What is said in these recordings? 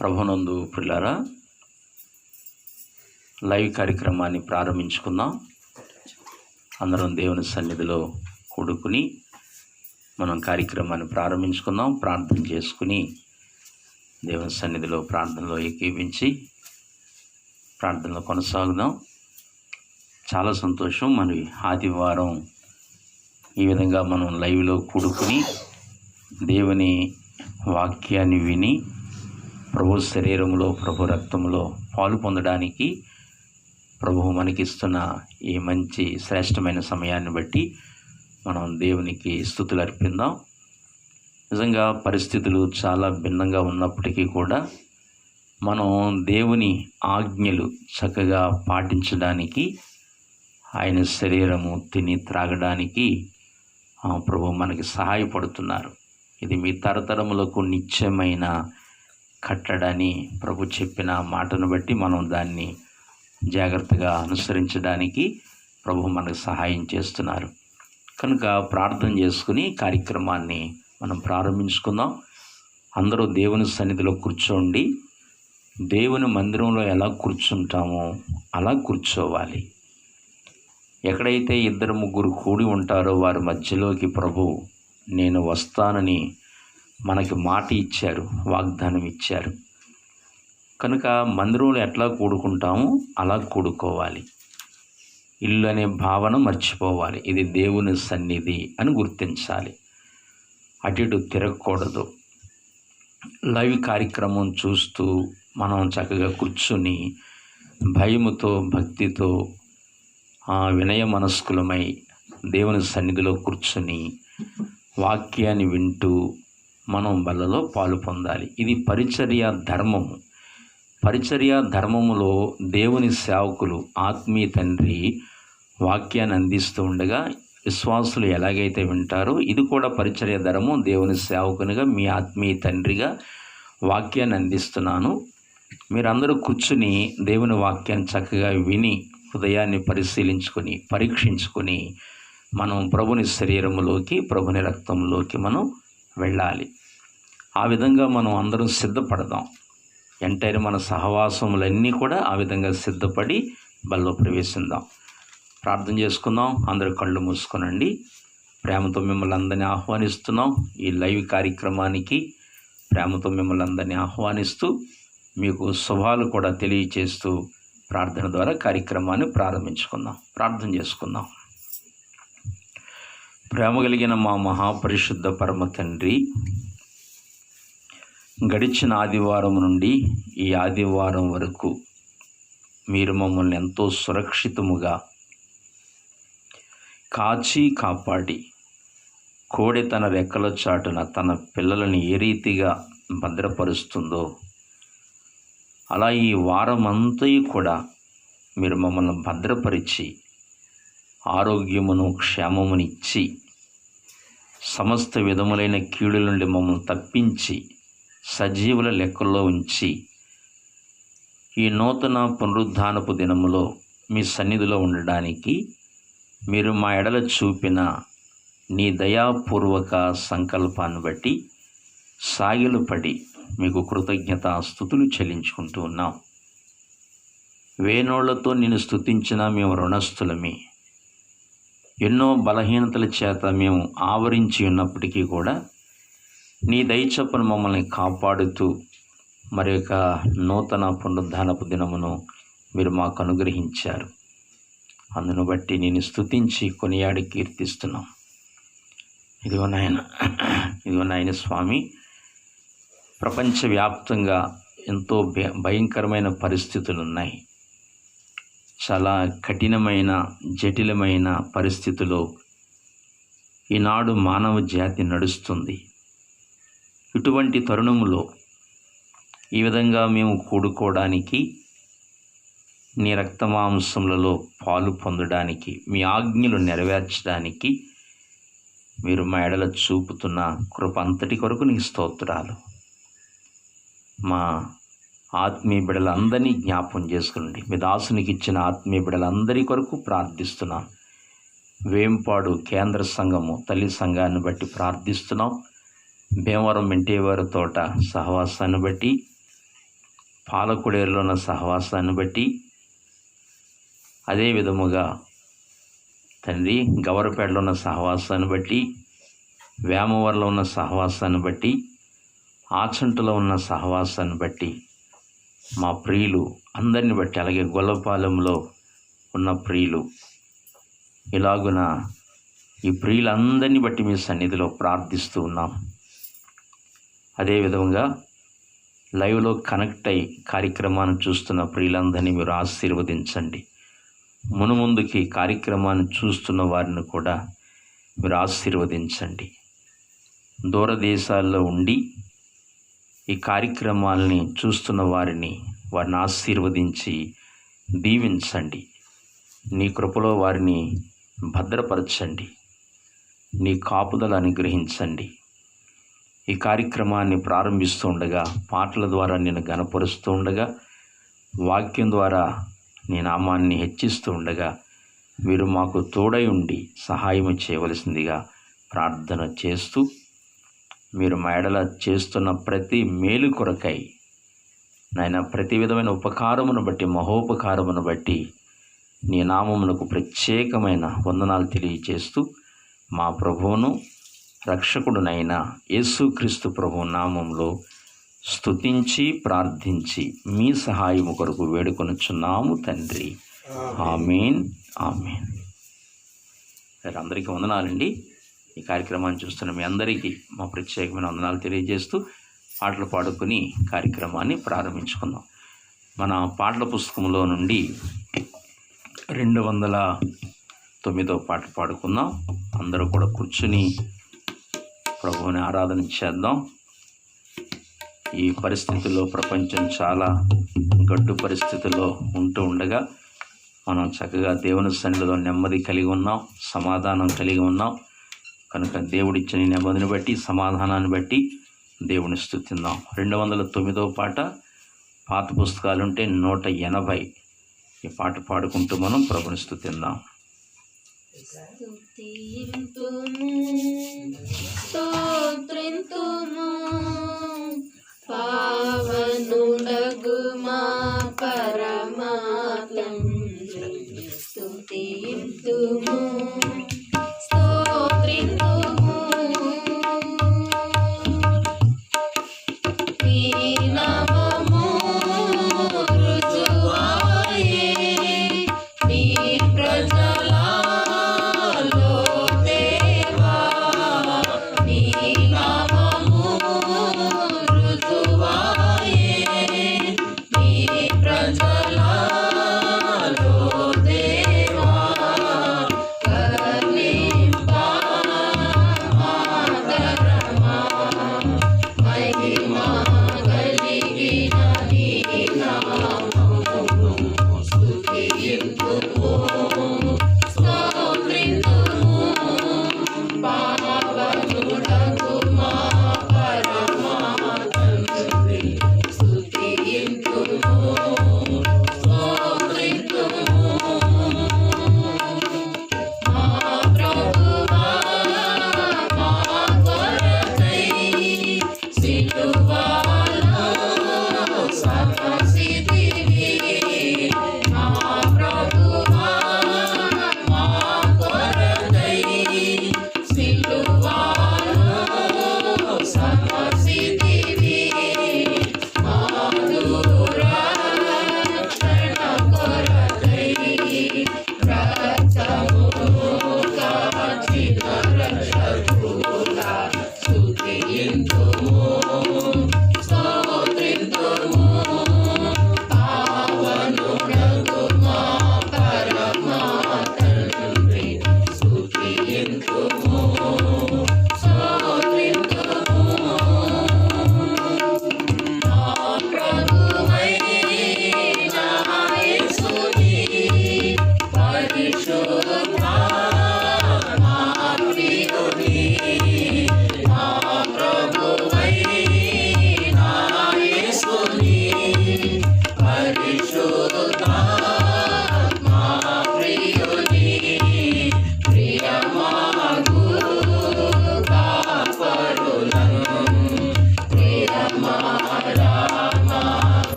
ప్రభునందు ప్రియులారా, లైవ్ కార్యక్రమాన్ని ప్రారంభించుకుందాం. అందరం దేవుని సన్నిధిలో కూడుకుని మనం కార్యక్రమాన్ని ప్రారంభించుకుందాం. ప్రార్థన చేసుకుని దేవుని సన్నిధిలో ప్రార్థనలో ఏకీవించి ప్రార్థనలో కొనసాగుదాం. చాలా సంతోషం. మన ఆదివారం ఈ విధంగా మనం లైవ్లో కూడుకుని దేవుని వాక్యాన్ని విని ప్రభు శరీరంలో, ప్రభు రక్తంలో పాలు పొందడానికి ప్రభువు మనకిస్తున్న ఈ మంచి శ్రేష్టమైన సమయాన్ని బట్టి మనం దేవునికి స్తుతులు అర్పిద్దాం. నిజంగా పరిస్థితులు చాలా భిన్నంగా ఉన్నప్పటికీ కూడా మనం దేవుని ఆజ్ఞలు చక్కగా పాటించడానికి, ఆయన శరీరము తిని త్రాగడానికి ప్రభు మనకి సహాయపడుతున్నారు. ఇది మీ తరతరములకు నిత్యమైన కట్టడని ప్రభు చెప్పిన మాటను బట్టి మనం దాన్ని జాగ్రత్తగా అనుసరించడానికి ప్రభు మనకు సహాయం చేస్తున్నారు. కనుక ప్రార్థన చేసుకుని కార్యక్రమాన్ని మనం ప్రారంభించుకుందాం. అందరూ దేవుని సన్నిధిలో కూర్చోండి. దేవుని మందిరంలో ఎలా కూర్చుంటామో అలా కూర్చోవాలి. ఎక్కడైతే 2-3 కూడి ఉంటారో వారి మధ్యలోకి ప్రభు నేను వస్తానని మనకి మాట ఇచ్చారు, వాగ్దానం ఇచ్చారు. కనుక మందిరంలో ఎట్లా కూడుకుంటామో అలా కూడుకోవాలి. ఇల్లు అనే భావన మర్చిపోవాలి. ఇది దేవుని సన్నిధి అని గుర్తించాలి. అటు ఇటు తిరగకూడదు. లైవ్ కార్యక్రమం చూస్తూ మనం చక్కగా కూర్చుని భయముతో, భక్తితో, వినయ మనస్కులమై దేవుని సన్నిధిలో కూర్చుని వాక్యాన్ని వింటూ మనం బలలో పాలు పొందాలి. ఇది పరిచర్య ధర్మము. పరిచర్య ధర్మములో దేవుని సేవకులు, ఆత్మీయ తండ్రి వాక్యాన్ని అందిస్తూ ఉండగా విశ్వాసులు ఎలాగైతే వింటారో ఇది కూడా పరిచర్య ధర్మం. దేవుని సేవకునిగా, మీ ఆత్మీయ తండ్రిగా వాక్యాన్ని అందిస్తున్నాను. మీరందరూ కూర్చుని దేవుని వాక్యాన్ని చక్కగా విని హృదయాన్ని పరిశీలించుకొని, పరీక్షించుకొని మనం ప్రభుని శరీరములోకి, ప్రభుని రక్తంలోకి మనం వెళ్ళాలి. ఆ విధంగా మనం అందరం సిద్ధపడదాం. ఎంటైర్ మన సహవాసములన్నీ కూడా ఆ విధంగా సిద్ధపడి బల్లో ప్రవేశిద్దాం. ప్రార్థన చేసుకుందాం. అందరూ కళ్ళు మూసుకొనండి. ప్రేమతో మిమ్మల్ని అందరినీ ఆహ్వానిస్తున్నాం. ఈ లైవ్ కార్యక్రమానికి ప్రేమతో మిమ్మల్ని అందరినీ ఆహ్వానిస్తూ మీకు శుభాలు కూడా తెలియచేస్తూ ప్రార్థన ద్వారా కార్యక్రమాన్ని ప్రారంభించుకుందాం. ప్రార్థన చేసుకుందాం. ప్రేమ కలిగిన మా మహాపరిశుద్ధ పరమ తండ్రి, గడిచిన ఆదివారం నుండి ఈ ఆదివారం వరకు మీరు మమ్మల్ని ఎంతో సురక్షితముగా కాచి కాపాడి, కోడె తన రెక్కల చాటున తన పిల్లలను ఏ రీతిగా భద్రపరుస్తుందో అలా ఈ వారమంతా కూడా మీరు మమ్మల్ని భద్రపరిచి ఆరోగ్యమును, క్షేమమునిచ్చి సమస్త విధములైన కీడుల నుండి మమ్మల్ని తప్పించి సజీవుల లెక్కల్లో ఉంచి ఈ నూతన పునరుద్ధానపు దినములో మీ సన్నిధిలో ఉండడానికి మీరు మా ఎడల చూపిన నీ దయాపూర్వక సంకల్పాన్ని బట్టి సాగిలపడి మీకు కృతజ్ఞతాస్తుతులు చెల్లించుకుంటూ ఉన్నాం. వేనోళ్లతో నిన్ను స్తుతించిన మేము రుణస్థులమే. ఎన్నో బలహీనతల చేత మేము ఆవరించి ఉన్నప్పటికీ కూడా నీ దయచొప్పున మమ్మల్ని కాపాడుతూ మరి యొక్క నూతన పునరుద్ధానపు దినమును మీరు మాకు అనుగ్రహించారు. అందును బట్టి నేను స్తుతించి కొనియాడి కీర్తిస్తున్నాం. ఇదిగో నాయన స్వామి, ప్రపంచవ్యాప్తంగా ఎంతో భయంకరమైన పరిస్థితులు ఉన్నాయి. చాలా కఠినమైన, జటిలమైన పరిస్థితుల్లో ఈనాడు మానవ జాతి నడుస్తుంది. ఇటువంటి తరుణములో ఈ విధంగా మేము కూడుకోవడానికి, నీ రక్తమాంసములలో పాలు పొందడానికి, మీ ఆజ్ఞలు నెరవేర్చడానికి మీరు మా ఎడల చూపుతున్న కృప అంతటి కొరకు నీకు స్తోత్రాలు. మా ఆత్మీయ బిడ్డలందరినీ జ్ఞాపం చేసుకోండి. మీ దాసునికి ఇచ్చిన ఆత్మీయ బిడ్డలందరి కొరకు ప్రార్థిస్తున్నాం. వేంపాడు కేంద్ర సంఘము తల్లి సంఘాన్ని బట్టి ప్రార్థిస్తున్నాం. భీమవరం మెంటేవారి తోట సహవాసాన్ని బట్టి పాలకుడేరులో ఉన్న సహవాసాన్ని బట్టి, అదే విధముగా తండ్రి గవరపేటలో ఉన్న సహవాసాన్ని బట్టి, వేమవరంలో ఉన్న సహవాసాన్ని బట్టి, ఆచంటలో ఉన్న సహవాసాన్ని బట్టి, మా ప్రియులు అందరిని బట్టి, అలాగే గొల్లపాలెంలో ఉన్న ప్రియులు, ఇలాగున ఈ ప్రియులందరినీ బట్టి మీ సన్నిధిలో ప్రార్థిస్తూ ఉన్నాం. అదేవిధంగా లైవ్లో కనెక్ట్ అయ్యి కార్యక్రమాన్ని చూస్తున్న ప్రియులందరినీ మీరు ఆశీర్వదించండి. మునుముందుకి కార్యక్రమాన్ని చూస్తున్న వారిని కూడా మీరు ఆశీర్వదించండి. దూరదేశాల్లో ఉండి ఈ కార్యక్రమాలని చూస్తున్న వారిని ఆశీర్వదించి దీవించండి. నీ కృపలో వారిని భద్రపరచండి. నీ కాపుదల అనుగ్రహించండి. ఈ కార్యక్రమాన్ని ప్రారంభిస్తూ ఉండగా పాటల ద్వారా నేను గణపరుస్తూ ఉండగా, వాక్యం ద్వారా నీ నామాన్ని హెచ్చిస్తూ ఉండగా మీరు మాకు తోడై ఉండి సహాయం చేయవలసిందిగా ప్రార్థన చేస్తూ, మీరు మా ఎడల చేస్తున్న ప్రతి మేలు కొరకై నాయన ప్రతి విధమైన ఉపకారమును బట్టి, మహోపకారమును బట్టి నీ నామమునకు ప్రత్యేకమైన వందనాలు తెలియజేస్తూ, మా ప్రభువును రక్షకుడునైన యేసుక్రీస్తు ప్రభు నామంలో స్తుతించి ప్రార్థించి మీ సహాయము కొరకు వేడుకొనుచున్నాము తండ్రి. ఆమేన్, ఆమేన్. సరే, అందరికీ వందనాలండి. ఈ కార్యక్రమాన్ని చూస్తున్న మీ అందరికీ మా ప్రత్యేకమైన వందనాలు తెలియజేస్తూ పాటలు పాడుకొని కార్యక్రమాన్ని ప్రారంభించుకుందాం. మన పాటల పుస్తకంలో నుండి 209వ పాట పాడుకుందాం. అందరూ కూడా కూర్చుని ప్రభువుని ఆరాధన చేద్దాం. ఈ పరిస్థితుల్లో ప్రపంచం చాలా గడ్డు పరిస్థితుల్లో ఉంటూ ఉండగా మనం చక్కగా దేవుని సన్నిధిలో నెమ్మది కలిగి ఉన్నాం, సమాధానం కలిగి ఉన్నాం. కనుక దేవుడిచ్చిన నెమ్మదిని బట్టి, సమాధానాన్ని బట్టి దేవుని స్తుతిద్దాం. 209వ పాట, పాత పుస్తకాలుంటే 180. ఈ పాట పాడుకుంటూ మనం ప్రభుని స్తుతిద్దాం. పావనుడగు మా పరమా తండ్రి, స్తుతింతుము, స్తోత్రింతుము. నీ నామము రుజువాయే నీ ప్రజలలో దేవా. నీ నామము రుజువాయే నీ ప్రజలలో దేవా. కరుణింపా ఆదరమా మహిమా కలిగి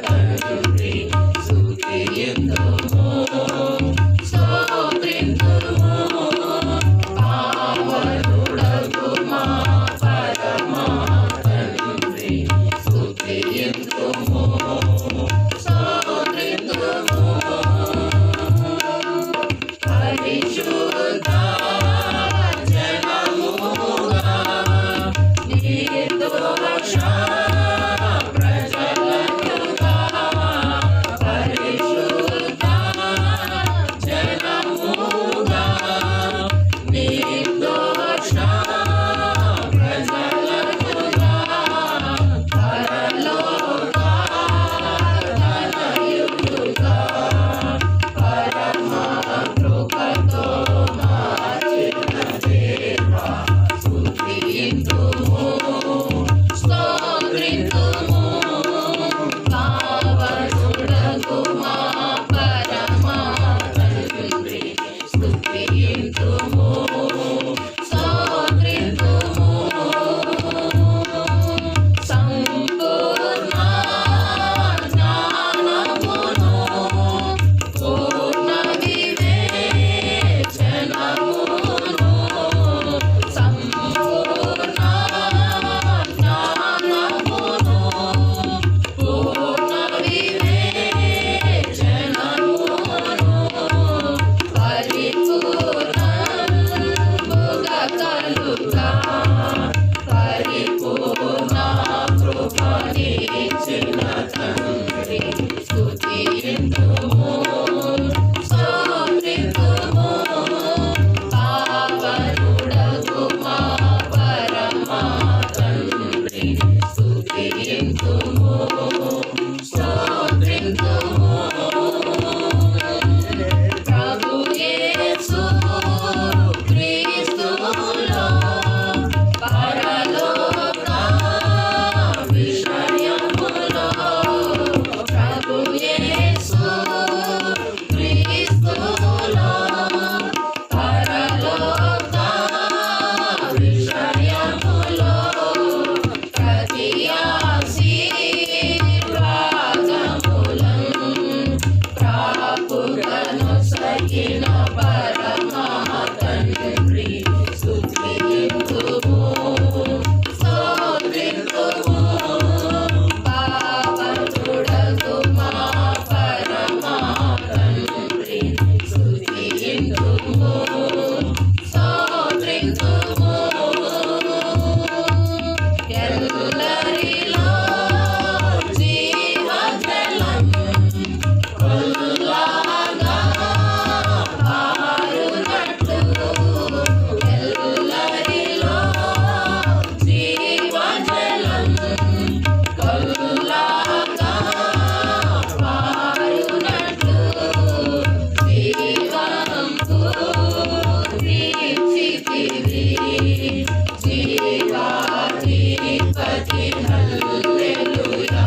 తండ్రి స్తుతియందుము స్తోత్రింతుము పావనుడగు మా పరమా తండ్రి స్తుతియందుము స్తోత్రింతుము పరిశుద్ధ జనముగా నిర్దోష ప్రజలనుగా పరిశుద్ధ జనముగా నిర్దోష ప్రజలనుగా పరలోక ధనయులుగా పరమ కృపతో మార్చిన దేవా స్తుతింతుము స్తోత్రింతుము పావనుడగు మా పరమా తండ్రి స్తుతింతుము స్తోత్రింతుము సంపూర్ణ జ్ఞానమును పూర్ణ వివేచనమును సంపూర్ణ జ్ఞానమును పూర్ణ వివేచనమును పరిపూర్ణంబుగా కలుగా పరిపూర్ణ కృపనిచ్చిన తండ్రి స్తుతియందుము స్తోత్రింతుము పావనుడగు మా పరమా తండ్రి స్తుతియందుము స్తోత్రింతుము ప్రభు యేసు క్రీస్తులో పరలోక విషయములో ప్రభు యేసు క్రీస్తులో పరలోక విషయములో ప్రతి ఆశీర్వాదములను ప్రాపుగను సగిన పరమా తండ్రి స్తుతింతుము స్తోత్రింతుము పావనుడగు మా పరమా తండ్రి స్తుతింతుము స్తోత్రింతుము ఎల్లరిలో జీవజలం కొల్లాగా పారునట్లు ఎల్లరిలో జీవజలం కొల్లాగా పారునట్లు జీవంకు నిలిచితివి జీవాధిపతి హల్లెలూయా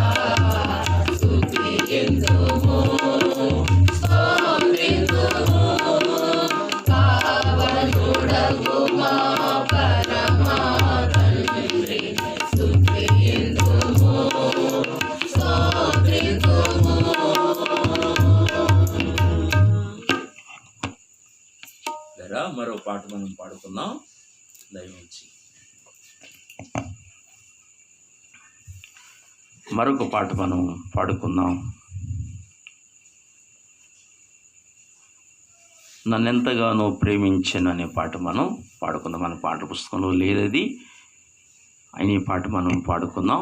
స్తుతియందుము స్తోత్రింతుము పావనుడగు మా పరమా తండ్రి స్తుతియందుము స్తోత్రింతుము లేరా మరో పాట మనం పాడుకుందాం దయవుంచి. మరొక పాట మనం పాడుకుందాం. నన్నెంతగానో ప్రేమించాను అనే పాట మనం పాడుకుందాం. మన పాట పుస్తకంలో లేదది, అయిన ఈ పాట మనం పాడుకుందాం.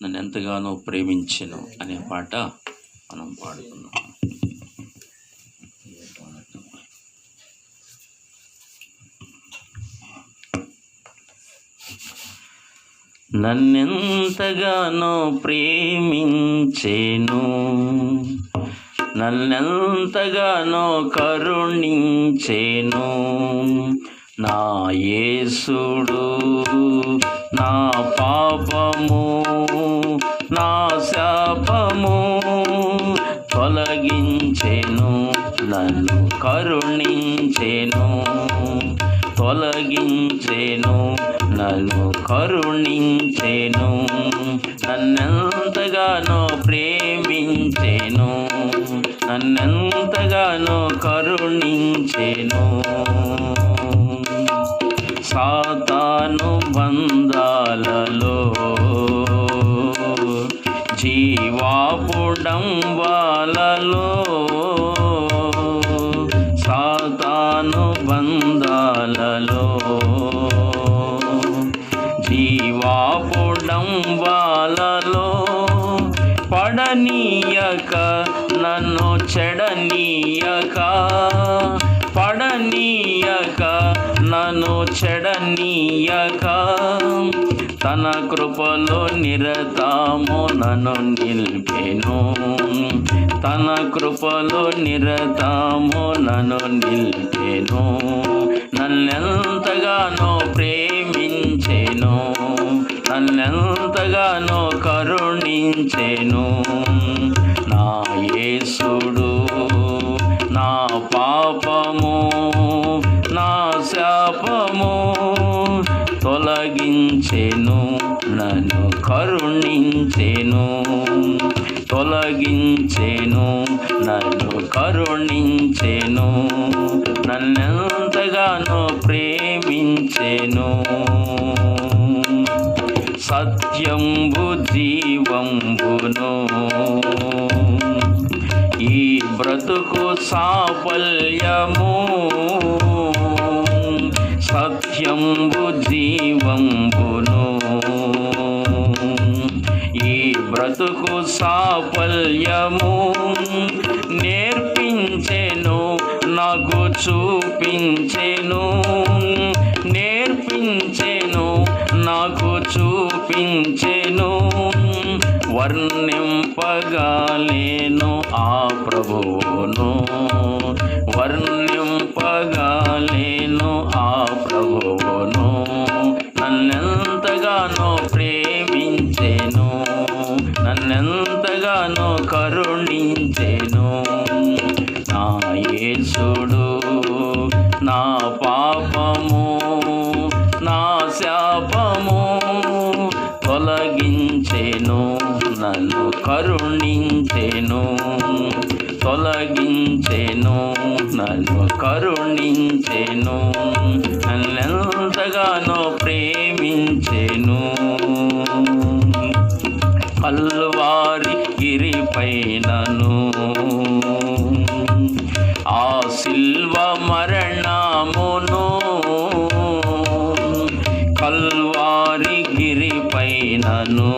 నన్నెంతగానో ప్రేమించెను అనే పాట మనం పాడుకుందాం. నన్నెంతగానో ప్రేమించెను, నన్నెంతగానో కరుణించెను నా యేసుడు, నా పాపము నా శాపము తొలగించెను. నా నన్ను కరుణించెను, తొలగించెను, నన్ను కరుణించెను, నన్నెంతగానో ప్రేమించెను, నన్నెంతగానో కరుణించెను. సాతాను బంధాలలో జీవాపుడంబాలలో, సాతాను బంధాలలో జీవాపుడంబాలలో పడనీయక, నన్ను చెడనీయక, పడనీయక, నన్ను చెడనీయక, తన కృపలో నిరతము నన్ను నిలిపెను, తన కృపలో నిరతము నన్ను నిలిపెను, నన్నెంతగానో ప్రేమించెను, నన్నెంతగానో కరుణించెను. నా యేసుడు నా పాపము నా శాపము తొలగించెను, నన్ను కరుణించెను, తొలగించెను, నన్ను కరుణించెను, నన్నెంతగానో ప్రేమించెను. సత్యంబు జీవంబును ఈ బ్రతుకు సాఫల్యము, సత్యంబు జీవంబును ఈ బ్రతుకు సాఫల్యము, నేర్పించెను, నాకు చూపించెను, నేర్పించెను, నాకు చూపించెను, వర్ణింపగాలేను ఆ ప్రభువును, వర్ణింపగాలేను ఆ ప్రభువును, నన్నెంతగానో ప్రేమించెను, నన్నెంతగానో కరుణించెను. నా యేసుడు నా పాపము నా శాపము తొలగించెను, నన్ను కరుణించెను, తొలగించెను, నన్ను కరుణించెను, నన్నెంతగానో ప్రేమించెను. కల్వారి గిరిపైనను ఆ సిల్వ మరణమును, కల్వారి గిరిపైనను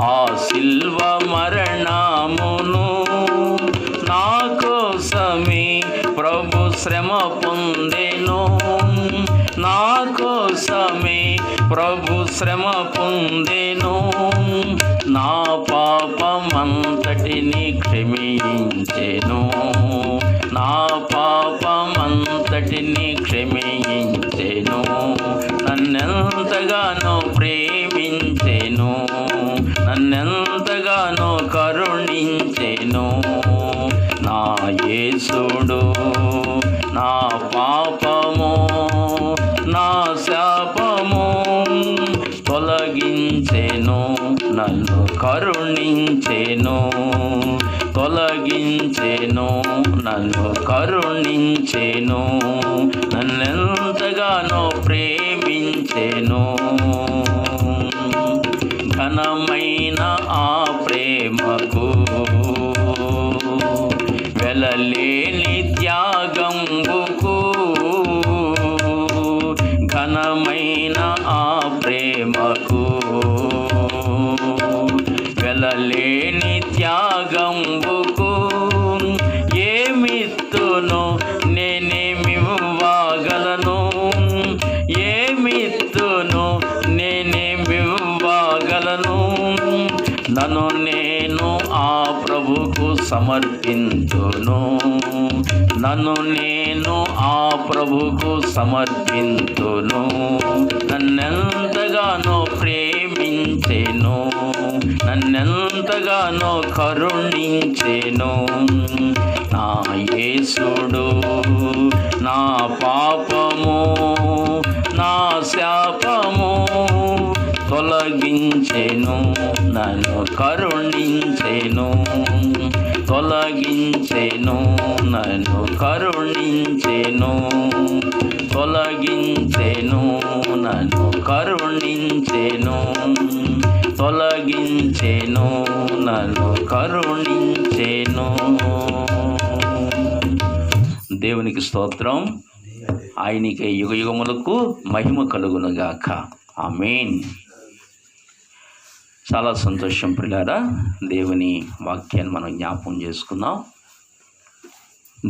ఆ సిల్వ మరణమును, నా కోసమే ప్రభు శ్రమ పొందెను, నా కోసమే ప్రభు శ్రమ పొందెను, నా పాపమంతటిని క్షమించెను, నా పాపమంతటిని క్షమించెను, నన్నెంతగానో ప్రేమించెను, నన్నెంతగానో కరుణించెను. నా యేసుడు నా పాపము నా శాపము తొలగించెను, నన్ను కరుణించెను, తొలగించెను, నన్ను కరుణించెను, నన్నెంతగానో ప్రేమించెను. ఘనమైన ఆ ప్రేమకు వెలలేని త్యాగంబుకు, ఘనమైన ఆ ప్రేమకు వెలలేని త్యాగంబుకు, ఏమిత్తును నేనేమివ్వగలను, ఏమిత్తును నేనేమివ్వగలను, నన్ను నేను ఆ ప్రభుకు సమర్పింతును, నన్ను నేను ఆ ప్రభుకు సమర్పింతును, నన్నెంతగానో ప్రేమించెను, నన్నెంతగానో కరుణించెను. నా యేసుడు నా పాపము నా శాపము తొలగించెను, నన్ను కరుణించెను, తొలగించెను, నన్ను కరుణించెను, తొలగించెను, నన్ను కరుణించెను, తొలగించెను, నన్ను కరుణించెను. దేవునికి స్తోత్రం. ఆయనకే యుగయుగములకు మహిమ కలుగునుగాక. ఆమేన్. చాలా సంతోషం ప్రియులారా. దేవుని వాక్యాన్ని మనం జ్ఞాపకం చేసుకుందాం.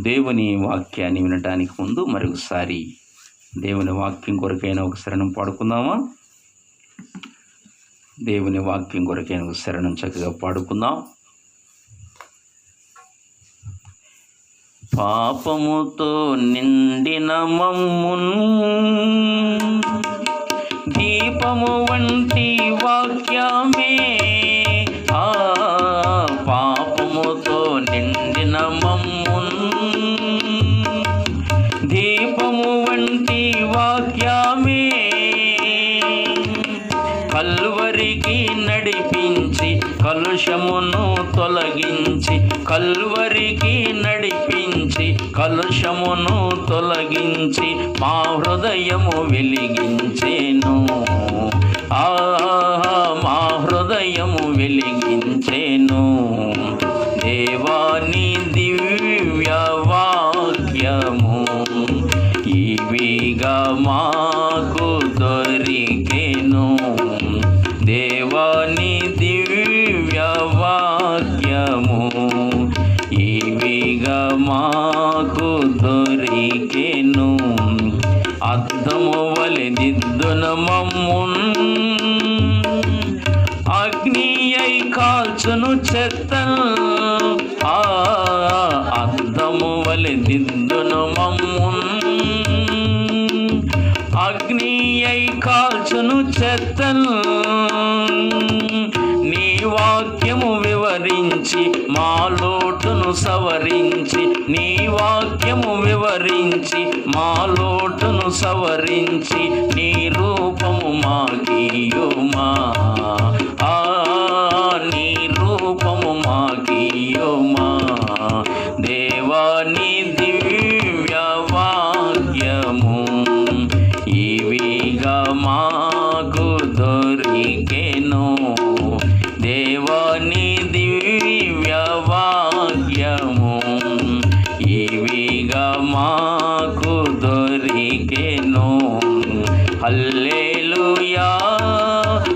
దేవుని వాక్యాన్ని వినటానికి ముందు మరొకసారి దేవుని వాక్యం కొరకైనా ఒక శరణం పాడుకుందామా? దేవుని వాక్యం కొరకైనా ఒక శరణం చక్కగా పాడుకుందాం. పాపముతో నిండిన మమ్మును దీపము వంటి వాక్యమే, పాపముతో నిండిన మమ్మును దీపము వంటి వాక్యమే, కల్వరికి నడిపించి కలుషమును తొలగించి, కల్వరికి నడిపించి కలుషమును తొలగించి మా హృదయము వెలిగించెను, మా హృదయము వెలిగించెను. దేవాని దివ్య వాక్యము ఇవిగా మాకు దొరికెను, దేవాని దివ్య వాక్యము ఇవిగా మాకు దొరికెను. అద్దము వలె దిద్దున మమ్మున్ అగ్ని అయి కాల్చును చెత్తను, అద్దము వలె దిద్దున మమ్మున్ అగ్ని అయి కాల్చును చెత్తను. నీ వాక్యము వివరించి మా లోటును సవరించి, నీ వాక్యము వివరించి మా లోటును సవరించి, నీ రూపము మాకియుమా, నీ రూపము మాకియుమా. దేవాని దివ్య వాక్యము ఇవిగా మాకు దొరికెను, దేవాని దివ్య వాక్యము ఇవిగా మాకు దొరికెను. హల్లెలూయా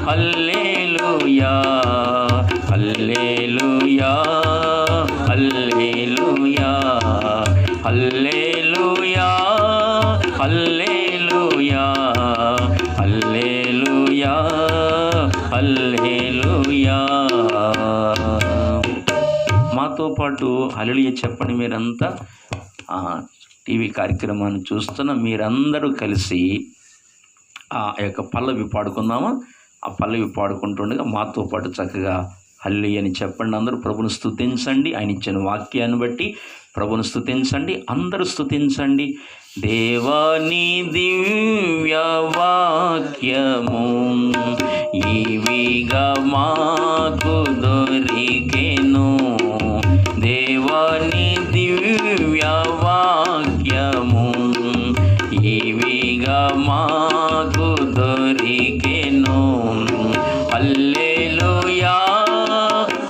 హల్లెలూయా హల్లెలూయా హల్లెలూయా హల్లెలూయా హల్లెలూయా హల్లెలూయా హల్లెలూయా. మాతో పాటు హల్లెలూయా చెప్పండి. మీరంతా టీవీ కార్యక్రమాన్ని చూస్తున్న మీరందరూ కలిసి ఆ యొక్క పల్లవి పాడుకుందామా? ఆ పల్లవి పాడుకుంటుండగా మాతో పాటు చక్కగా హల్లెలూయా అని చెప్పండి. అందరూ ప్రభుని స్తుతించండి. ఆయన ఇచ్చిన వాక్యాన్ని బట్టి ప్రభుని స్తుతించండి. అందరూ స్తుతించండి. దేవాని దివ్య వాక్యము ఇవిగా మాకు దొరికెను, దేవాని దివ్య వాక్యము ఇవిగా మాకు దొరికెను. హల్లెలూయా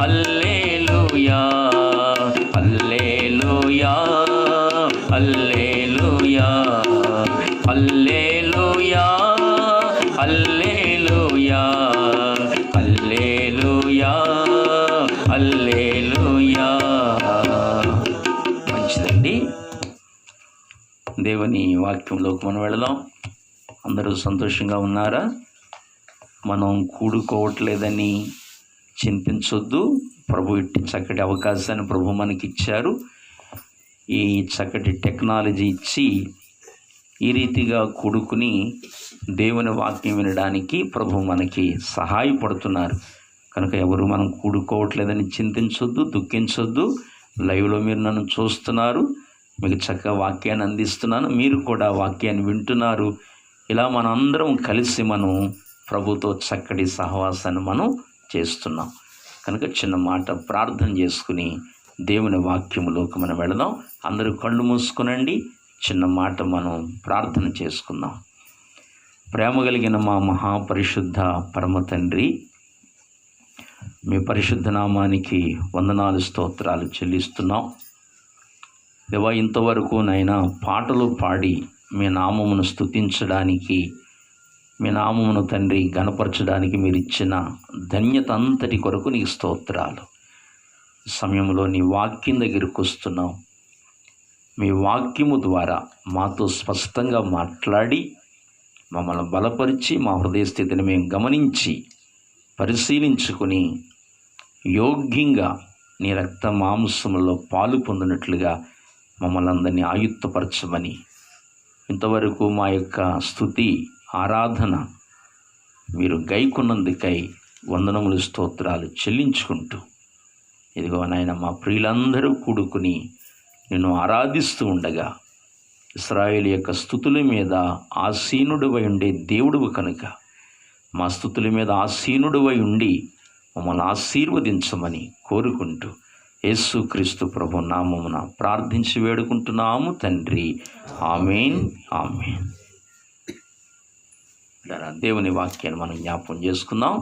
హల్లెలూయా హల్లెలూయా హల్లెలూయా హల్లెలూయా హల్లెలూయా హల్లెలూయా హల్లెలూయా. మంచిదండి. దేవుని వాక్యంలోకి మనం వెళదాం. అందరూ సంతోషంగా ఉన్నారా? మనం కూడుకోవట్లేదని చింతించొద్దు. ప్రభు ఇట్టి చక్కటి అవకాశాన్ని ప్రభు మనకిచ్చారు. ఈ చక్కటి టెక్నాలజీ ఇచ్చి ఈ రీతిగా కూడుకుని దేవుని వాక్యం వినడానికి ప్రభు మనకి సహాయపడుతున్నారు. కనుక ఎవరు మనం కూడుకోవట్లేదని చింతించొద్దు, దుఃఖించొద్దు. లైవ్లో మీరు నన్ను చూస్తున్నారు, మీకు చక్కగా వాక్యాన్ని అందిస్తున్నాను, మీరు కూడా వాక్యాన్ని వింటున్నారు. ఇలా మనందరం కలిసి మనం ప్రభుతో చక్కటి సహవాసాన్ని మనం చేస్తున్నాం. కనుక చిన్న మాట ప్రార్థన చేసుకుని దేవుని వాక్యములోకి మనం వెళదాం. అందరూ కళ్ళు మూసుకునండి. చిన్న మాట మనం ప్రార్థన చేసుకుందాం. ప్రేమ కలిగిన మా మహాపరిశుద్ధ పరమ తండ్రి, మీ పరిశుద్ధ నామానికి వందనాలు, స్తోత్రాలు చెల్లిస్తున్నాం. దేవా, ఇంతవరకు నైనా పాటలు పాడి మీ నామమును స్తుతించడానికి, మీ నామమును తండ్రి ఘనపరచడానికి మీరు ఇచ్చిన ధన్యత అంతటి కొరకు నీకు స్తోత్రాలు. సమయంలో నీ వాక్యం దగ్గరికి వస్తున్నాం. మీ వాక్యము ద్వారా మాతో స్పష్టంగా మాట్లాడి మమ్మల్ని బలపరిచి మా హృదయ స్థితిని మేము గమనించి పరిశీలించుకుని యోగ్యంగా నీ రక్త మాంసములో పాలు పొందినట్లుగా మమ్మల్ని అందరినీ ఆయుత్తపరచమని, ఇంతవరకు మా యొక్క స్తుతి ఆరాధన మీరు గైకొన్నందుకై వందనములు, స్తోత్రాలు చెల్లించుకుంటూ, ఇదిగో నాయన మా ప్రియులందరూ కూడుకుని నిన్ను ఆరాధిస్తూ ఉండగా, ఇశ్రాయేలు యొక్క స్తుతుల మీద ఆసీనుడివై ఉండే దేవుడువు కనుక మా స్తుతుల మీద ఆసీనుడివై ఉండి మమ్మల్ని ఆశీర్వదించమని కోరుకుంటూ యేసుక్రీస్తు ప్రభు నామమున ప్రార్థించి వేడుకుంటున్నాము తండ్రి. ఆమేన్, ఆమేన్. దేవుని వాక్యాన్ని మనం జ్ఞాపకం చేసుకుందాం.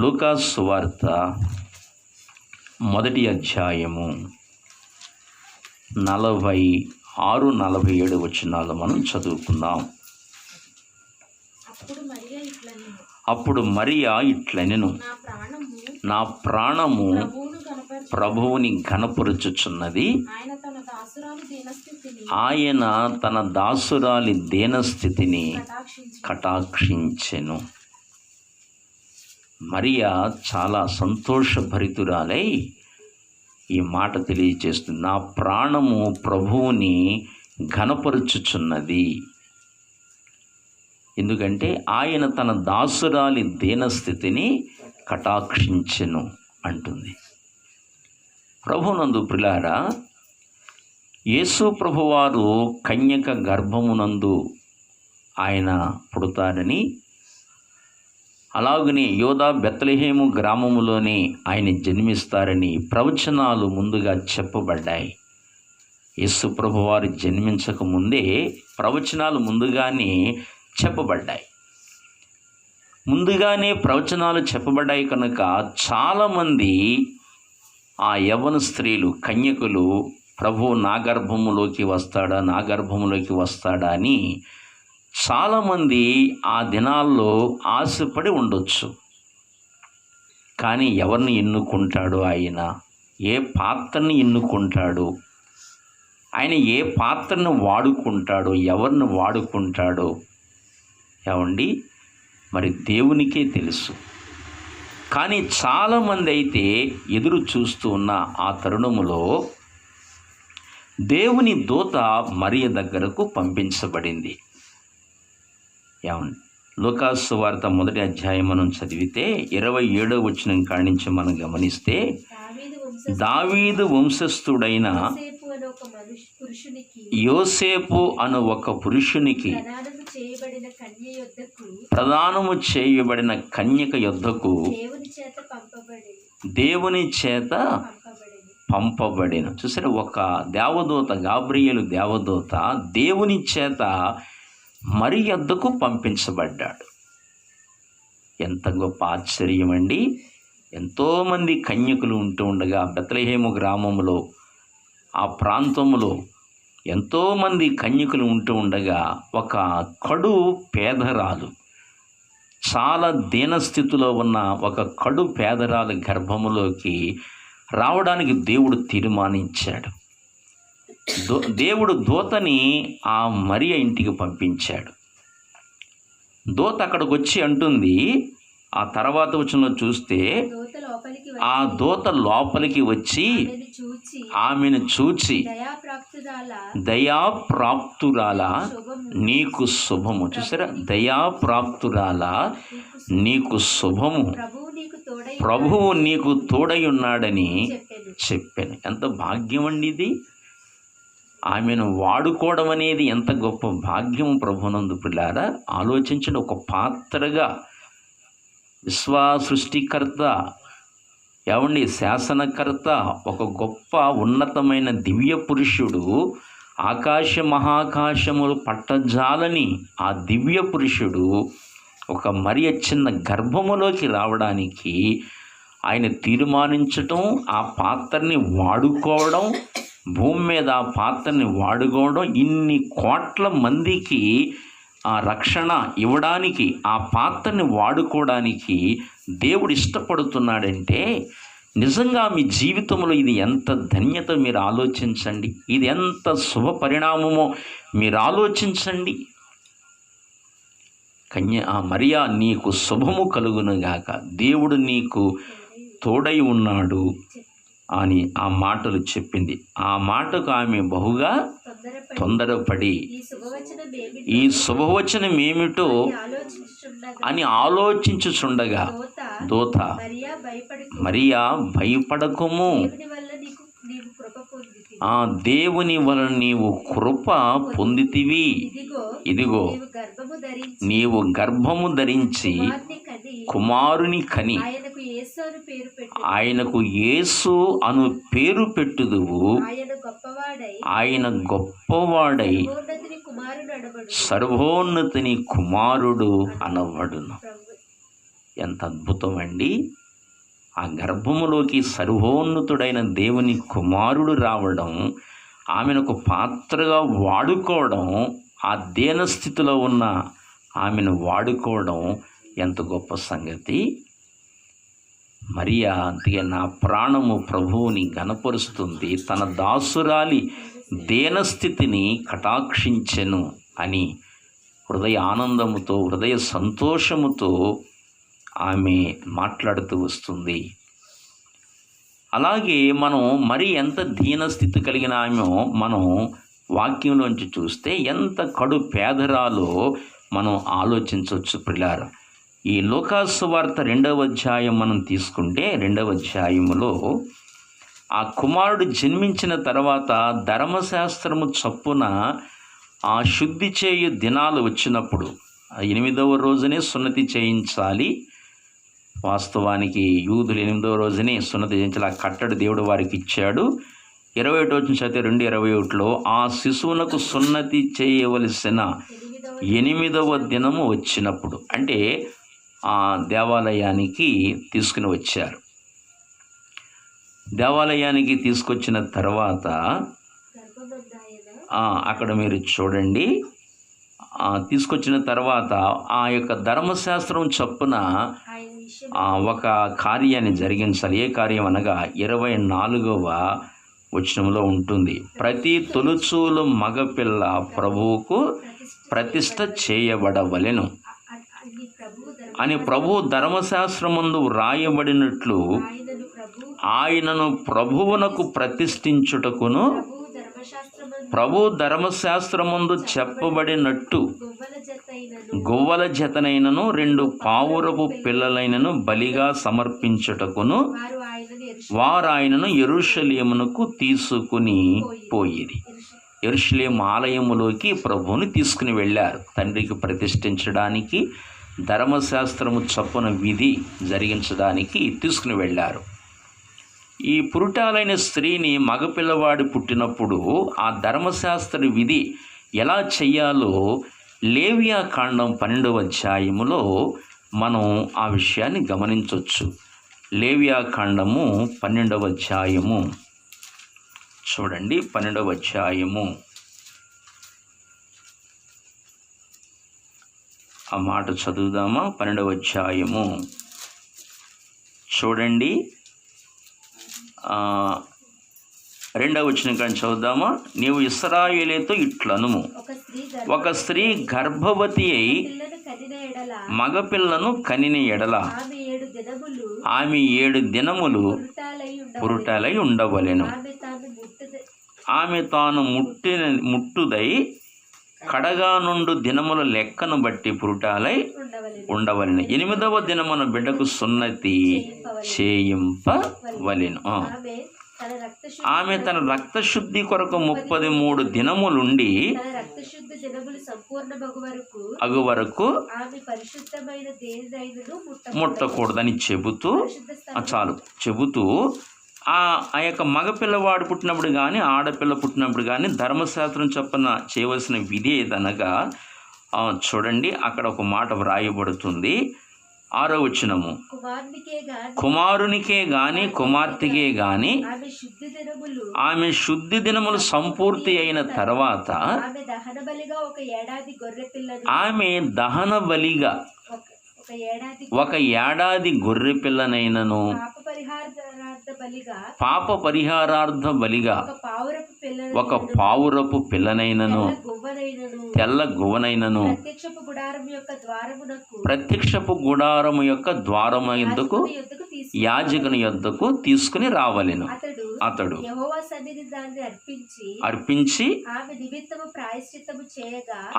లూకాసు సువార్త 1వ అధ్యాయము 46-47 వచనాలు మనం చదువుకుందాం. అప్పుడు మరియా ఇట్లనెను, నా ప్రాణము ప్రభువుని ఘనపరుచుచున్నది. ఆయన తన దాసురాలి దీనస్థితిని కటాక్షించెను. మరియా చాలా సంతోషభరితురాలై ఈ మాట తెలియజేస్తుంది. నా ప్రాణము ప్రభువుని ఘనపరుచుచున్నది. ఎందుకంటే ఆయన తన దాసురాలి దీనస్థితిని కటాక్షించెను అంటుంది. ప్రభునందు ప్రియులారా, యేసు ప్రభువారు కన్యక గర్భమునందు ఆయన పుడతారని, అలాగనే యోధా బెత్లెహేము గ్రామములోనే ఆయన జన్మిస్తారని ప్రవచనాలు ముందుగా చెప్పబడ్డాయి. యేసు ప్రభువారు జన్మించక ముందే ప్రవచనాలు ముందుగానే చెప్పబడ్డాయి. ముందుగానే ప్రవచనాలు చెప్పబడ్డాయి కనుక చాలామంది ఆ యవ్వన స్త్రీలు, కన్యకులు ప్రభువు నా గర్భములోకి వస్తాడా అని చాలామంది ఆ దినాల్లో ఆశపడి ఉండొచ్చు. కానీ ఎవరిని ఎన్నుకుంటాడు ఆయన? ఏ పాత్రని ఎన్నుకుంటాడు ఆయన? ఏ పాత్రను వాడుకుంటాడో, ఎవరిని వాడుకుంటాడో ఏమండి మరి దేవునికే తెలుసు. కానీ చాలామంది అయితే ఎదురు చూస్తూ ఉన్న ఆ తరుణములో దేవుని దూత మరియ దగ్గరకు పంపించబడింది. ఏమండి, లూకాసు సువార్త 1వ అధ్యాయం మనం చదివితే 27వ వచనం కాడి నుంచి మనం గమనిస్తే, దావీదు వంశస్థుడైన యోసేపు అను ఒక పురుషునికి ప్రదానము చేయబడిన కన్యక యొద్దకు దేవుని చేత పంపబడిన. చూసారా, ఒక దేవదూత, గాబ్రియేలు దేవదూత దేవుని చేత మరి యొద్దకు పంపించబడ్డాడు. ఎంత గొప్ప ఆశ్చర్యం అండి! ఎంతోమంది కన్యకులు ఉంటూ ఉండగా, బెత్లెహేము గ్రామంలో ఆ ప్రాంతంలో ఎంతోమంది కన్యకులు ఉంటూ ఉండగా, ఒక కడు పేదరాలు, చాలా దీనస్థితిలో ఉన్న ఒక కడు పేదరాలు గర్భములోకి రావడానికి దేవుడు తీర్మానించాడు. దేవుడు దూతని ఆ మరియ ఇంటికి పంపించాడు. దూత అక్కడికి వచ్చి అంటుంది, ఆ తర్వాత వచనంలో చూస్తే, ఆ దూత లోపలికి వచ్చి ఆమెను చూచి, దయాప్రాప్తురాలా నీకు శుభము. చూసారా, దయాప్రాప్తురాలా నీకు శుభము, ప్రభువు నీకు తోడై ఉన్నాడని చెప్పాను. చెప్పాను. ఎంత భాగ్యం అండి ఇది. ఆమెను వాడుకోవడం అనేది ఎంత గొప్ప భాగ్యం ప్రభునందు పిల్లారా. ఆలోచించండి, ఒక పాత్రగా సృష్టికర్త, ఏమండి శాసనకర్త, ఒక గొప్ప ఉన్నతమైన దివ్య పురుషుడు, ఆకాశ మహాకాశములు పట్టజాలని ఆ దివ్య పురుషుడు ఒక మరియ చిన్న గర్భములోకి రావడానికి ఆయన తీర్మానించటం, ఆ పాత్రని వాడుకోవడం, భూమి మీద ఆ పాత్రని వాడుకోవడం, ఇన్ని కోట్ల మందికి ఆ రక్షణ ఇవ్వడానికి ఆ పాత్రని వాడుకోవడానికి దేవుడు ఇష్టపడుతున్నాడంటే నిజంగా మీ జీవితంలో ఇది ఎంత ధన్యత మీరు ఆలోచించండి. ఇది ఎంత శుభ పరిణామమో మీరు ఆలోచించండి. మరియా నీకు శుభము కలుగునుగాక, దేవుడు నీకు తోడై ఉన్నాడు అని ఆ మాటలు చెప్పింది. ఆ మాటకు ఆమె బహుగా తొందరపడి ఈ శుభవచనం ఏమిటో అని ఆలోచించుచుండగా దూత, మరియా భయపడకుము, ఆ దేవుని వలన నీవు కృప పొందితివి. ఇదిగో నీవు గర్భము ధరించి కుమారుని కని ఆయనకు యేసు అను పేరు పెట్టుదువు. ఆయన గొప్పవాడై సర్వోన్నతిని కుమారుడు అనబడును. ఎంత అద్భుతం అండి. ఆ గర్భములోకి సర్వోన్నతుడైన దేవుని కుమారుడు రావడం, ఆమెను ఒక పాత్రగా వాడుకోవడం, ఆ దీనస్థితిలో ఉన్న ఆమెను వాడుకోవడం ఎంత గొప్ప సంగతి. మరియా అందుకే నా ప్రాణము ప్రభువుని ఘనపరుస్తుంది, తన దాసురాలి దీనస్థితిని కటాక్షించెను అని హృదయ ఆనందముతో, హృదయ సంతోషముతో ఆమె మాట్లాడుతూ వస్తుంది. అలాగే మనం మరి ఎంత దీనస్థితి కలిగిన ఆమె మనం వాక్యంలోంచి చూస్తే ఎంత కడు పేదరాలో మనం ఆలోచించవచ్చు పిల్లారా. ఈ లూకాసు సువార్త 2వ అధ్యాయం మనం తీసుకుంటే 2వ అధ్యాయములో ఆ కుమారుడు జన్మించిన తర్వాత ధర్మశాస్త్రము చొప్పున ఆ శుద్ధి చేయు దినాలు వచ్చినప్పుడు 8వ రోజునే సున్నతి చేయించాలి. వాస్తవానికి యూదులు 8వ రోజునే సున్నతి చేయించాలి. ఆ కట్టడి దేవుడు వారికి ఇచ్చాడు. 21 వచ్చిన చదివితే 2:21లో ఆ శిశువునకు సున్నతి చేయవలసిన 8వ దినము వచ్చినప్పుడు, అంటే ఆ దేవాలయానికి తీసుకుని వచ్చారు. దేవాలయానికి తీసుకొచ్చిన తర్వాత అక్కడ మీరు చూడండి, తీసుకొచ్చిన తర్వాత ఆ యొక్క ధర్మశాస్త్రం చొప్పున ఒక కార్యాన్ని జరిగించాలి. ఏ కార్యం అనగా 24వ వచనంలో ఉంటుంది. ప్రతి తొలుచూలు మగపిల్ల ప్రభువుకు ప్రతిష్ఠ చేయబడవలెను అని ప్రభు ధర్మశాస్త్రమందు వ్రాయబడినట్లు ఆయనను ప్రభువునకు ప్రతిష్ఠించుటకును ప్రభు ధర్మశాస్త్రమందు చెప్పబడినట్టు గొవ్వల జతనైనను 2 పావురపు పిల్లలైనను బలిగా సమర్పించుటకును వారు ఆయనను యెరూషలేమునకు తీసుకుని పోయిరి. యెరూషలేము ఆలయములోకి ప్రభువుని తీసుకుని వెళ్ళారు. తండ్రికి ప్రతిష్ఠించడానికి, ధర్మశాస్త్రము చొప్పున విధి జరిగించడానికి తీసుకుని వెళ్ళారు. ఈ పురుటాలైన స్త్రీని మగపిల్లవాడు పుట్టినప్పుడు ఆ ధర్మశాస్త్ర విధి ఎలా చెయ్యాలో లేవియా కాండం 12వ అధ్యాయములో మనం ఆ విషయాన్ని గమనించవచ్చు. లేవియా కాండము 12వ అధ్యాయము చూడండి. 12వ అధ్యాయము ఆ మాట చదువుదామా? 12వ అధ్యాయము చూడండి, 2వ వచనం కానీ చదువుదామా? నీవు ఇశ్రాయేలుతో ఇట్లనుము, ఒక స్త్రీ గర్భవతి అయి మగపిల్లను కనిన ఎడల ఆమె 7 దినములు పురుటలై ఉండవలెను. ఆమె తాను ముట్టుదై కడగా నుండు దినముల లెక్కను బట్టి పురుటాలై ఉండవలెను. 8వ దినమున బిడ్డకు సున్నతి చేయింపవలెను. ఆమె తన రక్తశుద్ధి కొరకు 33 దినములుండి అగు వరకు ముట్టకూడదని చెబుతూ ఆ యొక్క మగపిల్లవాడు పుట్టినప్పుడు కానీ ఆడపిల్ల పుట్టినప్పుడు కానీ ధర్మశాస్త్రం చొప్పున చేయవలసిన విధి ఏదనగా చూడండి, అక్కడ ఒక మాట వ్రాయబడుతుంది. 6వ వచనము, కుమారునికే గాని కుమార్తెకే గాని ఆమె శుద్ధి దినములు సంపూర్తి అయిన తర్వాత ఆమె దహన బలిగా ఒక ఏడాది గొర్రె పిల్లనైనను పాప పరిహారార్థ బలిగా ఒక పావురపు పిల్లనైనను తెల్ల గువ్వనైనను ప్రత్యక్షపు గుడారము యొక్క ద్వారము యొద్దకు యాజకుని యొద్దకు తీసుకుని రావలెను. అతడు అర్పించి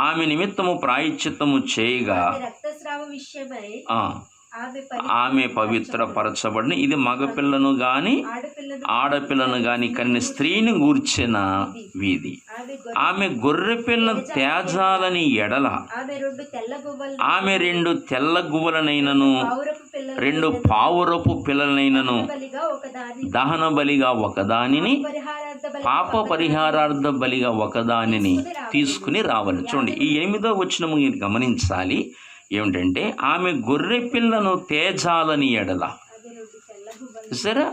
ఆమె నిమిత్తము ప్రాయశ్చిత్తము చేయగా ఆమె పవిత్రపరచబడిన. ఇది మగపిల్లను గాని ఆడపిల్లను గాని కన్న స్త్రీని గూర్చిన వీధి. ఆమె గొర్రె పిల్లను తేజాలని ఎడల ఆమె 2 తెల్ల గువ్వలనైనను 2 పావురపు పిల్లలనైనను దహన బలిగా ఒకదానిని పాప పరిహారార్థ బలిగా ఒకదానిని తీసుకుని రావాలి. చూడండి, ఈ 8వ వచనము మీరు గమనించాలి. ఏమిటంటే ఆమె గొర్రె పిల్లను తేజాలని ఎడల, సరే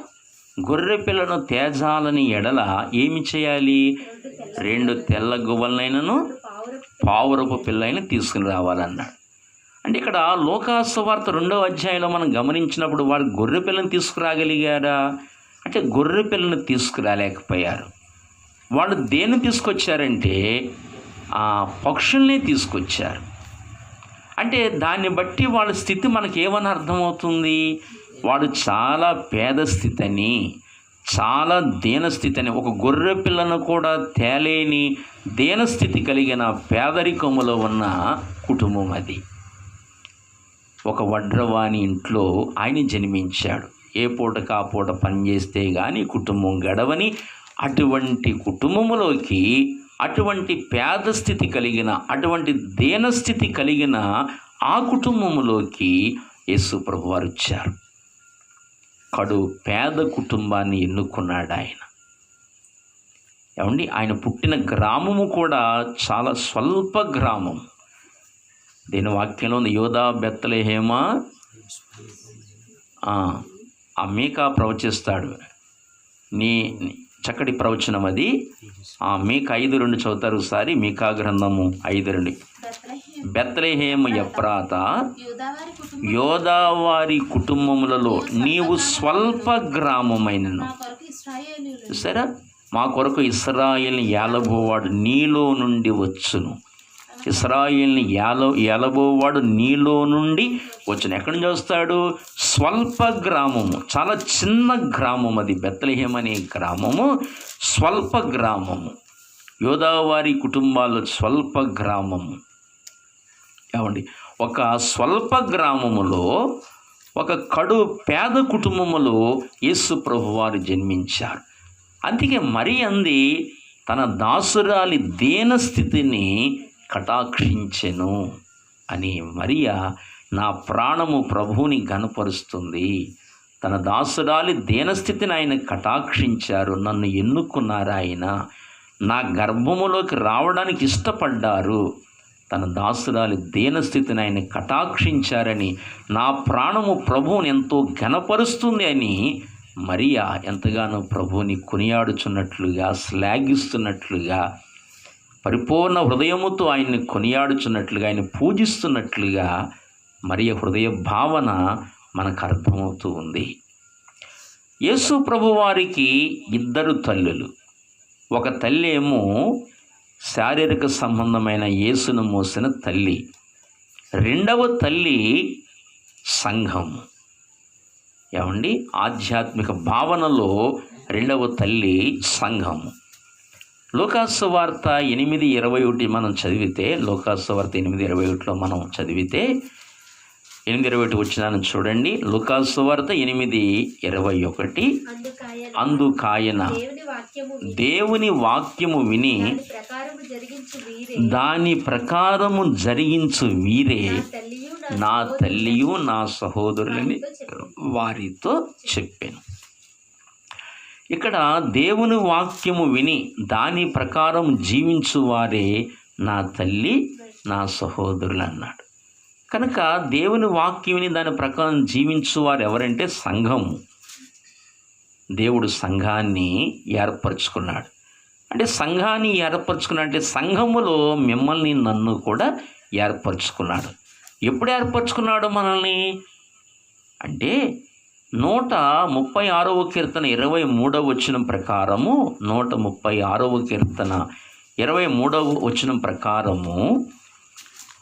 గొర్రె పిల్లను తేజాలని ఎడల ఏమి చేయాలి? 2 తెల్ల గువ్వలనైనను పావురపు పిల్లైన తీసుకుని రావాలన్నాడు. అంటే ఇక్కడ లోకాసువార్త 2వ అధ్యాయంలో మనం గమనించినప్పుడు వారు గొర్రె పిల్లని తీసుకురాగలిగారా అంటే గొర్రె పిల్లని తీసుకురాలేకపోయారు. వాళ్ళు దేన్ని తీసుకొచ్చారంటే పక్షుల్ని తీసుకొచ్చారు. అంటే దాన్ని బట్టి వాళ్ళ స్థితి మనకేమని అర్థమవుతుంది? వాడు చాలా పేద స్థితి అని, చాలా దీనస్థితి అని, ఒక గొర్రె పిల్లను కూడా తేలేని దీనస్థితి కలిగిన పేదరికములో ఉన్న కుటుంబం అది. ఒక వడ్రవాణి ఇంట్లో ఆయన జన్మించాడు. ఏ పూటకు ఆ పూట పనిచేస్తే కానీ కుటుంబం గడవని అటువంటి కుటుంబములోకి, అటువంటి పేద స్థితి కలిగిన, అటువంటి దీనస్థితి కలిగిన ఆ కుటుంబములోకి యేసు ప్రభువారు వచ్చారు. కడు పేద కుటుంబాన్ని ఎన్నుకున్నాడు ఆయన. ఏమండి, ఆయన పుట్టిన గ్రామము కూడా చాలా స్వల్ప గ్రామం. దీని వాక్యంలో ఉంది, యోదా బెత్లెహేమ. ఆ మీకా ప్రవచిస్తాడు. నీ చక్కటి ప్రవచనం అది. మీకా 5:2 చదువుతారు ఒకసారి. మీకా గ్రంథము 5:2. బెత్లెహేము ఎఫ్రాత, యోదావారి కుటుంబములలో నీవు స్వల్ప గ్రామమైనను. సరే, మా కొరకు ఇశ్రాయేలుని ఏలబోవాడు నీలో నుండి వచ్చును. ఇశ్రాయేలుని ఏలబోవాడు నీలో నుండి వచ్చును. ఎక్కడి నుంచి వస్తాడు? స్వల్ప గ్రామము, చాలా చిన్న గ్రామం అది. బెత్లెహేం అనే గ్రామము స్వల్ప గ్రామము. యోదావారి కుటుంబాలు స్వల్ప గ్రామము. ఏమండి, ఒక స్వల్ప గ్రామములో ఒక కడు పేద కుటుంబములో యేసు ప్రభువారు జన్మించారు. అందుకే మరి అంది తన దాసురాలి దీనస్థితిని కటాక్షించెను అని. మరియా నా ప్రాణము ప్రభువుని ఘనపరుస్తుంది. తన దాసురాలి దీనస్థితిని ఆయన కటాక్షించారు. నన్ను ఎన్నుకున్నారు ఆయన. నా గర్భములోకి రావడానికి ఇష్టపడ్డారు. తన దాసురాలి దీనస్థితిని ఆయన కటాక్షించారని, నా ప్రాణము ప్రభువుని ఎంతో ఘనపరుస్తుంది అని మరియా ఎంతగానో ప్రభువుని కొనియాడుచున్నట్లుగా, శ్లాఘిస్తున్నట్లుగా, పరిపూర్ణ హృదయముతో ఆయన్ని కొనియాడుచున్నట్లుగా, ఆయన పూజిస్తున్నట్లుగా మరియ హృదయ భావన మనకు అర్థమవుతూ ఉంది. యేసు ప్రభువారికి 2 తల్లులు. ఒక తల్లి ఏమో శారీరక సంబంధమైన యేసును మోసిన తల్లి. 2వ తల్లి సంఘము. ఏమండి, ఆధ్యాత్మిక భావనలో 2వ తల్లి సంఘము. లూకాసు వార్త 8:21 మనం చదివితే, లూకాసు వార్త 8:21లో మనం చదివితే 8:21 వచ్చినాను చూడండి. లూకాసు వార్త 8:21. అందుకాయన దేవుని వాక్యము విని దాని ప్రకారము జరిగించు వీరే నా తల్లియు నా సహోదరులని వారితో చెప్పాను. ఇక్కడ దేవుని వాక్యము విని దాని ప్రకారం జీవించు వారే నా తల్లి నా సహోదరులు అన్నాడు. కనుక దేవుని వాక్యం విని దాని ప్రకారం జీవించు వారు ఎవరంటే సంఘము. దేవుడు సంఘాన్ని ఏర్పరచుకున్నాడు. అంటే సంఘాన్ని ఏర్పరచుకున్నాడు అంటే సంఘములో మిమ్మల్ని నన్ను కూడా ఏర్పరచుకున్నాడు. ఎప్పుడు ఏర్పరచుకున్నాడు మనల్ని అంటే 136వ కీర్తన 23వ వచనం ప్రకారము, 136వ కీర్తన 23వ వచనం ప్రకారము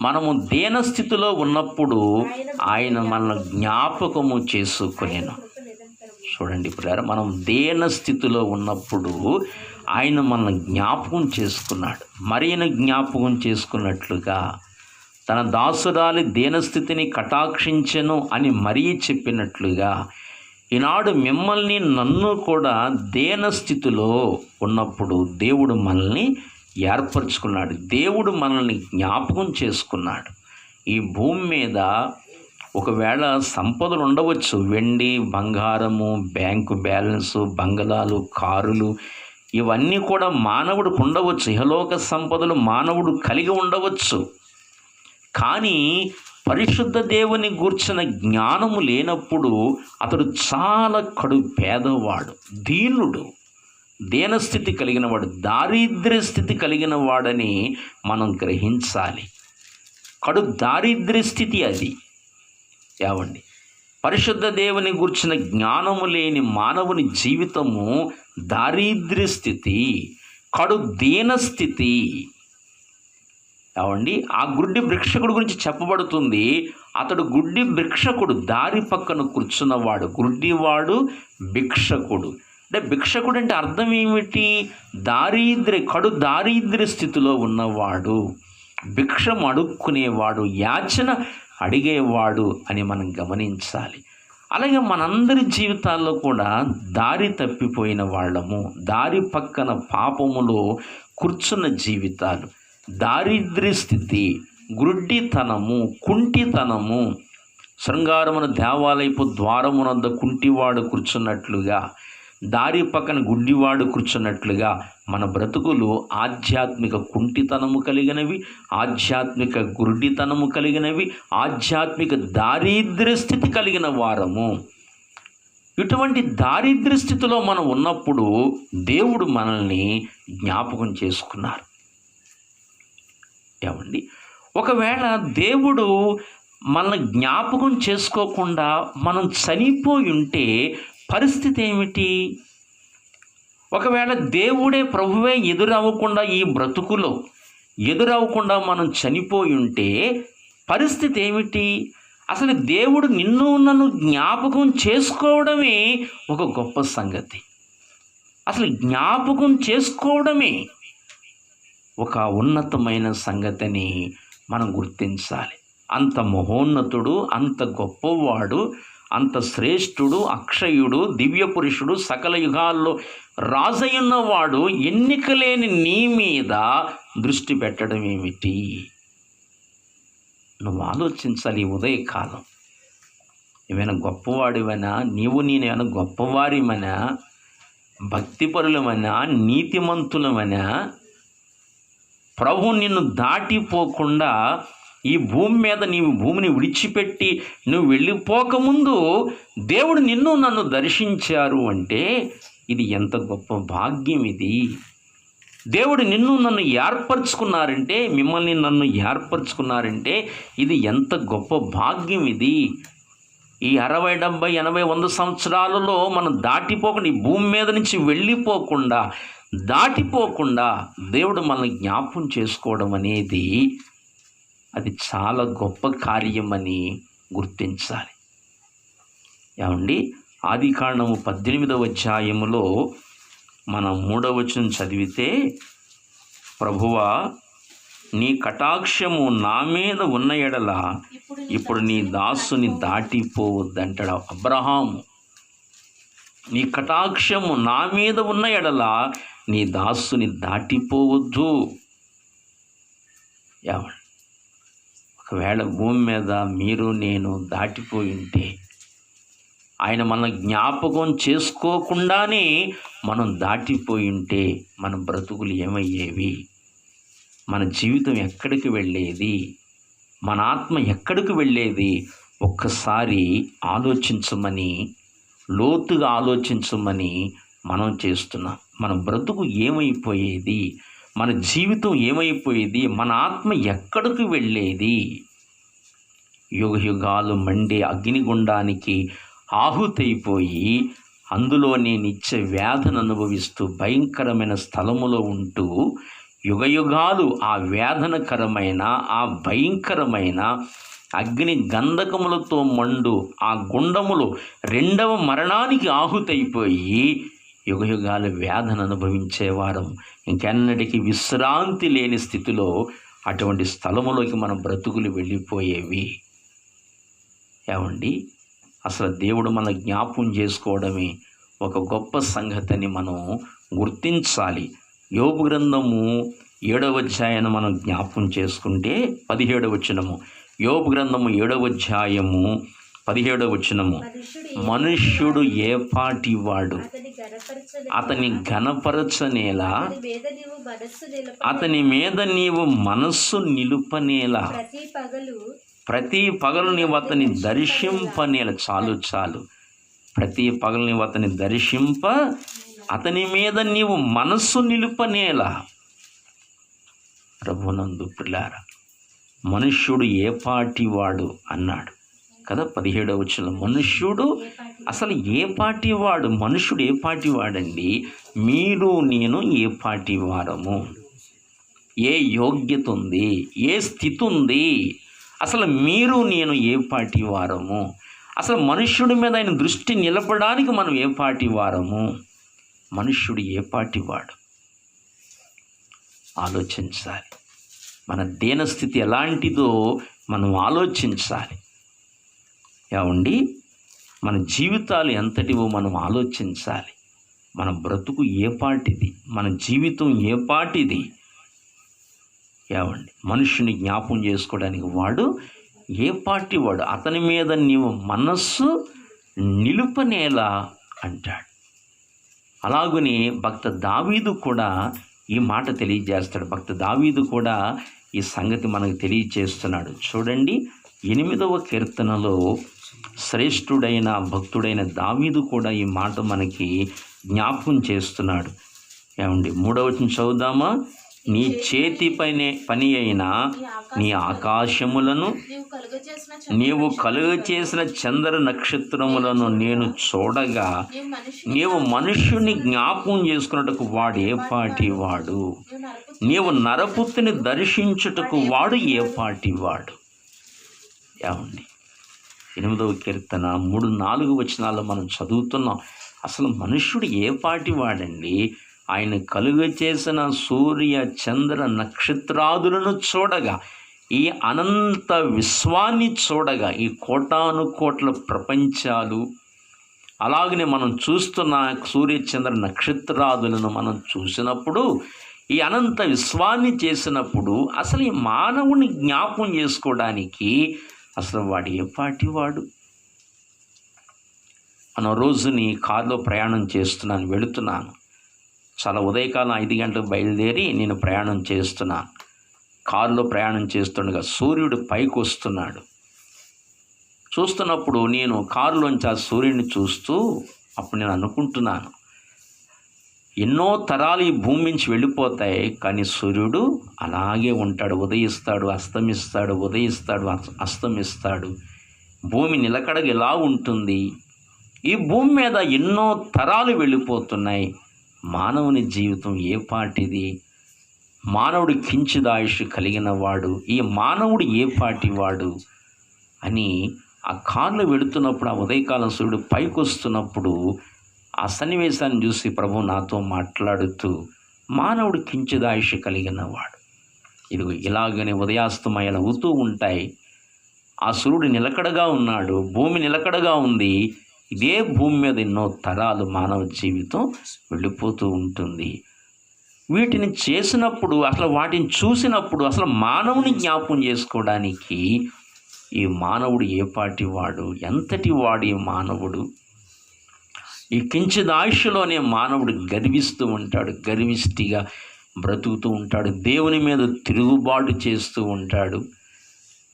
మనము దీనస్థితిలో ఉన్నప్పుడు ఆయన మనల్ని జ్ఞాపకము చేసుకునేను. చూడండి ఇప్పుడు మనం దీనస్థితిలో ఉన్నప్పుడు ఆయన మనల్ని జ్ఞాపకం చేసుకున్నాడు. మరియను జ్ఞాపకం చేసుకున్నట్లుగా తన దాసురాలి దీనస్థితిని కటాక్షించెను అని మరీ చెప్పినట్లుగా ఈనాడు మిమ్మల్ని నన్ను కూడా దీనస్థితిలో ఉన్నప్పుడు దేవుడు మనల్ని ఏర్పరచుకున్నాడు. దేవుడు మనల్ని జ్ఞాపకం చేసుకున్నాడు. ఈ భూమి మీద ఒకవేళ సంపదలు ఉండవచ్చు, వెండి బంగారము, బ్యాంకు బ్యాలెన్సు, బంగళాలు, కారులు, ఇవన్నీ కూడా మానవుడికి ఉండవచ్చు. ఇహలోక సంపదలు మానవుడు కలిగి ఉండవచ్చు. కానీ పరిశుద్ధ దేవుని గూర్చిన జ్ఞానము లేనప్పుడు అతడు చాలా కడు పేదవాడు, దీనుడు, దీనస్థితి కలిగిన వాడు, దారిద్ర్య స్థితి కలిగిన వాడని మనం గ్రహించాలి. కడు దారిద్ర్య స్థితి అది. ఏవండి, పరిశుద్ధ దేవుని గూర్చిన జ్ఞానము లేని మానవుని జీవితము దారిద్ర్య స్థితి, కడు దీనస్థితి. ఏవండి, ఆ గుడ్డి భిక్షకుడు గురించి చెప్పబడుతుంది. అతడు గుడ్డి భిక్షకుడు, దారి పక్కన కూర్చున్నవాడు, గుడ్డివాడు భిక్షకుడు. అంటే భిక్షకుడు అంటే అర్థం ఏమిటి? కడు దారిద్ర్య స్థితిలో ఉన్నవాడు, భిక్షం అడుక్కునేవాడు, యాచన అడిగేవాడు అని మనం గమనించాలి. అలాగే మనందరి జీవితాల్లో కూడా దారి తప్పిపోయిన వాళ్ళము, దారి పక్కన పాపములో కూర్చున్న జీవితాలు, దారిద్ర్య స్థితి, గ్రుడ్డితనము, కుంటితనము, శృంగారమున దేవాలయపు ద్వారమునంద కుంటివాడు కూర్చున్నట్లుగా, దారి పక్కన గుడ్డివాడు కూర్చున్నట్లుగా మన బ్రతుకులు ఆధ్యాత్మిక కుంటితనము కలిగినవి, ఆధ్యాత్మిక గుడ్డితనము కలిగినవి, ఆధ్యాత్మిక దారిద్ర్య స్థితి కలిగిన వారము. ఇటువంటి దారిద్ర్య స్థితిలో మనం ఉన్నప్పుడు దేవుడు మనల్ని జ్ఞాపకం చేసుకున్నారు. ఏమండి, ఒకవేళ దేవుడు మనల్ని జ్ఞాపకం చేసుకోకుండా మనం చనిపోయి ఉంటే పరిస్థితి ఏమిటి? ఒకవేళ దేవుడే ప్రభువే ఎదురవ్వకుండా, ఈ బ్రతుకులో ఎదురవ్వకుండా మనం చనిపోయి ఉంటే పరిస్థితి ఏమిటి? అసలు దేవుడు నిన్ను నన్ను జ్ఞాపకం చేసుకోవడమే ఒక గొప్ప సంగతి. అసలు జ్ఞాపకం చేసుకోవడమే ఒక ఉన్నతమైన సంగతిని మనం గుర్తించాలి. అంత మహోన్నతుడు, అంత గొప్పవాడు, అంత శ్రేష్ఠుడు, అక్షయుడు, దివ్య పురుషుడు, సకల యుగాల్లో రాజయ్యున్నవాడు ఎన్నిక లేని నీ మీద దృష్టి పెట్టడం ఏమిటి? నువ్వు ఆలోచించాలి. ఈ ఉదయకాలం ఏమైనా గొప్పవాడివైనా, నేనేమైనా గొప్పవారిమైనా, భక్తిపరులమైనా, నీతిమంతులమైనా, ప్రభు నిన్ను దాటిపోకుండా ఈ భూమి మీద నీవు భూమిని విడిచిపెట్టి నువ్వు వెళ్ళిపోకముందు దేవుడు నిన్ను నన్ను దర్శించారు అంటే ఇది ఎంత గొప్ప భాగ్యం. ఇది దేవుడు నిన్ను నన్ను ఏర్పరచుకున్నారంటే, మిమ్మల్ని నన్ను ఏర్పరచుకున్నారంటే ఇది ఎంత గొప్ప భాగ్యం. ఇది ఈ 60, 70, 80, 100 సంవత్సరాలలో మనం దాటిపోకుండా, ఈ భూమి మీద నుంచి వెళ్ళిపోకుండా, దాటిపోకుండా దేవుడు మనల్ని జ్ఞాపకం చేసుకోవడం అనేది అది చాలా గొప్ప కార్యం అని గుర్తించాలి. ఏమండి, ఆదికాండము 18వ అధ్యాయములో మనం 3వ వచనం చదివితే ప్రభువా, నీ కటాక్షము నా మీద ఉన్న ఎడల ఇప్పుడు నీ దాసుని దాటిపోవద్దంటాడు అబ్రహాము. నీ కటాక్షము నా మీద ఉన్న ఎడల నీ దాసుని దాటిపోవద్దు. ఏమండి, ఒకవేళ భూమి మీద మీరు నేను దాటిపోయి ఉంటే, ఆయన మన జ్ఞాపకం చేసుకోకుండానే మనం దాటిపోయి ఉంటే మన బ్రతుకులు ఏమయ్యేవి? మన జీవితం ఎక్కడికి వెళ్ళేది? మన ఆత్మ ఎక్కడికి వెళ్ళేది? ఒక్కసారి ఆలోచించమని, లోతుగా ఆలోచించమని మనం చేస్తున్నాం. మన బ్రతుకు ఏమైపోయేది? మన జీవితం ఏమైపోయేది? మన ఆత్మ ఎక్కడికి వెళ్ళేది? యుగయుగాలు మండే అగ్నిగుండానికి ఆహుతైపోయి అందులోనే నిత్య వేదన అనుభవిస్తూ భయంకరమైన స్థలములో ఉంటూ యుగయుగాలు ఆ వేదనకరమైన, ఆ భయంకరమైన అగ్ని గంధకములతో మండు ఆ గుండములో రెండవ మరణానికి ఆహుతైపోయి యుగయుగాలు వేదన అనుభవించేవారం. ఇంకెన్నటికీ విశ్రాంతి లేని స్థితిలో అటువంటి స్థలములోకి మన బ్రతుకులు వెళ్ళిపోయేవి. ఏమండి, అసలు దేవుడు మన జ్ఞాపం చేసుకోవడమే ఒక గొప్ప సంగతిని మనం గుర్తించాలి. యోబు గ్రంథము 7వ అధ్యాయాన్ని మనం జ్ఞాపం చేసుకుంటే 17వ వచనము, యోబు గ్రంథము 7వ అధ్యాయము 17వ వచనము, మనుష్యుడు ఏ పాటివాడు అతని ఘనపరచనేలా, అతని మీద నీవు మనస్సు నిలుపనేలా, ప్రతి పగలు నీవు అతని దర్శింపనేల. చాలు, ప్రతి పగలు నీవు అతని దర్శింప, అతని మీద నీవు మనస్సు నిలుపనేలా. ప్రభునందు ప్రియులారా, మనుష్యుడు ఏ పాటివాడు అన్నాడు కదా 17వ వచనం. మనుష్యుడు అసలు ఏ పాటివాడు? మనుష్యుడు ఏ పాటివాడండి? మీరు నేను ఏ పాటివారము? ఏ యోగ్యత ఉంది? ఏ స్థితి ఉంది? అసలు మీరు నేను ఏ పాటి వారము? అసలు మనుష్యుడి మీద ఆయన దృష్టి నిలపడానికి మనం ఏ పాటి వారము? మనుష్యుడు ఏ పాటి వాడు? ఆలోచించాలి. మన దీనస్థితి ఎలాంటిదో మనం ఆలోచించాలి. ఏమండి, మన జీవితాలు ఎంతటివో మనం ఆలోచించాలి. మన బ్రతుకు ఏ పాటిది? మన జీవితం ఏ పాటిది? ఏమండి, మనుషుని జ్ఞాపం చేసుకోవడానికి వాడు ఏ పార్టీ వాడు? అతని మీద నీవు మనస్సు నిలుపనేలా అంటాడు. అలాగని భక్త దావీదు కూడా ఈ మాట తెలియజేస్తాడు. భక్త దావీదు కూడా ఈ సంగతి మనకు తెలియజేస్తున్నాడు. చూడండి, 8వ కీర్తనలో శ్రేష్ఠుడైన భక్తుడైన దావీదు కూడా ఈ మాట మనకి జ్ఞాపకం చేస్తున్నాడు. ఏమండి, 3వ వచనం చదువుదామా? నీ చేతి పని అయిన నీ ఆకాశములను నీవు కలుగచేసిన చంద్ర నక్షత్రములను నేను చూడగా నీవు మనుష్యుని జ్ఞాపకం చేసుకున్నట్టుకు వాడు ఏ పాటి వాడు? నీవు నరపుత్తిని దర్శించుటకు వాడు ఏ పాటి వాడు? ఏమండి, 8వ కీర్తన 3-4 వచనాల్లో మనం చదువుతున్నాం. అసలు మనుష్యుడు ఏ పాటి వాడండి? ఆయన కలుగ చేసిన సూర్య చంద్ర నక్షత్రాదులను చూడగా, ఈ అనంత విశ్వాన్ని చూడగా, ఈ కోటాను కోట్ల ప్రపంచాలు, అలాగనే మనం చూస్తున్న సూర్య చంద్ర నక్షత్రాదులను మనం చూసినప్పుడు, ఈ అనంత విశ్వాన్ని చేసినప్పుడు అసలు ఈ మానవుని జ్ఞాపం చేసుకోవడానికి అసలు వాడు ఏ పాటి వాడు? మన రోజుని కారులో ప్రయాణం వెళుతున్నాను. చాలా ఉదయకాలం 5 గంటలకు బయలుదేరి నేను ప్రయాణం చేస్తున్నాను. కారులో ప్రయాణం చేస్తుండగా సూర్యుడు పైకి వస్తున్నాడు. చూస్తున్నప్పుడు నేను కారులోంచి ఆ సూర్యుడిని చూస్తూ అప్పుడు నేను అనుకుంటున్నాను, ఎన్నో తరాలు ఈ భూమి నుంచి వెళ్ళిపోతాయి, కానీ సూర్యుడు అలాగే ఉంటాడు. ఉదయిస్తాడు, అస్తమిస్తాడు, ఉదయిస్తాడు, అస్తమిస్తాడు. భూమి నిలకడగా ఎలా ఉంటుంది? ఈ భూమి మీద ఎన్నో తరాలు వెళ్ళిపోతున్నాయి. మానవుని జీవితం ఏ పాటిది? మానవుడు కించిదాయుష్ కలిగిన వాడు, ఈ మానవుడు ఏ పాటి వాడు అని ఆ కారులో వెళుతున్నప్పుడు, ఆ ఉదయకాలం సూర్యుడు పైకి వస్తున్నప్పుడు ఆ సన్నివేశాన్ని చూసి ప్రభు నాతో మాట్లాడుతూ మానవుడు కించిదాయుష కలిగిన వాడు. ఇదిగో ఇలాగనే ఉదయాస్తమయాలు అవుతూ ఉంటాయి. ఆ సూర్యుడు నిలకడగా ఉన్నాడు, భూమి నిలకడగా ఉంది. ఇదే భూమి మీద ఎన్నో తరాలు మానవ జీవితం వెళ్ళిపోతూ ఉంటుంది. వీటిని చేసినప్పుడు, అసలు వాటిని చూసినప్పుడు అసలు మానవుని జ్ఞాపకం చేసుకోవడానికి ఈ మానవుడు ఏ పాటి వాడు, ఎంతటి వాడు ఈ మానవుడు. ఈ కించిదాయుషలోనే మానవుడు గర్విస్తూ ఉంటాడు, గర్విష్టిగా బ్రతుకుతూ ఉంటాడు, దేవుని మీద తిరుగుబాటు చేస్తూ ఉంటాడు.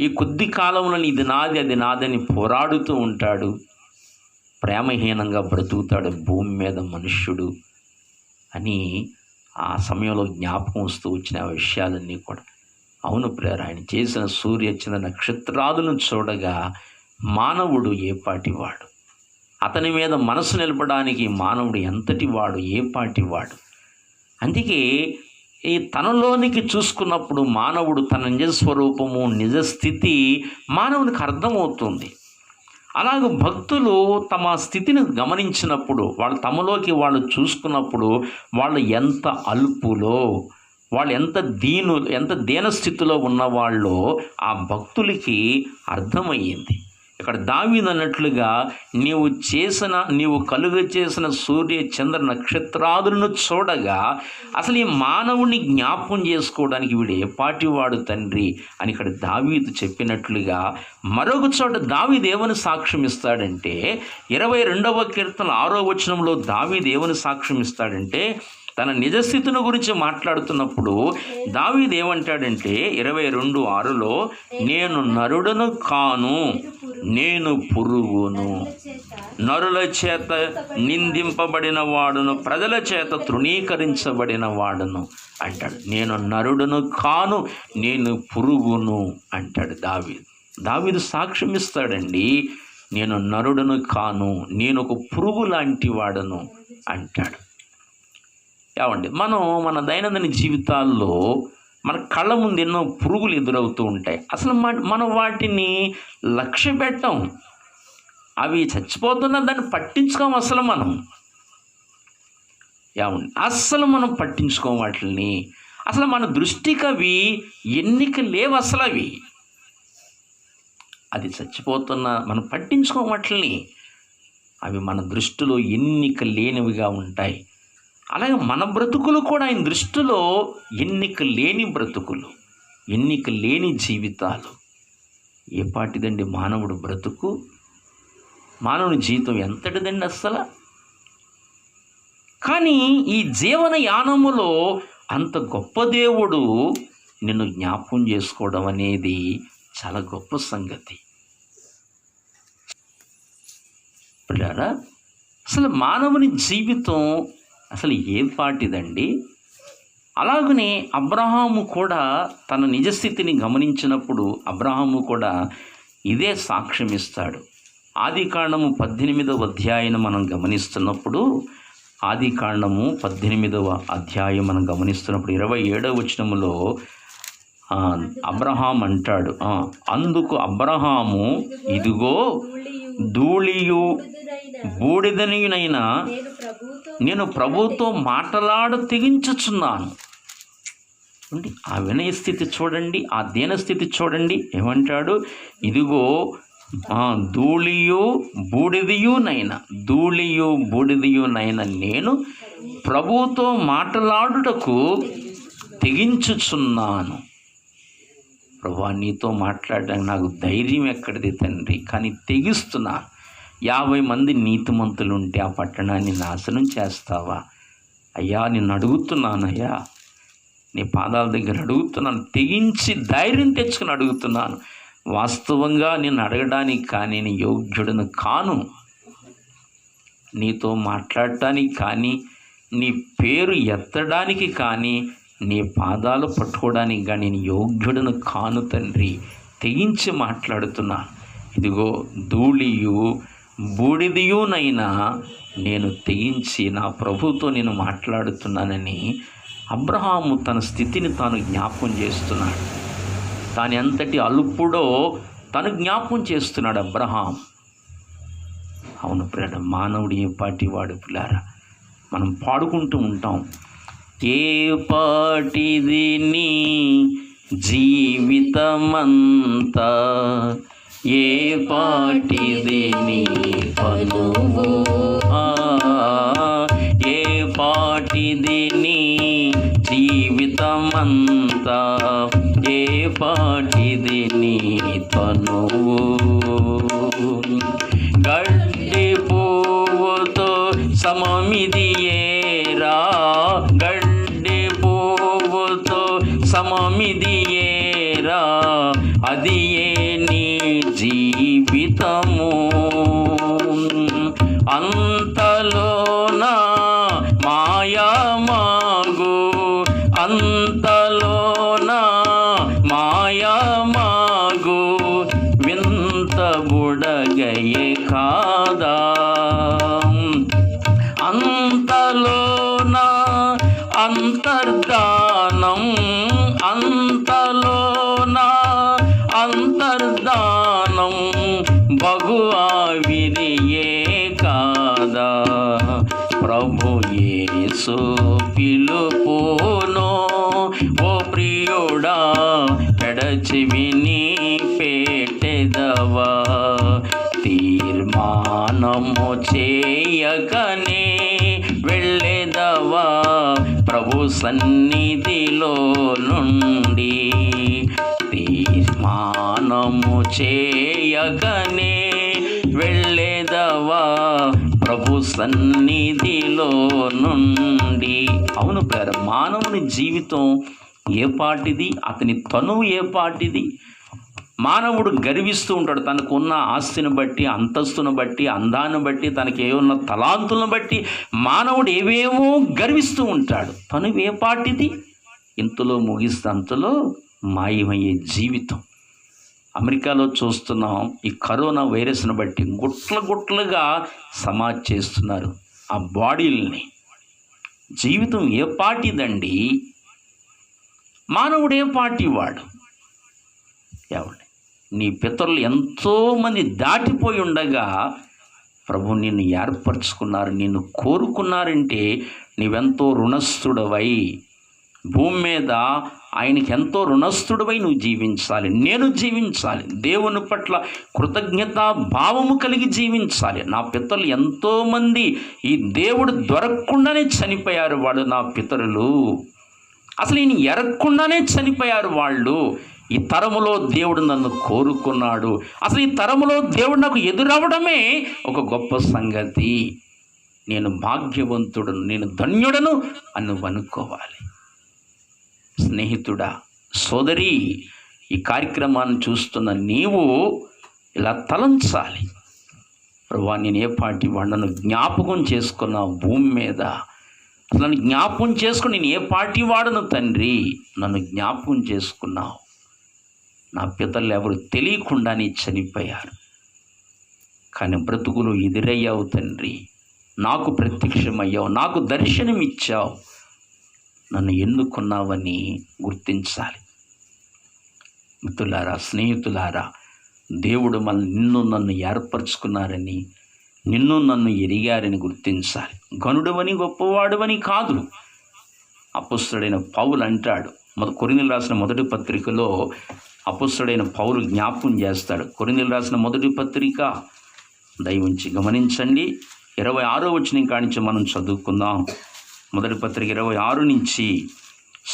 ఈ కొద్ది కాలంలో ఇది నాది అది నాదని పోరాడుతూ ఉంటాడు. ప్రేమహీనంగా బ్రతుకుతాడు భూమి మీద మనుష్యుడు అని ఆ సమయంలో జ్ఞాపకం వస్తూ వచ్చిన ఆ విషయాలన్నీ కూడా. అవును ప్రేర, ఆయన చేసిన సూర్య చంద్ర నక్షత్రాలను చూడగా మానవుడు ఏ పాటివాడు, అతని మీద మనసు నిలపడానికి మానవుడు ఎంతటి వాడు, ఏ పాటివాడు. అందుకే ఈ తనలోనికి చూసుకున్నప్పుడు మానవుడు తన నిజస్వరూపము, నిజస్థితి మానవునికి అర్థమవుతుంది. అలాగే భక్తులు తమ స్థితిని గమనించినప్పుడు, వాళ్ళు తమలోకి వాళ్ళు చూసుకున్నప్పుడు వాళ్ళు ఎంత అల్పులో, వాళ్ళు ఎంత దీనస్థితిలో ఉన్నవాళ్ళో ఆ భక్తులకి అర్థమయ్యింది. ఇక్కడ దావీదు అన్నట్లుగా నీవు కలుగ చేసిన సూర్య చంద్ర నక్షత్రాదులను చూడగా అసలు ఈ మానవుని జ్ఞాపకం చేసుకోవడానికి వీడు ఏ పాటివాడు తండ్రి అని ఇక్కడ దావీదు చెప్పినట్లుగా మరొక చోట దావీదు ఏమని సాక్ష్యం ఇస్తాడంటే 22వ కీర్తన 6వ వచనంలో దావీదు ఏమని సాక్ష్యం ఇస్తాడంటే, తన నిజస్థితిని గురించి మాట్లాడుతున్నప్పుడు దావీదు ఏమంటాడంటే 22:6లో, నేను నరుడను కాను, నేను పురుగును, నరుల చేత నిందింపబడిన వాడును, ప్రజల చేత తృణీకరించబడిన వాడును అంటాడు. నేను నరుడను కాను, నేను పురుగును అంటాడు దావీదు. దావీదు సాక్ష్యం ఇస్తాడండి, నేను నరుడను కాను, నేను ఒక పురుగు లాంటి వాడను అంటాడు. ఏమండి, మన దైనందిన జీవితాల్లో మన కళ్ళ ముందు ఎన్నో పురుగులు ఎదురవుతూ ఉంటాయి. అసలు మనం వాటిని లక్ష్య పెట్టం, అవి చచ్చిపోతున్నా దాన్ని పట్టించుకోం. అసలు మనం పట్టించుకోం వాటిని. అసలు మన దృష్టికి అవి ఎన్నిక లేవు. అసలు అది చచ్చిపోతున్నా మనం పట్టించుకోం వాటిని. అవి మన దృష్టిలో ఎన్నిక లేనివిగా ఉంటాయి. అలాగే మన బ్రతుకులు కూడా ఆయన దృష్టిలో ఎన్నిక లేని బ్రతుకులు, ఎన్నిక లేని జీవితాలు. ఏ పాటిదండి మానవుడు బ్రతుకు, మానవుని జీవితం ఎంతటిదండి అస్సలు. కానీ ఈ జీవన యానములో అంత గొప్ప దేవుడు నిన్ను జ్ఞాపకం చేసుకోవడం అనేది చాలా గొప్ప సంగతి. పిల్లారా, అసలు మానవుని జీవితం అసలు ఏం పాటిదండి. అలాగనే అబ్రహాము కూడా తన నిజస్థితిని గమనించినప్పుడు అబ్రహాము కూడా ఇదే సాక్ష్యం ఇస్తాడు. ఆదికాండము 18వ అధ్యాయం మనం గమనిస్తున్నప్పుడు, ఆదికాండము 18వ అధ్యాయం మనం గమనిస్తున్నప్పుడు 27వ వచనములో అబ్రహాం అంటాడు, అందుకు అబ్రహాము, ఇదిగో ధూళియు బూడిదనియునైనా నేను ప్రభువుతో మాటలాడ తెగించుచున్నాను. ఆ వినయ స్థితి చూడండి, ఆ దీనస్థితి చూడండి. ఏమంటాడు, ఇదిగో ధూళియు బూడిదయునైనా నేను ప్రభువుతో మాటలాడుటకు తెగించుచున్నాను. ప్రభువా, నీతో మాట్లాడడానికి నాకు ధైర్యం ఎక్కడిది తండ్రి, కానీ తెగిస్తున్నాను. 50 మంది నీతిమంతులు ఉంటే ఆ పట్టణాన్ని నాశనం చేస్తావా అయ్యా? నిన్ను అడుగుతున్నానయ్యా, నీ పాదాల దగ్గర అడుగుతున్నాను, తెగించి ధైర్యం తెచ్చుకుని అడుగుతున్నాను. వాస్తవంగా నిన్ను అడగడానికి కానీ నేను యోగ్యుడను కాను, నీతో మాట్లాడటానికి కానీ, నీ పేరు ఎత్తడానికి కానీ, నీ పాదాలు పట్టుకోవడానికి కానీ నేను యోగ్యుడను కాను తండ్రి. తెగించి మాట్లాడుతున్నాను. ఇదిగో ధూళియు బూడిదయునైనా నేను తెగించి నా ప్రభుతో నేను మాట్లాడుతున్నానని అబ్రహాము తన స్థితిని తాను జ్ఞాపకం చేస్తున్నాడు. తాను ఎంతటి అల్పుడో తను జ్ఞాపకం చేస్తున్నాడు అబ్రహాం. అవును ప్రియుడా, మానవుడు ఏ పాటి వాడు పిల్లారా. మనం పాడుకుంటూ ఉంటాం, ఏ పాటిది నీ జీవితమంతా, ఏ పాటిది నీ పనువు, ఏ పాటిది నీ జీవితమంతా, ఏ పాటిది నీ పనువు. గడ్డి పువ్వుతో సమమిది ఏరా, గడ్డి పువ్వుతో సమమిది ఏరా, అది ఏ నీ జీవితము. అంతలోన మాయమాగు, అంతలోన మాయమాగు, వింత బుడగయే కాదా. అంతలోన అంతర్ధానం, అంతలోన అంతర్ధానం, బగు ఆవిరియే కాదా. ప్రభు యేసు పిలుపును ఓ ప్రియుడా, పెడచెవిని పెట్టెదవా. తీర్మానము చేయకనే వెళ్ళెదవా ప్రభు సన్నిధిలో నుండి. తీర్మానము చేయకనే వెళ్ళెదవా ప్రభు సన్నిధిలో నుండి. అవును ప్రియులారా, మానవుని జీవితం ఏ పాటిది, అతని తనువు ఏ పాటిది. మానవుడు గర్విస్తూ ఉంటాడు, తనకున్న ఆస్తిని బట్టి, అంతస్తును బట్టి, అందాన్ని బట్టి, తనకి ఏమున్న తలాంతులను బట్టి మానవుడు ఏవేమో గర్విస్తూ ఉంటాడు. తనువు ఏ పాటిది, ఇంతలో ముగిస్తే అంతలో మాయమయ్యే జీవితం. అమెరికాలో చూస్తున్నాం, ఈ కరోనా వైరస్ను బట్టి గుట్లుగా సమాజ్ చేస్తున్నారు ఆ బాడీల్ని. జీవితం ఏ పాటిదండి, మానవుడు ఏ పాటి వాడు. ఏమండి, నీ పితరులు ఎంతోమంది దాటిపోయి ఉండగా ప్రభు నిన్ను ఏర్పరచుకున్నారు, నిన్ను కోరుకున్నారంటే నీవెంతో రుణస్థుడవై, భూమి మీద ఆయనకి ఎంతో రుణస్థుడవై నువ్వు జీవించాలి, నేను జీవించాలి. దేవుని పట్ల కృతజ్ఞతా భావము కలిగి జీవించాలి. నా పితరులు ఎంతోమంది ఈ దేవుడు దొరకకుండానే చనిపోయారు. వాడు నా పితరులు అసలు ఈయన ఎరగకుండానే చనిపోయారు వాళ్ళు. ఈ తరములో దేవుడు నన్ను కోరుకున్నాడు. అసలు ఈ తరములో దేవుడు నాకు ఎదురవడమే ఒక గొప్ప సంగతి. నేను భాగ్యవంతుడను, నేను ధన్యుడను అని నువ్వు అనుకోవాలి. స్నేహితుడా, సోదరి, ఈ కార్యక్రమాన్ని చూస్తున్న నీవు ఇలా తలంచాలి. ప్రభువా, నేను ఏ పాటి వాడిని జ్ఞాపకం చేసుకున్న భూమి మీద, అసలు నన్ను జ్ఞాపకం చేసుకుని నేను ఏ పాటి వాడను తండ్రి, నన్ను జ్ఞాపకం చేసుకున్నావు. నా పితరులు ఎవరు తెలియకుండానే చనిపోయారు, కానీ బ్రతుకులు ఎదురయ్యావు తండ్రి, నాకు ప్రత్యక్షమయ్యావు, నాకు దర్శనం ఇచ్చావు, నన్ను ఎన్నుకున్నావని గుర్తించాలి. మిత్రులారా, స్నేహితులారా, దేవుడు నిన్ను నన్ను ఏర్పరచుకున్నారని, నిన్ను నన్ను ఎరిగారని గుర్తించాలి. గనుడవని గొప్పవాడువని కాదు. అపొస్తలుడైన పౌలు అంటాడు, కొరింథీయులకు రాసిన మొదటి పత్రికలో అపొస్తలుడైన పౌలు జ్ఞాపకం చేస్తాడు. కొరింథీయులకు రాసిన మొదటి పత్రిక దయవుంచి గమనించండి, 26వ వచనం కానించి మనం చదువుకుందాం. మొదటి పత్రిక 26 నుంచి,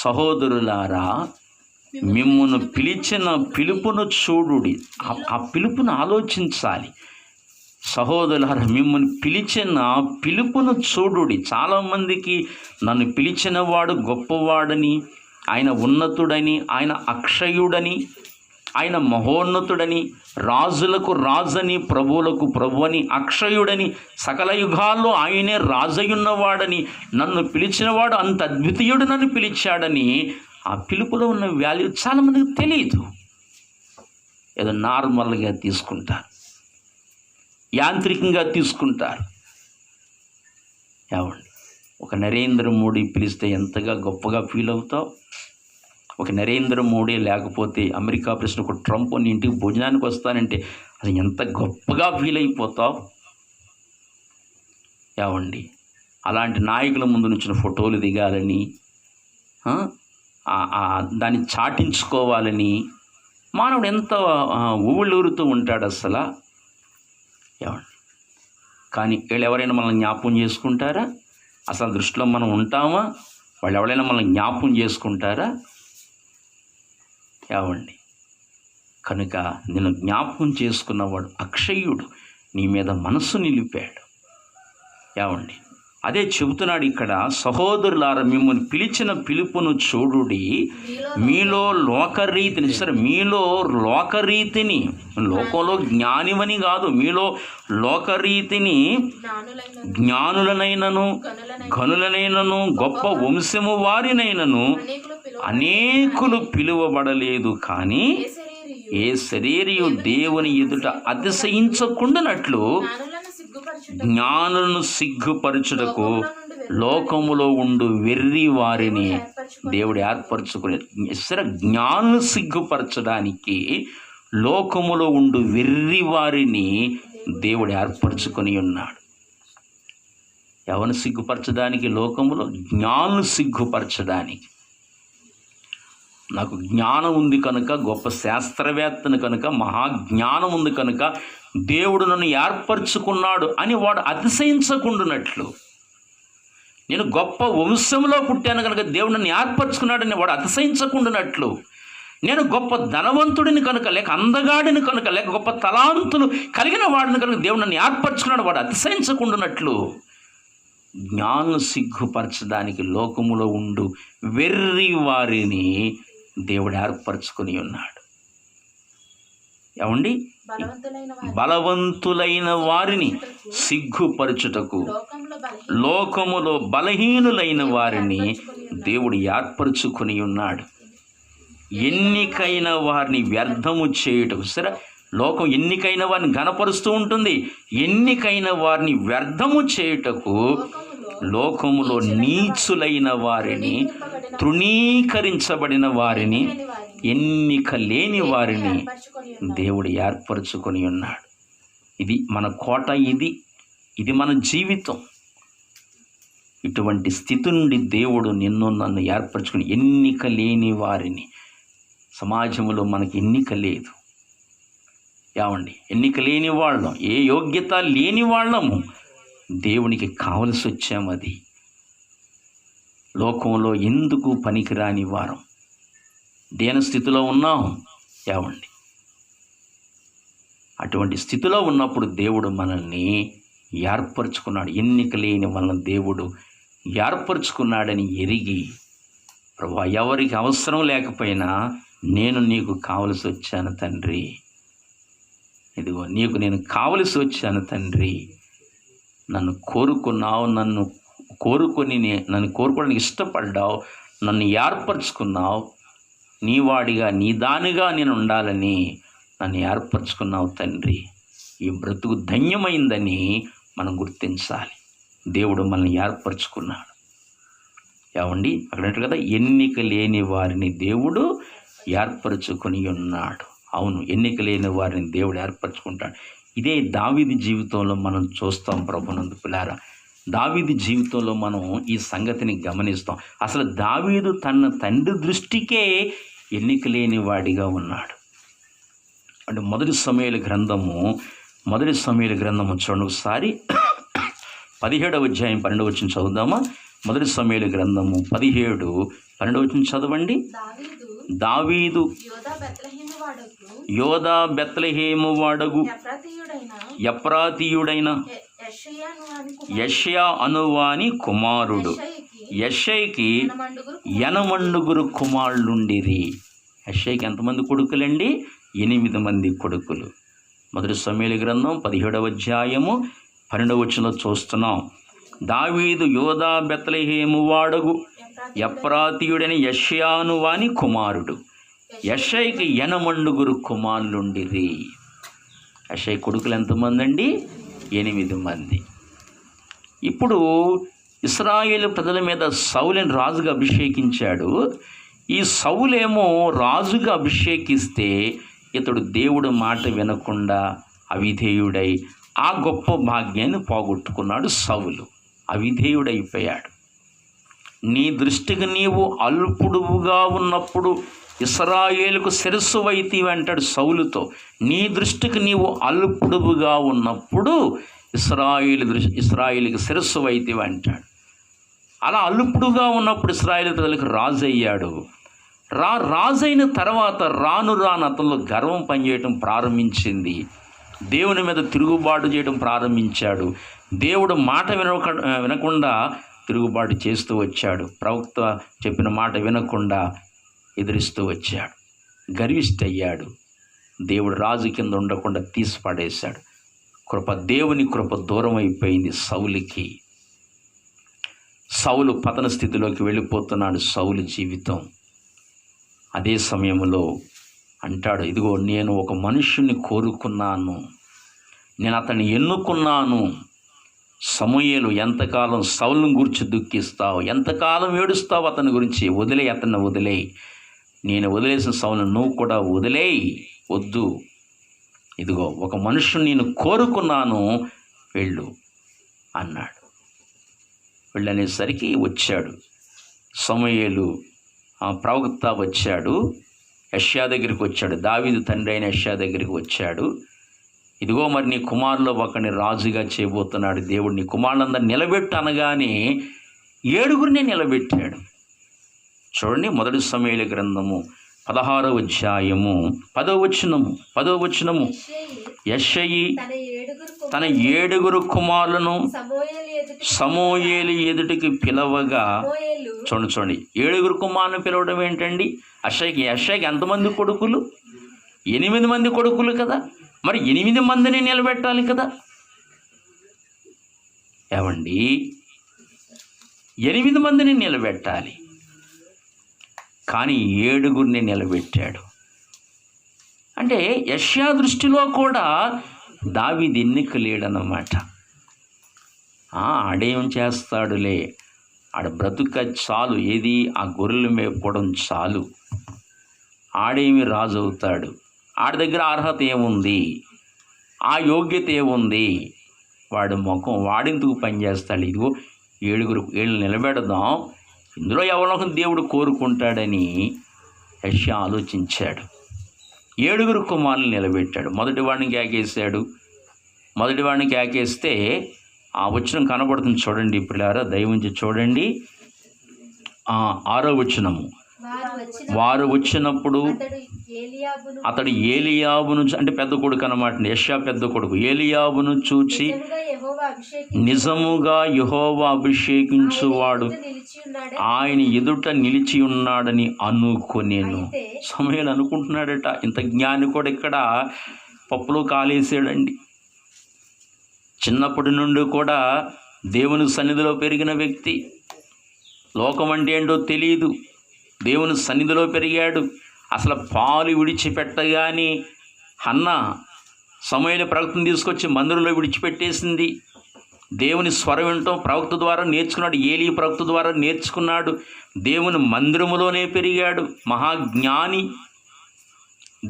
సహోదరులారా, మిమ్మును పిలిచిన పిలుపును చూడుడి. ఆ పిలుపును ఆలోచించాలి. సహోదరులారా, మిమ్మల్ని పిలిచిన పిలుపును చూడుడి. చాలామందికి నన్ను పిలిచిన వాడు గొప్పవాడని, ఆయన ఉన్నతుడని, ఆయన అక్షయుడని, ఆయన మహోన్నతుడని, రాజులకు రాజని, ప్రభువులకు ప్రభువని, అక్షయుడని, సకల యుగాల్లో ఆయనే రాజయున్నవాడని, నన్ను పిలిచినవాడు అంత అద్వితీయుడు నన్ను పిలిచాడని, ఆ పిలుపులో ఉన్న వాల్యూ చాలామందికి తెలియదు. ఏదో నార్మల్గా తీసుకుంటారు, యాంత్రికంగా తీసుకుంటారు. ఏమండి, ఒక నరేంద్ర మోడీ పిలిస్తే ఎంతగా గొప్పగా ఫీల్ అవుతావు. ఒక నరేంద్ర మోడీ లేకపోతే అమెరికా ప్రెసిడెంట్ ఒక ట్రంప్ నీ ఇంటికి భోజనానికి వస్తానంటే అది ఎంత గొప్పగా ఫీల్ అయిపోతావు. ఏమండి, అలాంటి నాయకుల ముందు నుంచిన ఫోటోలు దిగాలని, దాన్ని చాటించుకోవాలని మానవుడు ఎంత ఊళ్ళూరుతూ ఉంటాడు అసలు. ఏమండి, కానీ వీళ్ళు ఎవరైనా మనల్ని జ్ఞాపకం చేసుకుంటారా? అసలు దృష్టిలో మనం ఉంటామా? వాళ్ళు ఎవరైనా మనల్ని జ్ఞాపకం చేసుకుంటారా? ఏమండి, కనుక నేను జ్ఞాపకం చేసుకున్నవాడు అక్షయుడు, నీ మీద మనస్సు నిలిపాడు. ఏమండి, అదే చెబుతున్నాడు ఇక్కడ, సహోదరులారా మిమ్మల్ని పిలిచిన పిలుపును చూడుడి, మీలో లోకరీతిని, సరే మీలో లోకరీతిని, లోకంలో జ్ఞానివని కాదు, మీలో లోకరీతిని జ్ఞానులనైనను ఘనులనైనను గొప్ప వంశము వారినైనను అనేకులు పిలువబడలేదు. కానీ ఏ శరీరియు దేవుని ఎదుట అతిశయించకుండానట్లు జ్ఞానులను సిగ్గుపరచుటకు లోకములో ఉండు వెర్రి వారిని దేవుడు ఏర్పరచుకునే. సరే, జ్ఞానులను సిగ్గుపరచడానికి లోకములో ఉండు వెర్రి వారిని దేవుడు ఏర్పరచుకొని ఉన్నాడు. ఎవరిని సిగ్గుపరచడానికి? లోకములో జ్ఞానులను సిగ్గుపరచడానికి. నాకు జ్ఞానం ఉంది కనుక, గొప్ప శాస్త్రవేత్తను కనుక, మహాజ్ఞానం ఉంది కనుక దేవుడు నన్ను ఏర్పరచుకున్నాడు అని వాడు అతిశయించకుండానట్లు, నేను గొప్ప వంశంలో పుట్టాను కనుక దేవుడు నన్ను ఏర్పరచుకున్నాడని వాడు అతిశయించకుండానట్లు, నేను గొప్ప ధనవంతుడిని కనుక, లేక అందగాడిని కనుక, లేక గొప్ప తలాంతులు కలిగిన వాడిని కనుక దేవుడు నన్ను ఏర్పరచుకున్నాడు వాడు అతిశయించకుండానట్లు జ్ఞానం సిగ్గుపరచడానికి లోకములో ఉండు వెర్రి వారిని దేవుడు ఏర్పరచుకొని ఉన్నాడు. ఏమండి, బలవంతులైన వారిని సిగ్గుపరచుటకు లోకములో బలహీనులైన వారిని దేవుడు ఏర్పరచుకొని ఉన్నాడు. ఎన్నికైన వారిని వ్యర్థము చేయుటకు, సరే లోకం ఎన్నికైన వారిని ఘనపరుస్తూ ఉంటుంది, ఎన్నికైన వారిని వ్యర్థము చేయుటకు లోకములో నీచులైన వారిని, తృణీకరించబడిన వారిని, ఎన్నిక లేని వారిని దేవుడు ఏర్పరచుకొని ఉన్నాడు. ఇది మన కోట, ఇది మన జీవితం. ఇటువంటి స్థితి నుండి దేవుడు నిన్ను నన్ను ఏర్పరచుకుని, ఎన్నిక లేని వారిని. సమాజంలో మనకి ఎన్నిక లేదు. ఏమండి, ఎన్నిక లేని వాళ్ళం, ఏ యోగ్యత లేని వాళ్ళము దేవునికి కావలసి వచ్చాము. అది లోకంలో ఎందుకు పనికిరాని వారం, దేని స్థితిలో ఉన్నాం. ఏమండి, అటువంటి స్థితిలో ఉన్నప్పుడు దేవుడు మనల్ని ఏర్పరచుకున్నాడు. ఎన్నిక లేని మనల్ని దేవుడు ఏర్పరచుకున్నాడని ఎరిగి, ప్రభువా ఎవరికి అవసరం లేకపోయినా నేను నీకు కావలసి వచ్చాను తండ్రి, ఇదిగో నీకు నేను కావలసి వచ్చాను తండ్రి, నన్ను కోరుకున్నావు, నన్ను కోరుకోవడానికి ఇష్టపడ్డావు, నన్ను ఏర్పరచుకున్నావు, నీ వాడిగా నీ దానిగా నేను ఉండాలని నన్ను ఏర్పరచుకున్నావు తండ్రి. ఈ బ్రతుకు ధన్యమైందని మనం గుర్తించాలి. దేవుడు మనల్ని ఏర్పరచుకున్నాడు. ఏమండి, అక్కడ కదా, ఎన్నిక లేని వారిని దేవుడు ఏర్పరచుకొని ఉన్నాడు. అవును, ఎన్నిక లేని వారిని దేవుడు ఏర్పరచుకుంటాడు. ఇదే దావీదు జీవితంలో మనం చూస్తాం. ప్రభునందు పిల్లారా, దావీదు జీవితంలో మనం ఈ సంగతిని గమనిస్తాం. అసలు దావీదు తన తండ్రి దృష్టికే ఎన్నిక లేని వాడిగా ఉన్నాడు. అంటే మొదటి సమూయేలు గ్రంథము చూడండి ఒకసారి. 17వ అధ్యాయం 12వ వచనం చదువుదామా? మొదటి సమూయేలు గ్రంథము 17:12 వచనం చదవండి. దావీదు యోదా బెత్లెహేము వాడగు ఎఫ్రాతీయుడైన యెషయా అనువాని కుమారుడు. యెషయికి 8 కుమారులుండిరి. యెషయికి ఎంతమంది కొడుకులండి? 8 మంది కొడుకులు. మొదటి సమూయేలు గ్రంథం 17వ అధ్యాయము 12వ వచనంలో చూస్తున్నాం. దావీదు యోదా బెత్లెహేము వాడగు ఎఫ్రాతీయుడైన యెషయా అనువాని కుమారుడు. యెషయికి 8 కుమారులుండిరి. యెషయి కొడుకులు ఎంతమంది అండి? 8 మంది. ఇప్పుడు ఇశ్రాయేలు ప్రజల మీద సౌలుని రాజుగా అభిషేకించాడు. ఈ సౌలేమో రాజుగా అభిషేకిస్తే ఇతడు దేవుడు మాట వినకుండా అవిధేయుడై ఆ గొప్ప భాగ్యాన్ని పోగొట్టుకున్నాడు. సౌలు అవిధేయుడైపోయాడు. నీ దృష్టికి నీవు అల్పుడుగా ఉన్నప్పుడు ఇశ్రాయేలుకు శిరస్సు వైతివి అంటాడు సౌలుతో. నీ దృష్టికి నీవు అల్పుడుగా ఉన్నప్పుడు ఇశ్రాయేలుకి శిరస్సు వైతివి అంటాడు. అలా అల్పుడుగా ఉన్నప్పుడు ఇశ్రాయేలు ప్రజలకు రాజు అయ్యాడు. రాజైన తర్వాత రాను అతనిలో గర్వం పనిచేయటం ప్రారంభించింది. దేవుని మీద తిరుగుబాటు చేయడం ప్రారంభించాడు. దేవుడు మాట వినకుండా తిరుగుబాటు చేస్తూ వచ్చాడు. ప్రవక్త చెప్పిన మాట వినకుండా ఎదిరిస్తూ వచ్చాడు. గర్విష్ఠయ్యాడు. దేవుడు రాజు కింద ఉండకుండా తీసి పడేశాడు. దేవుని కృప దూరం అయిపోయింది సౌలుకి. సౌలు పతన స్థితిలోకి వెళ్ళిపోతున్నాడు. సౌలు జీవితం అదే సమయంలో అంటాడు, ఇదిగో నేను ఒక మనుష్యుని కోరుకున్నాను, నేను అతన్ని ఎన్నుకున్నాను. సమూయేలు, ఎంతకాలం సౌలును గురించి దుఃఖిస్తావు, ఎంతకాలం ఏడుస్తావు అతని గురించి, వదిలేయి, అతన్ని వదిలేయి, నేను వదిలేసిన సౌలును నువ్వు కూడా వదిలేయి, వద్దు, ఇదిగో ఒక మనుష్యుని నేను కోరుకున్నాను, వెళ్ళు అన్నాడు. వెళ్ళనేసరికి వచ్చాడు సమూయేలు, ప్రవక్త వచ్చాడు, యెషయా దగ్గరికి వచ్చాడు, దావీదు తండ్రి అయిన యెషయా దగ్గరికి వచ్చాడు. ఇదిగో మరి నీ కుమారులో ఒకరిని రాజుగా చేయబోతున్నాడు దేవుడు, నీ కుమారులందరూ నిలబెట్టు అనగానే 7 నిలబెట్టాడు. చూడండి, 1 సమూయేలు గ్రంథము 16వ అధ్యాయము 10వ వచనము. యెషయి తన 7 కుమారులను సమూయేలు ఎదుటికి పిలవగా, చూడండి 7 కుమారులను పిలవడం ఏంటండి? యెషయికి ఎంతమంది కొడుకులు? 8 మంది కొడుకులు కదా, మరి 8 మందిని నిలబెట్టాలి కదా. ఏమండి, 8 మందిని నిలబెట్టాలి, కానీ 7 నిలబెట్టాడు. అంటే యెషయా దృష్టిలో కూడా దావీదు ఎన్నిక లేడన్నమాట. ఆడేం చేస్తాడులే, ఆడ బ్రతుక చాలు, ఏది ఆ గొర్రెలు మేపుకోవడం చాలు, ఆడేమి రాజు అవుతాడు, ఆడి దగ్గర అర్హత ఏముంది, ఆ యోగ్యత ఏముంది, వాడి ముఖం వాడిందుకు పనిచేస్తాడు. ఇదిగో 7 నిలబెడదాం, ఇందులో ఎవరో దేవుడు కోరుకుంటాడని యెషయా ఆలోచించాడు. 7 కుమారులు నిలబెట్టాడు. మొదటి వాడిని కేకేస్తే ఆ వచనం కనబడుతుంది చూడండి పిల్లారా, దయవుంచి చూడండి. 6వ వచనము. వారు వచ్చినప్పుడు అతడు ఏలియాబును, అంటే పెద్ద కొడుకు అన్నమాట, యెషయా పెద్ద కొడుకు, ఏలియాబును చూచి నిజముగా యెహోవా అభిషేకించువాడు ఆయన ఎదుట నిలిచి ఉన్నాడని అనుకొనేను. సమూయేలు అనుకుంటున్నాడట, ఇంత జ్ఞాని కూడా ఇక్కడ పప్పులో కాలేసాడండి. చిన్నప్పటి నుండి కూడా దేవుని సన్నిధిలో పెరిగిన వ్యక్తి, లోకం అంటే ఏంటో తెలియదు, దేవుని సన్నిధిలో పెరిగాడు. అసలు పాలు విడిచిపెట్టగానే హన్నా సమూయేలు ప్రవక్తను తీసుకొచ్చి మందిరంలో విడిచిపెట్టేసింది. దేవుని స్వరం వినటం ప్రవక్త ద్వారా నేర్చుకున్నాడు, ఏలీ ప్రవక్త ద్వారా నేర్చుకున్నాడు. దేవుని మందిరములోనే పెరిగాడు, మహాజ్ఞాని,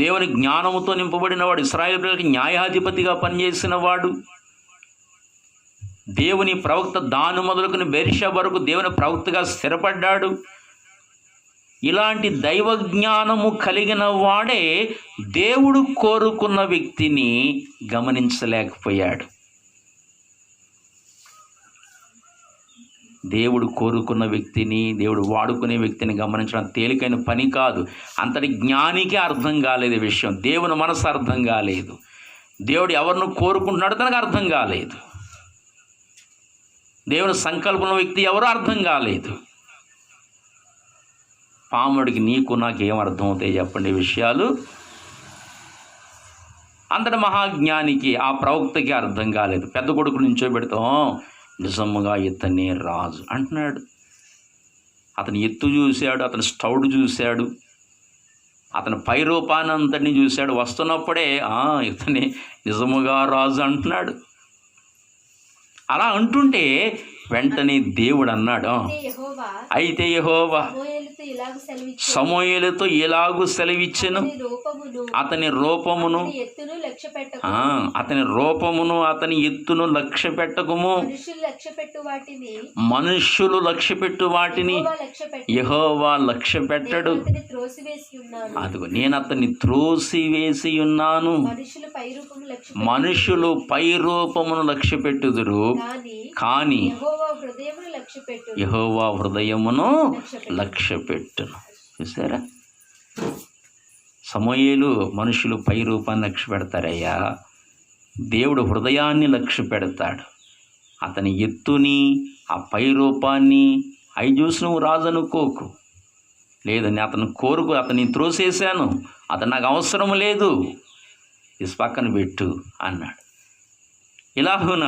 దేవుని జ్ఞానముతో నింపబడినవాడు, ఇశ్రాయేలు ప్రజలకు న్యాయాధిపతిగా పనిచేసిన వాడు, దేవుని ప్రవక్త దాను మొదలుకొని బెర్షెబా వరకు దేవుని ప్రవక్తగా స్థిరపడ్డాడు. ఇలాంటి దైవ జ్ఞానము కలిగిన వాడే దేవుడు కోరుకున్న వ్యక్తిని గమనించలేకపోయాడు. దేవుడు కోరుకున్న వ్యక్తిని, దేవుడు వాడుకునే వ్యక్తిని గమనించడం తేలికైన పని కాదు. అంతటి జ్ఞానికే అర్థం కాలేదు విషయం, దేవుని మనసు అర్థం కాలేదు, దేవుడు ఎవరిని కోరుకుంటున్నాడో తనకు అర్థం కాలేదు, దేవుని సంకల్పన వ్యక్తి ఎవరో అర్థం కాలేదు. పాముడికి నీకు నాకు ఏం అర్థమవుతాయి చెప్పండి విషయాలు? అంతటి మహాజ్ఞానికి, ఆ ప్రవక్తకి అర్థం కాలేదు. పెద్ద కొడుకు నుంచోబెడతాం, నిజముగా ఇతనే రాజు అంటున్నాడు. అతని ఎత్తు చూశాడు, అతని స్టౌడ్ చూశాడు, అతని పై రూపాన్ని అంతటిని చూశాడు. వస్తున్నప్పుడే ఇతనే నిజముగా రాజు అంటున్నాడు. అలా అంటుంటే వెంటనే దేవుడు అన్నాడు, అయితే యెహోవా సమూయేలుతో ఇలాగు సెలవిచ్చెను, అతని రూపమును అతని ఎత్తును లక్ష్య పెట్టకుము, మనుష్యులు లక్ష్య పెట్టు వాటిని యెహోవా లక్ష్య పెట్టడు. అదిగో నేను అతన్ని త్రోసివేసి ఉన్నాను. మనుషులు పై రూపమును లక్ష్య పెట్టుదురు, కానీ యెహోవా హృదయమును లక్ష్య పెట్టును. చూసారా, సమూయేలు మనుషులు పై రూపాన్ని లక్ష్య పెడతారయ్యా, దేవుడు హృదయాన్ని లక్ష్య పెడతాడు. అతని ఎత్తుని ఆ పై రూపాన్ని అవి చూసి నువ్వు రాజు అనుకోకు. లేదని అతను కోరుకు, అతన్ని త్రోసేశాను, అతను నాకు అవసరం లేదు, ఇది పక్కన పెట్టు అన్నాడు. ఇలాగున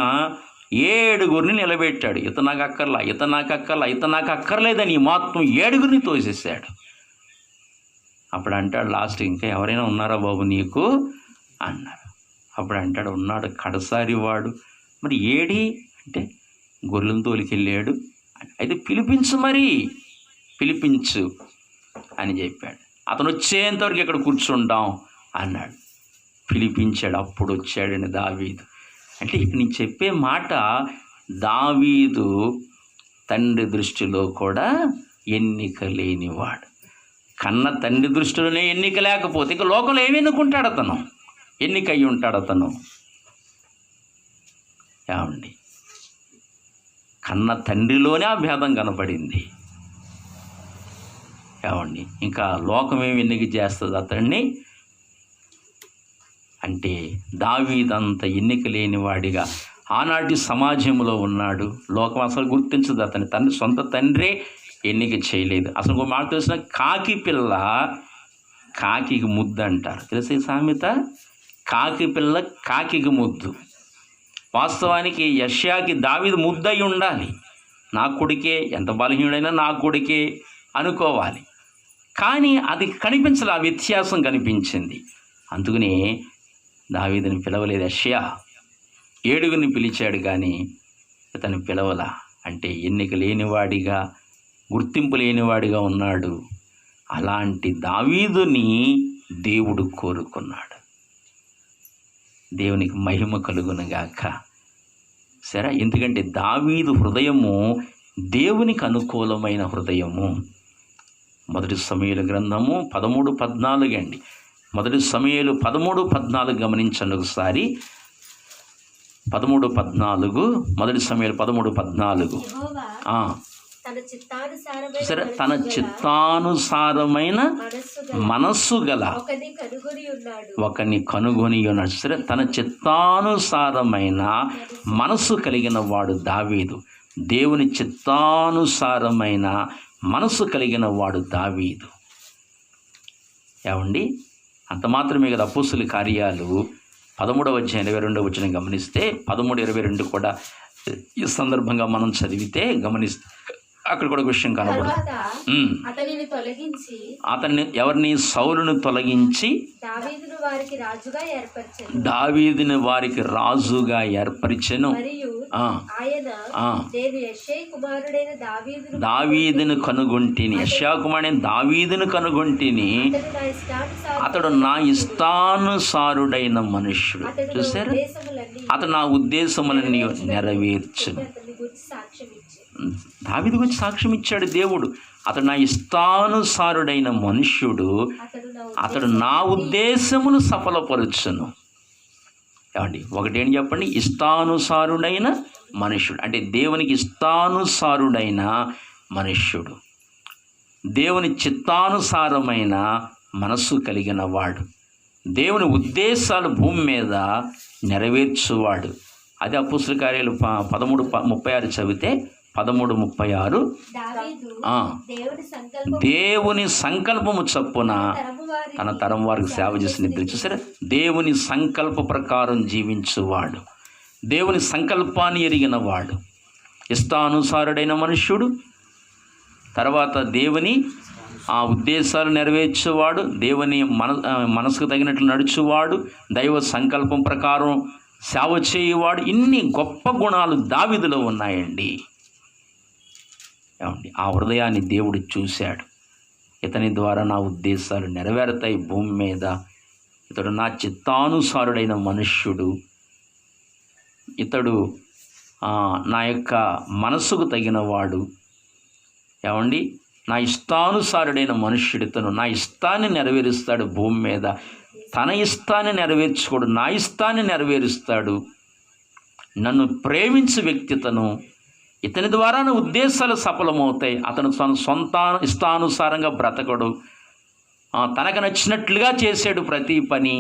7 నిలబెట్టాడు. ఇతను నాకు అక్కర్లా, ఇతను నాకు అక్కర్లా, ఇతను నాకు అక్కర్లేదని మొత్తం 7 తోసేశాడు. అప్పుడు అంటాడు లాస్ట్, ఇంకా ఎవరైనా ఉన్నారా బాబు నీకు అన్నారు. అప్పుడు అంటాడు, ఉన్నాడు కడసారి వాడు. మరి ఏడి అంటే గొర్రెలను తోలికెళ్ళాడు. అయితే పిలిపించు, మరి పిలిపించు అని చెప్పాడు. అతను వచ్చేంతవరకు ఇక్కడ కూర్చుంటాం అన్నాడు. పిలిపించాడు. అప్పుడు వచ్చాడని దావీదు. అంటే ఇక్కడ నేను చెప్పే మాట, దావీదు తండ్రి దృష్టిలో కూడా ఎన్నిక లేనివాడు. కన్న తండ్రి దృష్టిలోనే ఎన్నిక లేకపోతే ఇక లోకంలో ఏమి ఎన్నుకుంటాడు అతను? ఎన్నిక అయి ఉంటాడు అతను. ఏమండి, కన్న తండ్రిలోనే ఆ భేదం కనపడింది. ఏమండి, ఇంకా లోకం ఏమి ఎన్నిక చేస్తుంది అతన్ని? అంటే దావీదంత ఎన్నిక లేని వాడిగా ఆనాటి సమాజంలో ఉన్నాడు. లోకం అసలు గుర్తించదు అతని సొంత తండ్రే ఎన్నిక చేయలేదు. అసలు ఇంకో మాట తెలిసిన, కాకి పిల్ల కాకికి ముద్దు అంటారు. తెలిసే సామెత, కాకి పిల్ల కాకికి ముద్దు. వాస్తవానికి యెషయాకి దావీదు ముద్దై ఉండాలి. నా కొడుకే, ఎంత బలహీనుడైనా నా కొడుకే అనుకోవాలి. కానీ అది కనిపించలే, ఆ వ్యత్యాసం కనిపించింది. అందుకనే దావీదుని పిలవలేదు యెషయా. 7 పిలిచాడు కానీ ఇతను పిలవలా. అంటే ఎన్నిక లేనివాడిగా, గుర్తింపు లేనివాడిగా ఉన్నాడు. అలాంటి దావీదుని దేవుడు కోరుకున్నాడు. దేవునికి మహిమ కలుగునుగాక. సరే, ఎందుకంటే దావీదు హృదయము దేవునికి అనుకూలమైన హృదయము. 1 సమూయేలు గ్రంథము 13:14 అండి. 1 సమూయేలు 13:14 గమనించండి ఒకసారి. 13:14, 1 సమూయేలు 13:14. సరే, తన చిత్తానుసారమైన మనస్సు గల ఒకని కనుగొని ఉన్నాడు. సరే, తన చిత్తానుసారమైన మనస్సు కలిగిన వాడు దావీదు. దేవుని చిత్తానుసారమైన మనస్సు కలిగిన వాడు దావీదు. ఏమండి, అంత మాత్రమే కదా. అపోస్తుల కార్యాలు 13:22 గమనిస్తే 13:22 కూడా ఈ సందర్భంగా మనం చదివితే గమనిస్తే అక్కడ కూడా విషయం కనబడుతుంది. అతన్ని ఎవరిని? సౌలును తొలగించి దావీదుని వారికి రాజుగా ఏర్పరిచెను. దావీదును కనుగొంటిని, యెషయా కుమారుడైన దావీదును కనుగొంటిని, అతడు నా ఇష్టానుసారుడైన మనుష్యుడు. చూసారు, అతడు నా ఉద్దేశములన్నీ నెరవేర్చును. దావీదు గురించి సాక్ష్యం ఇచ్చాడు దేవుడు. అతడు నా ఇష్టానుసారుడైన మనుష్యుడు, అతడు నా ఉద్దేశమును సఫలపరచును. ఏమండి, ఒకటేంటి చెప్పండి? ఇష్టానుసారుడైన మనుష్యుడు అంటే దేవునికి ఇష్టానుసారుడైన మనుష్యుడు, దేవుని చిత్తానుసారమైన మనస్సు కలిగిన వాడు, దేవుని ఉద్దేశాలు భూమి మీద నెరవేర్చువాడు. అది అపోస్తుల కార్యాలు 13:36 చదివితే 13:36 దేవుని సంకల్పము చొప్పున తన తరం వారికి సేవ చేసి నిద్ర. చూసారా, దేవుని సంకల్ప ప్రకారం జీవించువాడు, దేవుని సంకల్పాన్ని ఎరిగిన వాడు, ఇష్టానుసారుడైన మనుష్యుడు, తర్వాత దేవుని ఆ ఉద్దేశాలు నెరవేర్చేవాడు, దేవుని మనసుకు తగినట్లు నడుచువాడు, దైవ సంకల్పం ప్రకారం సేవ చేయువాడు. ఇన్ని గొప్ప గుణాలు దావీదులో ఉన్నాయండి. ఏమండి, ఆ హృదయాన్ని దేవుడు చూశాడు. ఇతని ద్వారా నా ఉద్దేశాలు నెరవేరుతాయి భూమి మీద. ఇతడు నా చిత్తానుసారుడైన మనుష్యుడు, ఇతడు నా యొక్క మనసుకు తగినవాడు. ఏమండి, నా ఇష్టానుసారుడైన మనుష్యుడు ఇతను. నా ఇష్టాన్ని నెరవేరుస్తాడు భూమి మీద. తన ఇష్టాన్ని నెరవేర్చుకోడు, నా ఇష్టాన్ని నెరవేరుస్తాడు. నన్ను ప్రేమించే వ్యక్తి ఇతను. ఇతని ద్వారా నా ఉద్దేశాలు సఫలమవుతాయి. అతను తన సొంత ఇష్టానుసారంగా బ్రతకడు, తనకు నచ్చినట్లుగా చేశాడు ప్రతి పని.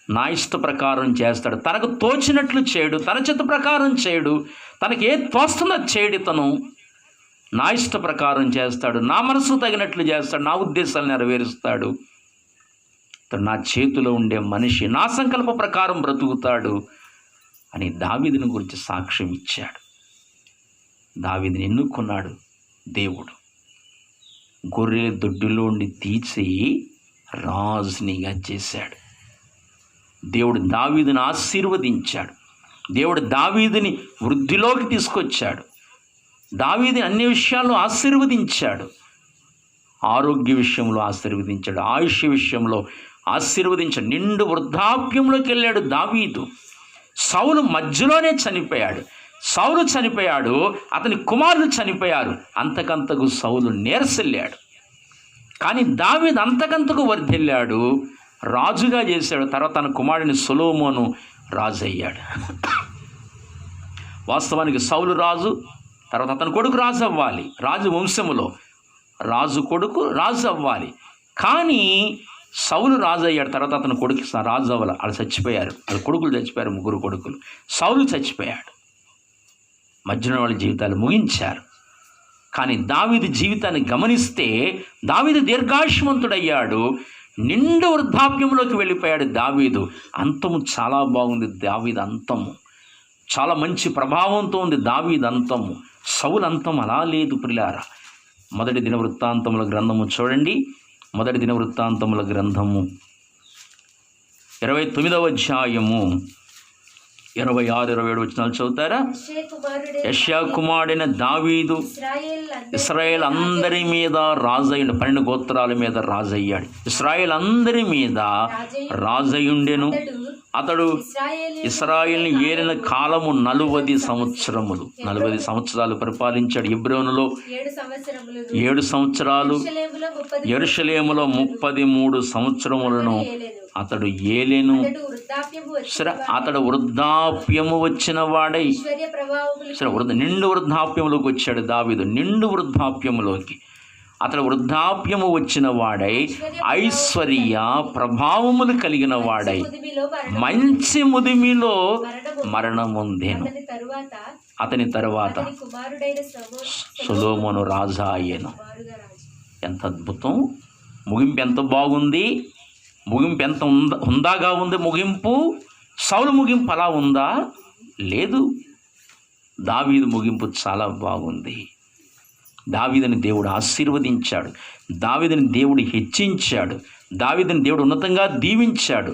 నా ఇష్ట ప్రకారం చేస్తాడు, తనకు తోచినట్లు చేయడు, తన చిత్త ప్రకారం చేయడు, తనకి ఏది తోస్తుందో చేయడు. ఇతను నా ఇష్ట ప్రకారం చేస్తాడు, నా మనసు తగినట్లు చేస్తాడు, నా ఉద్దేశాలు నెరవేరుస్తాడు. ఇతను నా చేతిలో ఉండే మనిషి, నా సంకల్ప ప్రకారం బ్రతుకుతాడు అని దావీదుని గురించి సాక్ష్యం ఇచ్చాడు. దావీదుని ఎన్నుకున్నాడు దేవుడు. గొర్రెల దొడ్డిలోండి తీసి రాజునిగా చేశాడు. దేవుడు దావీదుని ఆశీర్వదించాడు. దేవుడు దావీదుని వృద్ధిలోకి తీసుకొచ్చాడు. దావీదుని అన్ని విషయాల్లో ఆశీర్వదించాడు. ఆరోగ్య విషయంలో ఆశీర్వదించాడు, ఆయుష్ విషయంలో ఆశీర్వదించాడు. నిండు వృద్ధాప్యంలోకి వెళ్ళాడు దావీదు. సౌలు మధ్యలోనే చనిపోయాడు. సౌలు చనిపోయాడు, అతని కుమారులు చనిపోయారు. అంతకంతకు సౌలు నీరసెళ్ళాడు. కానీ దావీదు అంతకంతకు వర్ధిల్లాడు, రాజుగా చేశాడు. తర్వాత తన కుమారుడిని సొలొమోను రాజు అయ్యాడు. వాస్తవానికి సౌలు రాజు, తర్వాత అతని కొడుకు రాజు అవ్వాలి. రాజు వంశములో రాజు కొడుకు రాజు అవ్వాలి. కానీ సౌలు రాజు అయ్యాడు, తర్వాత అతని కొడుకు రాజు అవ్వాలి. వాళ్ళు చచ్చిపోయారు, వాళ్ళ కొడుకులు చచ్చిపోయారు, 3 కొడుకులు. సౌలు చచ్చిపోయాడు, మధ్యలో వాళ్ళ జీవితాలు ముగించారు. కానీ దావీదు జీవితాన్ని గమనిస్తే దావీదు దీర్ఘాయుష్మంతుడయ్యాడు, నిండు వృద్ధాప్యంలోకి వెళ్ళిపోయాడు దావీదు. అంతము చాలా బాగుంది దావీదు అంతము, చాలా మంచి ప్రభావంతో ఉంది దావీదు అంతము. సౌలు అంతం అలా లేదు ప్రియులారా. మొదటి దినవృత్తాంతముల గ్రంథము చూడండి. మొదటి దినవృత్తాంతముల గ్రంథము 29వ అధ్యాయము 26, 27 వచనాలు చదువుతారా? యెషయా కుమారుడైన దావీదు ఇశ్రాయేల్ అందరి మీద రాజయ్యుండు. 12 గోత్రాల మీద రాజయ్యాడు. ఇశ్రాయేల్ అందరి మీద రాజయ్యుండెను. అతడు ఇశ్రాయేల్ని ఏలిన కాలము 40 సంవత్సరములు. 40 సంవత్సరాలు పరిపాలించాడు. హెబ్రోనులో 7 సంవత్సరాలు, యెరూషలేములో 33 సంవత్సరములను అతడు ఏలెను. అతడు వృద్ధాప్యము వచ్చిన వాడై నిండు వృద్ధాప్యములోకి వచ్చాడు దావీదు. నిండు వృద్ధాప్యములోకి అతడు వృద్ధాప్యము వచ్చిన వాడై ఐశ్వర్య ప్రభావములు కలిగిన వాడై మంచి ముదిమిలో మరణమొందెను. అతని తరువాత సొలొమోను రాజా అయ్యెను. ఎంత అద్భుతం! ముగింపు ఎంత బాగుంది! ముగింపు ఎంత ఉందాగా ఉంది ముగింపు. సౌలు ముగింపు అలా ఉందా? లేదు. దావీదు ముగింపు చాలా బాగుంది. దావీదుని దేవుడు ఆశీర్వదించాడు, దావీదుని దేవుడు హెచ్చించాడు, దావీదుని దేవుడు ఉన్నతంగా దీవించాడు.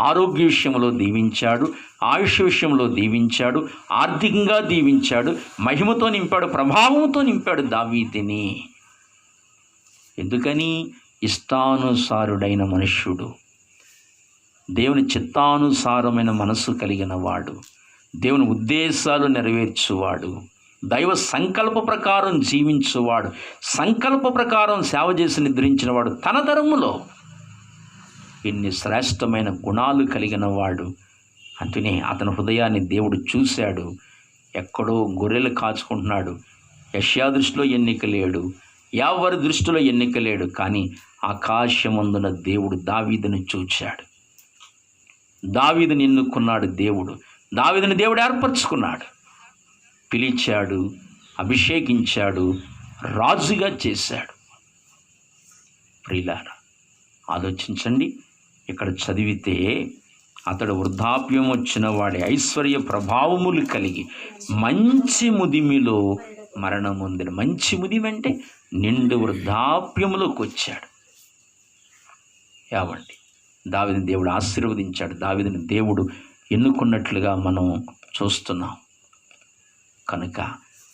ఆరోగ్య విషయంలో దీవించాడు, ఆయుష్ విషయంలో దీవించాడు, ఆర్థికంగా దీవించాడు, మహిమతో నింపాడు, ప్రభావంతో నింపాడు దావీదుని. ఎందుకని? ఇష్టానుసారుడైన మనుష్యుడు, దేవుని చిత్తానుసారమైన మనసు కలిగిన వాడు, దేవుని ఉద్దేశాలు నెరవేర్చువాడు, దైవ సంకల్ప ప్రకారం జీవించువాడు, సంకల్ప ప్రకారం సేవ చేసి నిద్రించిన వాడు, తన తరములో ఇన్ని శ్రేష్టమైన గుణాలు కలిగిన వాడు. అంటూనే అతని హృదయాన్ని దేవుడు చూశాడు. ఎక్కడో గొర్రెలు కాచుకుంటున్నాడు. యెషయా దృష్టిలో ఎన్నిక లేడు, ఎవరి దృష్టిలో ఎన్నిక లేడు. కానీ ఆకాశమందున దేవుడు దావీదుని చూచాడు. దావీదుని ఎన్నుకున్నాడు దేవుడు. దావీదుని దేవుడు ఏర్పరచుకున్నాడు, పిలిచాడు, అభిషేకించాడు, రాజుగా చేశాడు. ప్రియులారా, ఆలోచించండి. ఇక్కడ చదివితే అతడు వృద్ధాప్యం వచ్చిన వాడి ఐశ్వర్య ప్రభావములు కలిగి మంచి ముదిమిలో మరణం పొందిన. మంచి ముదిమి అంటే నిండు వృద్ధాప్యములోకి వచ్చాడు. ఏవండి, దావీదుని దేవుడు ఆశీర్వదించాడు, దావీదుని దేవుడు ఎన్నుకున్నట్లుగా మనం చూస్తున్నాం. కనుక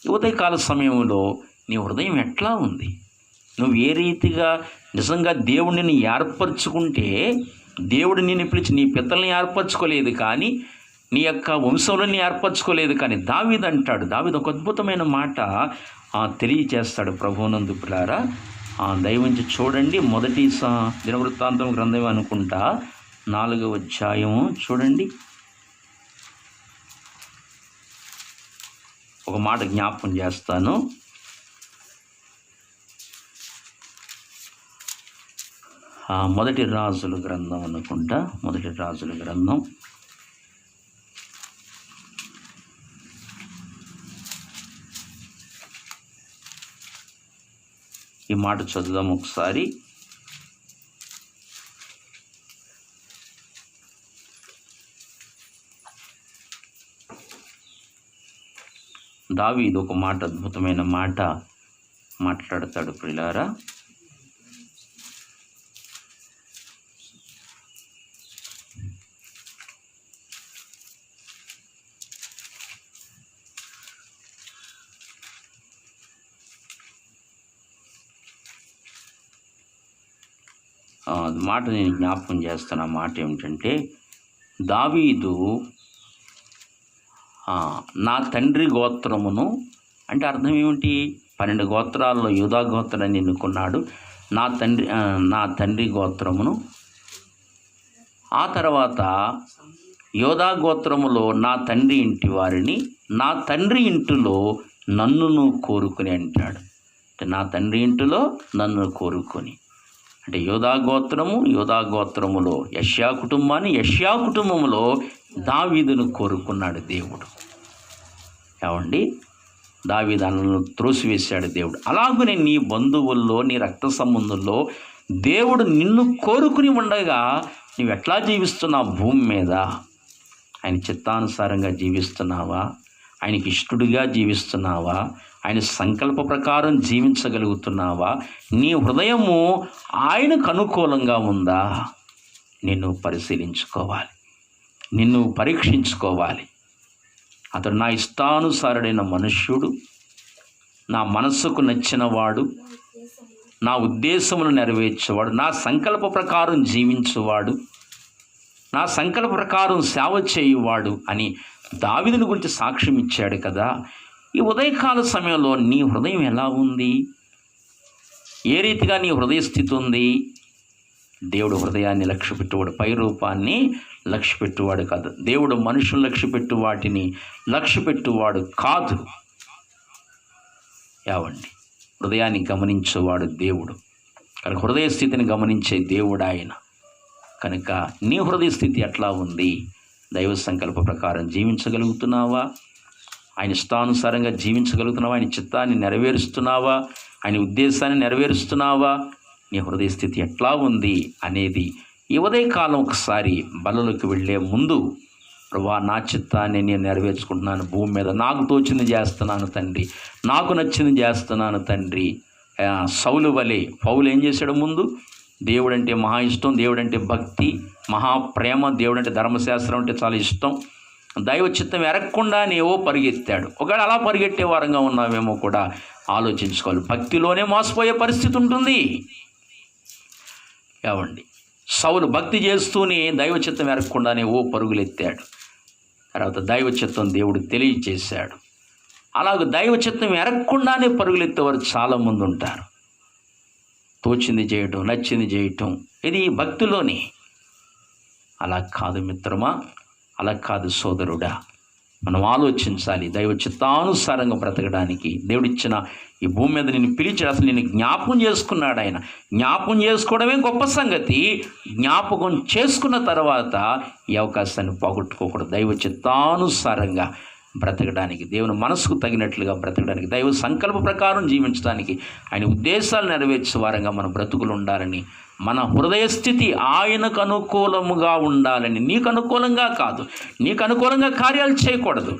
ఉదయకాల సమయంలో నీ హృదయం ఎట్లా ఉంది? నువ్వు ఏ రీతిగా నిజంగా దేవుడిని ఏర్పరచుకుంటే, దేవుడు నిన్ను పిలిచి నీ పితల్ని ఏర్పరచుకోలేదు కానీ, నీ యొక్క వంశంలోని ఏర్పరచుకోలేదు కానీ, దావీదు అంటాడు, దావీదు ఒక అద్భుతమైన మాట తెలియచేస్తాడు ప్రభువునందు పిల్లారా. దయవుంచి చూడండి, మొదటి దినవృత్తాంతం గ్రంథం అనుకుంటా 4వ అధ్యాయం చూడండి. ఒక మాట జ్ఞాపకం చేస్తాను. మొదటి రాజుల గ్రంథం అనుకుంటా, మొదటి రాజుల గ్రంథం ఈ మాట చదువుదాం ఒకసారి. దావీదు ఒక మాట, అద్భుతమైన మాట మాట్లాడతాడు ప్రియులారా. మాట నేను జ్ఞాపకం చేస్తున్న మాట ఏమిటంటే, దావీదు నా తండ్రి గోత్రమును, అంటే అర్థం ఏమిటి? 12 గోత్రాల్లో యూదా గోత్రాన్ని ఎన్నుకున్నాడు. నా తండ్రి గోత్రమును, ఆ తర్వాత యూదా గోత్రములో నా తండ్రి ఇంటి వారిని, నా తండ్రి ఇంటిలో నన్నును కోరుకుని అంటాడు. అంటే నా తండ్రి ఇంటిలో నన్ను కోరుకొని, అంటే యూదా గోత్రములో యెషయా కుటుంబాన్ని, యెషయా కుటుంబంలో దావీదును కోరుకున్నాడు దేవుడు. ఏమండి, దావీదు అన్నను త్రోసివేశాడు దేవుడు. అలాగనే నీ బంధువుల్లో, నీ రక్త సంబంధుల్లో దేవుడు నిన్ను కోరుకుని ఉండగా నువ్వు ఎట్లా జీవిస్తున్నావు? భూమి మీద ఆయన చిత్తానుసారంగా జీవిస్తున్నావా? ఆయనకి ఇష్టడుగా జీవిస్తున్నావా? ఆయన సంకల్ప ప్రకారం జీవించగలుగుతున్నావా? నీ హృదయము ఆయనకు అనుకూలంగా ఉందా? నిన్ను పరిశీలించుకోవాలి, నిన్ను పరీక్షించుకోవాలి. అతడు నా ఇష్టానుసారుడైన మనుష్యుడు, నా మనస్సుకు నచ్చినవాడు, నా ఉద్దేశమును నెరవేర్చేవాడు, నా సంకల్ప ప్రకారం జీవించువాడు, నా సంకల్ప ప్రకారం సేవ చేయువాడు అని దావీదుని గురించి సాక్ష్యం ఇచ్చాడు కదా. ఈ ఉదయకాల సమయంలో నీ హృదయం ఎలా ఉంది? ఏ రీతిగా నీ హృదయ స్థితి ఉంది? దేవుడు హృదయాన్ని లక్ష్యపెట్టువాడు, పై రూపాన్ని లక్ష్యపెట్టువాడు కాదు. దేవుడు మనుషులు లక్ష్యపెట్టు వాటిని లక్ష్యపెట్టువాడు కాదు. ఏవండి, హృదయాన్ని గమనించేవాడు దేవుడు. కనుక హృదయ స్థితిని గమనించే దేవుడు ఆయన. కనుక నీ హృదయ స్థితి ఎట్లా ఉంది? దైవ సంకల్ప ప్రకారం జీవించగలుగుతున్నావా? ఆయన ఇష్టానుసారంగా జీవించగలుగుతున్నావా? ఆయన చిత్తాన్ని నెరవేరుస్తున్నావా? ఆయన ఉద్దేశాన్ని నెరవేరుస్తున్నావా? నీ హృదయ స్థితి ఎట్లా ఉంది అనేది ఈ ఉదయకాలం ఒకసారి బలలోకి వెళ్ళే ముందు, ప్రభువా నా చిత్తాన్ని నేను నెరవేర్చుకుంటున్నాను భూమి మీద, నాకు తోచింది చేస్తున్నాను తండ్రి, నాకు నచ్చింది చేస్తున్నాను తండ్రి. సౌలు వలె పౌలు ఏం చేశాడు? ముందు దేవుడంటే మహా ఇష్టం, దేవుడంటే భక్తి, మహాప్రేమ, దేవుడంటే ధర్మశాస్త్రం అంటే చాలా ఇష్టం, దైవ చిత్తం ఎరగకుండానేవో పరిగెత్తాడు. ఒకవేళ అలా పరిగెట్టే వారంగా ఉన్నామేమో కూడా ఆలోచించుకోవాలి. భక్తిలోనే మోసపోయే పరిస్థితి ఉంటుంది. ఏవండి, సౌలు భక్తి చేస్తూనే దైవ చిత్తం ఎరగకుండానే పరుగులెత్తాడు. తర్వాత దైవ చిత్తం దేవుడు తెలియచేశాడు. అలాగే దైవ చిత్తం ఎరగకుండానే పరుగులెత్తేవారు చాలామంది ఉంటారు. తోచింది చేయటం, నచ్చింది చేయటం, ఇది భక్తిలోనే. అలా కాదు మిత్రమా, అలా కాదు సోదరుడా. మనం ఆలోచించాలి. దైవ చిత్తానుసారంగా బ్రతకడానికి దేవుడిచ్చిన ఈ భూమి మీద నిన్ను పిలిచి అసలు నిన్ను జ్ఞాపకం చేసుకున్నాడు ఆయన. జ్ఞాపకం చేసుకోవడమే గొప్ప సంగతి. జ్ఞాపకం చేసుకున్న తర్వాత ఈ అవకాశాన్ని పోగొట్టుకోకూడదు. దైవ చిత్తానుసారంగా బ్రతకడానికి, దేవుని మనసుకు తగినట్లుగా బ్రతకడానికి, దైవ సంకల్ప ప్రకారం జీవించడానికి, ఆయన ఉద్దేశాలు నెరవేర్చే వారంగా మన బ్రతుకులు ఉండాలని, మన హృదయ స్థితి ఆయనకు అనుకూలముగా ఉండాలని. నీకు అనుకూలంగా కాదు, నీకు అనుకూలంగా కార్యాలు చేయకూడదు,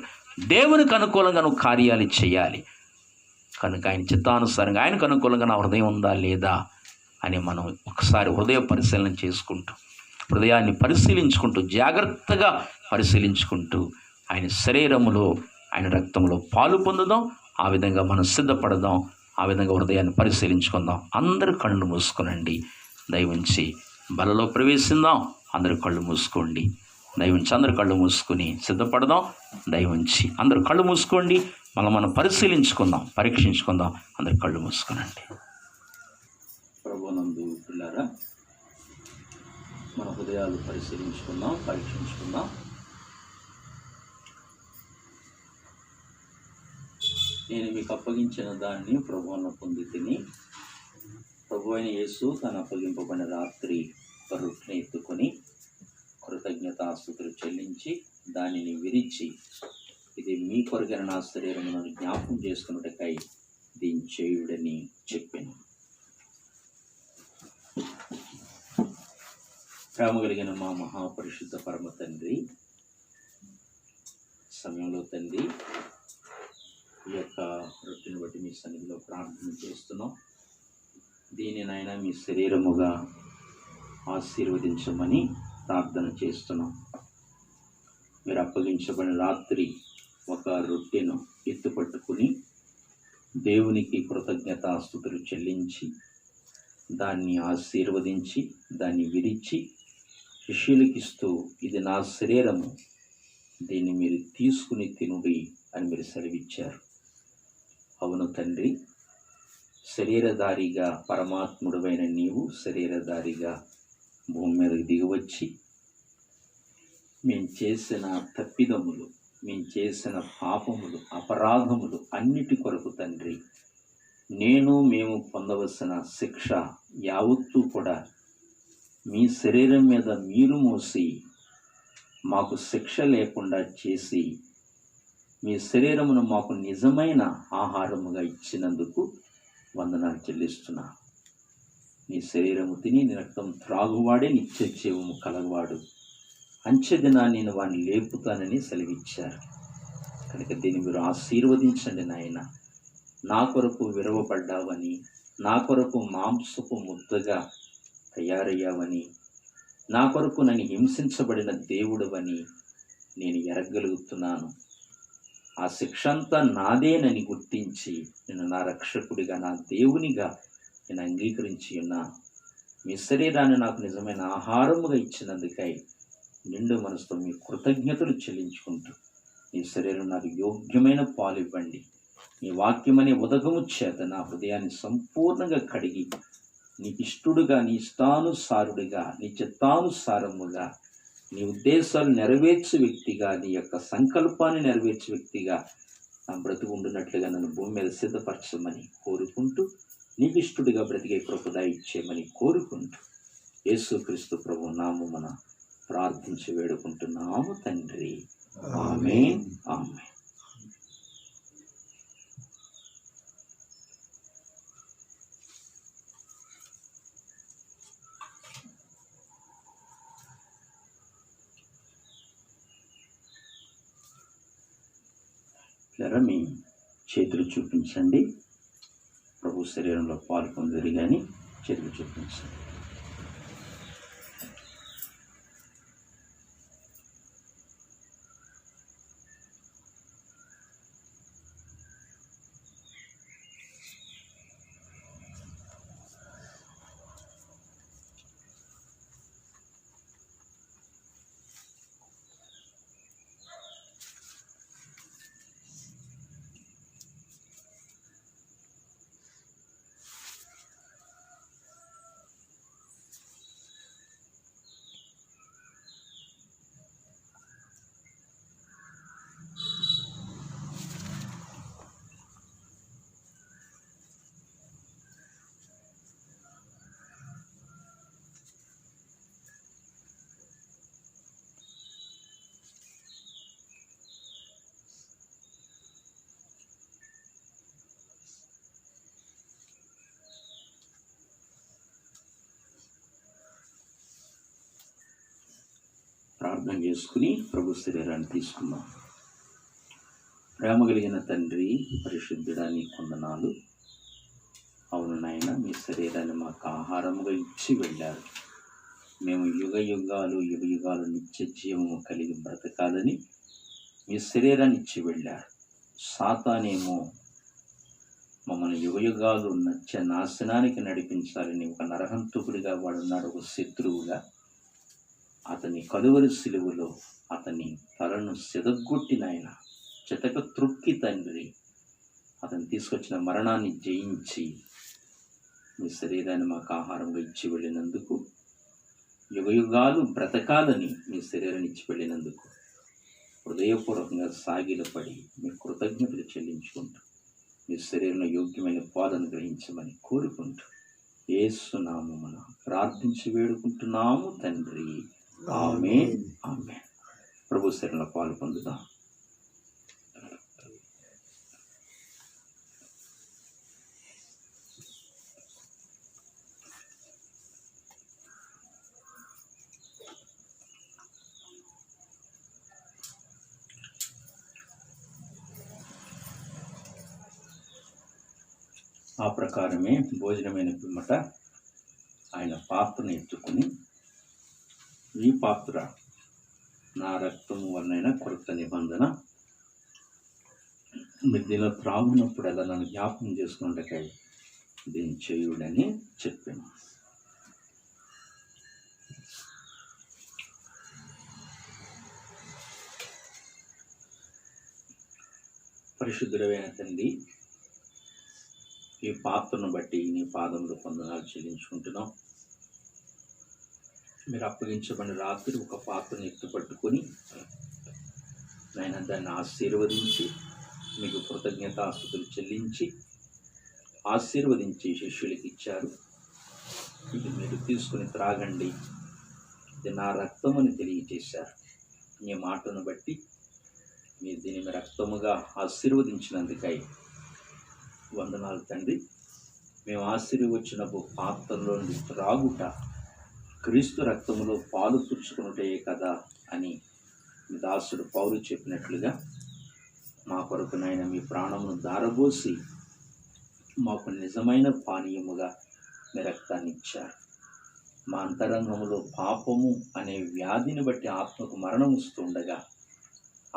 దేవునికి అనుకూలంగా నువ్వు కార్యాలు చేయాలి. కనుక ఆయన చిత్తానుసారంగా ఆయనకు అనుకూలంగా నా హృదయం ఉందా లేదా అని మనం ఒకసారి హృదయ పరిశీలన చేసుకుంటూ, హృదయాన్ని పరిశీలించుకుంటూ, జాగ్రత్తగా పరిశీలించుకుంటూ ఆయన శరీరములో, ఆయన రక్తంలో పాలు పొందుదాం. ఆ విధంగా మనం సిద్ధపడదాం. ఆ విధంగా హృదయాన్ని పరిశీలించుకుందాం. అందరూ కళ్ళు మూసుకునండి. దయవుంచి బలలో ప్రవేశిందాం. అందరూ కళ్ళు మూసుకోండి. దయవుంచి అందరూ కళ్ళు మూసుకుని సిద్ధపడదాం. దయవుంచి అందరూ కళ్ళు మూసుకోండి. మనం పరిశీలించుకుందాం, పరీక్షించుకుందాం. అందరూ కళ్ళు మూసుకునండి. ప్రభునందు పిల్లారా, మన హృదయాలు పరిశీలించుకుందాం, పరీక్షించుకుందాం. నేను మీకు అప్పగించిన దాన్ని ప్రభువున పొంది తిని, ప్రభు అయిన యేసు తను అప్పగింపబడిన రాత్రి ఒక రొట్టెని ఎత్తుకొని కృతజ్ఞతాస్తుతులు చెల్లించి దానిని విరిచి, ఇది మీ కొరకైన నా శరీరమును జ్ఞాపకం చేసుకున్నటకై దీన్ని చేయుడని చెప్పాను. ప్రేమ కలిగిన మా మహాపరిశుద్ధ పరమ తండ్రి, సమయంలో తండ్రి ఈ యొక్క రొట్టెని బట్టి మీ సన్నిధిలో ప్రార్థన చేస్తున్నాం. దీనినైనా మీ శరీరముగా ఆశీర్వదించమని ప్రార్థన చేస్తున్నాం. మీరు అప్పగించబడిన రాత్రి ఒక రొట్టెను ఎత్తుపట్టుకుని దేవునికి కృతజ్ఞతాస్తుతులు చెల్లించి దాన్ని ఆశీర్వదించి దాన్ని విరిచి శిష్యులకిస్తూ, ఇది నా శరీరము, దీన్ని మీరు తీసుకుని తినుడి అని మీరు సెలవిచ్చారు. అవును తండ్రి, శరీరధారిగా పరమాత్ముడవైన నీవు శరీరధారిగా భూమి మీదకి దిగివచ్చి మేము చేసిన తప్పిదములు, మేము చేసిన పాపములు, అపరాధములు అన్నిటి కొరకు తండ్రి, మేము పొందవలసిన శిక్ష యావత్తూ కూడా మీ శరీరం మీద మీరు మోసి మాకు శిక్ష లేకుండా చేసి మీ శరీరమును మాకు నిజమైన ఆహారముగా ఇచ్చినందుకు వందనాలు చెల్లిస్తున్నా. నీ శరీరము తిని నీ రక్తం త్రాగువాడే నిత్య జీవము కలవాడు, అంచెదినా నేను వాడిని లేపుతానని సెలవిచ్చారు. కనుక దీన్ని మీరు ఆశీర్వదించండి నాయన. నా కొరకు విరవబడ్డావని, నా కొరకు మాంసపు ముద్దగా తయారయ్యావని, నా కొరకు నన్ను హింసించబడిన దేవుడవని నేను ఎరగలుగుతున్నాను. ఆ శిక్ష అంతా నాదేనని గుర్తించి నేను నా రక్షకుడిగా, నా దేవునిగా నేను అంగీకరించి ఉన్నాను. మీ శరీరాన్ని నాకు నిజమైన ఆహారముగా ఇచ్చినందుకై నిండు మనసుతో మీ కృతజ్ఞతలు చెల్లించుకుంటూ, మీ శరీరం నాకు యోగ్యమైన పాలు ఇవ్వండి. మీ వాక్యమనే ఉదకము చేత నా హృదయాన్ని సంపూర్ణంగా కడిగి నీకు ఇష్టడుగా, నీ ఇష్టానుసారుడిగా, నీ చిత్తానుసారముగా, నీ ఉద్దేశాలు నెరవేర్చే వ్యక్తిగా, నీ యొక్క సంకల్పాన్ని నెరవేర్చే వ్యక్తిగా నా బ్రతుకు ఉండునట్లుగా నన్ను భూమి మీద సిద్ధపరచమని కోరుకుంటూ, నీకు ఇష్టడుగా బ్రతికే కృప ఇచ్చేయమని కోరుకుంటూ, యేసుక్రీస్తు ప్రభు నామమున ప్రార్థించి వేడుకుంటున్నాము తండ్రి. ఆమేన్, ఆమేన్. ఇలా మీ చేతులు చూపించండి. ప్రభు శరీరంలో పాలు పొందిరి కానీ చేతులు చూపించండి. ప్రార్థన చేసుకుని ప్రభు శరీరాన్ని తీసుకుందాం. ప్రేమ కలిగిన తండ్రి, పరిశుద్ధుడా, నీ కొందనాలు. అవును నాయన, మీ శరీరాన్ని మాకు ఆహారముగా ఇచ్చి వెళ్ళారు. మేము యుగ యుగాలు నిత్య జీవము కలిగి బ్రతకాలని మీ శరీరాన్ని ఇచ్చి వెళ్ళారు. సాతానేమో మమ్మల్ని యుగయుగాలు నాశనానికి నడిపించాలని ఒక నరహంతకుడిగా వాడున్నాడు, ఒక శత్రువుగా. అతని కలువరి సిలువలో అతని తలను సెదగొట్టిన ఆయన చితక త్రొక్కి తండ్రి అతను తీసుకొచ్చిన మరణాన్ని జయించి మీ శరీరాన్ని మాకు ఆహారంగా ఇచ్చి వెళ్ళినందుకు, యుగయుగాలు బ్రతకాలని మీ శరీరాన్ని ఇచ్చి వెళ్ళినందుకు హృదయపూర్వకంగా సాగిలపడి మీ కృతజ్ఞతలు చెల్లించుకుంటూ మీ శరీరంలో యోగ్యమైన పాలను గ్రహించమని కోరుకుంటూ యేసు నామమున ప్రార్థించి వేడుకుంటున్నాము తండ్రి. ఆమేన్. ఆమేన్. ప్రభు శరణంలో పాలు పొందుదాం. ఆ ప్రకారమే భోజనమైన పిమ్మట ఆయన పాత్రను ఎత్తుకుని, ఈ పాత్ర నా రక్తము వలన కొత్త నిబంధన, మీరు దీనిలో త్రాగునప్పుడు అలా నన్ను జ్ఞాపకం చేసుకున్నట్టుకై దీన్ని చేయుడని చెప్పాను. పరిశుద్ధుడైన తండ్రి, ఈ పాత్రను బట్టి నీ పాదములు వందనాలు చెల్లించుకుంటున్నాం. మీరు అప్పగించబడిన రాత్రి ఒక పాత్రను ఎత్తుపట్టుకొని నాయన దాన్ని ఆశీర్వదించి మీకు కృతజ్ఞతాస్తుతులు చెల్లించి ఆశీర్వదించి శిష్యులకి ఇచ్చారు. ఇది మీరు తీసుకుని త్రాగండి, ఇది నా రక్తం అని తెలియజేశారు. మీ మాటను బట్టి మీరు దీన్ని మీ రక్తముగా ఆశీర్వదించినందుకై వందనాలు తండ్రి. మేము ఆశీర్వదించినప్పుడు పాత్రలో నుండి త్రాగుట క్రీస్తు రక్తములో పాలు పుచ్చుకున్నటే కదా అని మీ దాసుడు పౌలు చెప్పినట్లుగా మా కొరకునైనా మీ ప్రాణమును దారబోసి మాకు నిజమైన పానీయముగా మీ రక్తాన్ని ఇచ్చారు. మా అంతరంగములో పాపము అనే వ్యాధిని బట్టి ఆత్మకు మరణం వస్తుండగా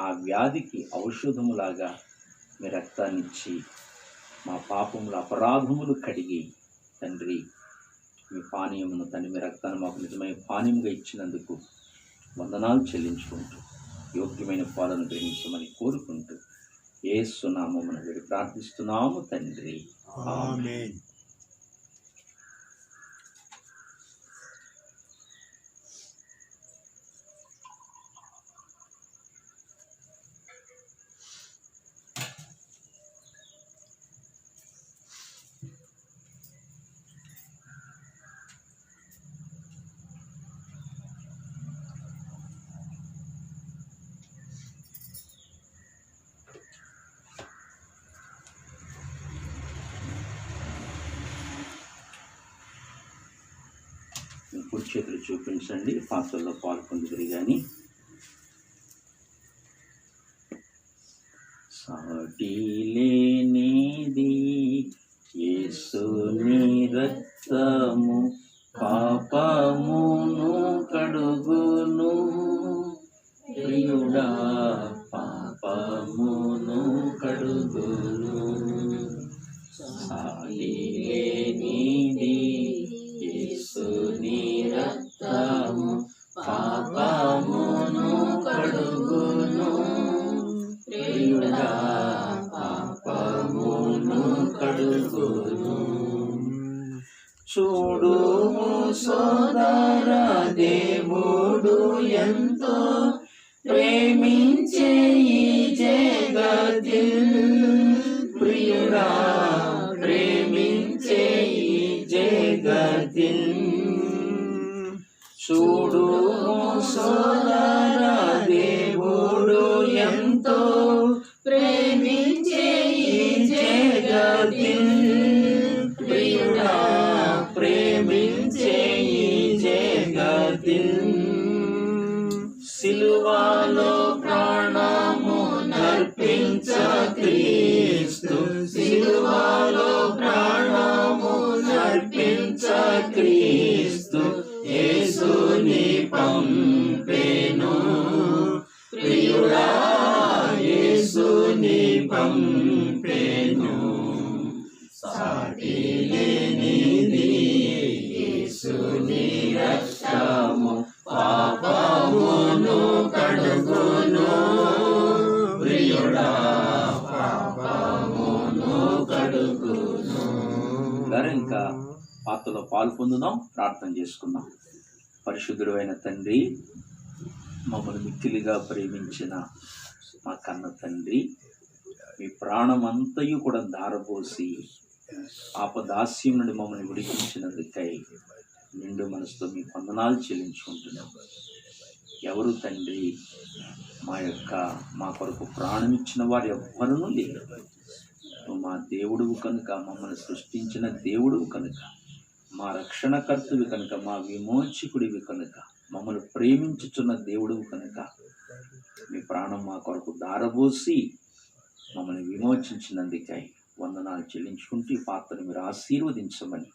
ఆ వ్యాధికి ఔషధములాగా మీ రక్తాన్ని ఇచ్చి మా పాపములు అపరాధములు కడిగి తండ్రి మీ పానీయమును తండ్రి మీ రక్తాన్ని మాకు నిజమైన పానీయముగా ఇచ్చినందుకు వందనాలు చెల్లించుకుంటూ యోగ్యమైన పాలను గ్రహించమని కోరుకుంటూ యేసు నామమున వేడి ప్రార్థిస్తున్నాము తండ్రి. ఆమేన్. కుడి చేతులు చూపించండి, పాత్రలో పాల్పొందుదురు గాని. సాటి లేనిది యేసుని రక్తము పాపమును కడుగును, ప్రియుడా పాపమును కడుగును. సాటి లేనిది యేసుని రక్తము పాపమును కడుగును, ప్రియుడా పాపమును కడుగును. చూడుము సోదరా, దేవుడు ఎంతో ప్రేమించే ఈ జగతిల్, ప్రియుడా ప్రేమించే ఈ జగతిల్. చూడుము సోదరా, దేవుడు ఎంతో ప్రేమించే ఈ జగతిల్, ప్రియుడా ప్రేమించే ఈ జగతిల్. సిలువలో ప్రాణము నర్పించ క్రీస్తు, సిలువలో ప్రాణము నర్పించ క్రీస్తు యేసుని పంపెను, ప్రియుడా యేసుని పంపెను. వార్తలో పాలు పొందుదాం. ప్రార్థన చేసుకుందాం. పరిశుద్ధుడైన తండ్రి, మమ్మల్ని మిక్కిలిగా ప్రేమించిన మా కన్న తండ్రి, మీ ప్రాణమంతయు కూడా ధారపోసి ఆపదాస్యం నుండి మమ్మల్ని విడిపించినందుకై నిండు మనసుతో మీ వందనాలు చెల్లించుకుంటున్నాం. ఎవరు తండ్రి మా కొరకు ప్రాణం ఇచ్చిన వారు ఎవ్వరూ లేరు. నువ్వు మా దేవుడువు కనుక, మమ్మల్ని సృష్టించిన దేవుడువు కనుక, మా రక్షణకర్తవి కనుక, మా విమోచకుడివి కనుక, మమ్మల్ని ప్రేమించుచున్న దేవుడువు కనుక మీ ప్రాణం మా కొరకు దారబోసి మమ్మల్ని విమోచించినందుకై వందనాలు చెల్లించుకుంటూ ఈ పాత్రను మీరు ఆశీర్వదించమని,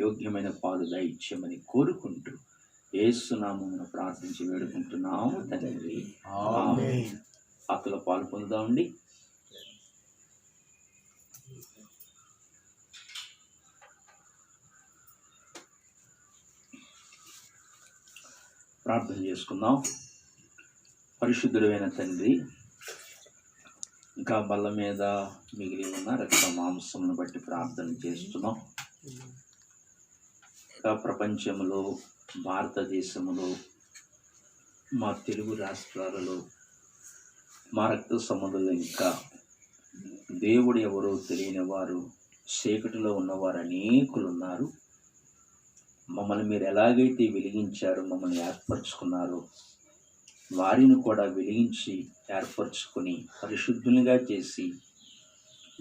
యోగ్యమైన పాలు దయచేయమని కోరుకుంటూ యేసు నామమున ప్రార్థించి వేడుకుంటున్నాము తండ్రి. ఆమేన్. పాత్రలో పాలు పొందుదామండి. ప్రార్థన చేసుకుందాం. పరిశుద్ధుడైన తండ్రి, ఇంకా బల్ల మీద మిగిలి ఉన్న రక్త మాంసమును బట్టి ప్రార్థన చేస్తున్నాం. ఇంకా ప్రపంచంలో, భారతదేశంలో, మా తెలుగు రాష్ట్రాలలో, మా రక్త సంబంధులు ఇంకా దేవుడు ఎవరో తెలియని వారు, చీకటిలో ఉన్నవారు అనేకులు ఉన్నారు. మమ్మల్ని మీరు ఎలాగైతే వెలిగించారో, మమ్మల్ని ఏర్పరచుకున్నారో, వారిని కూడా వెలిగించి ఏర్పరచుకొని పరిశుద్ధునిగా చేసి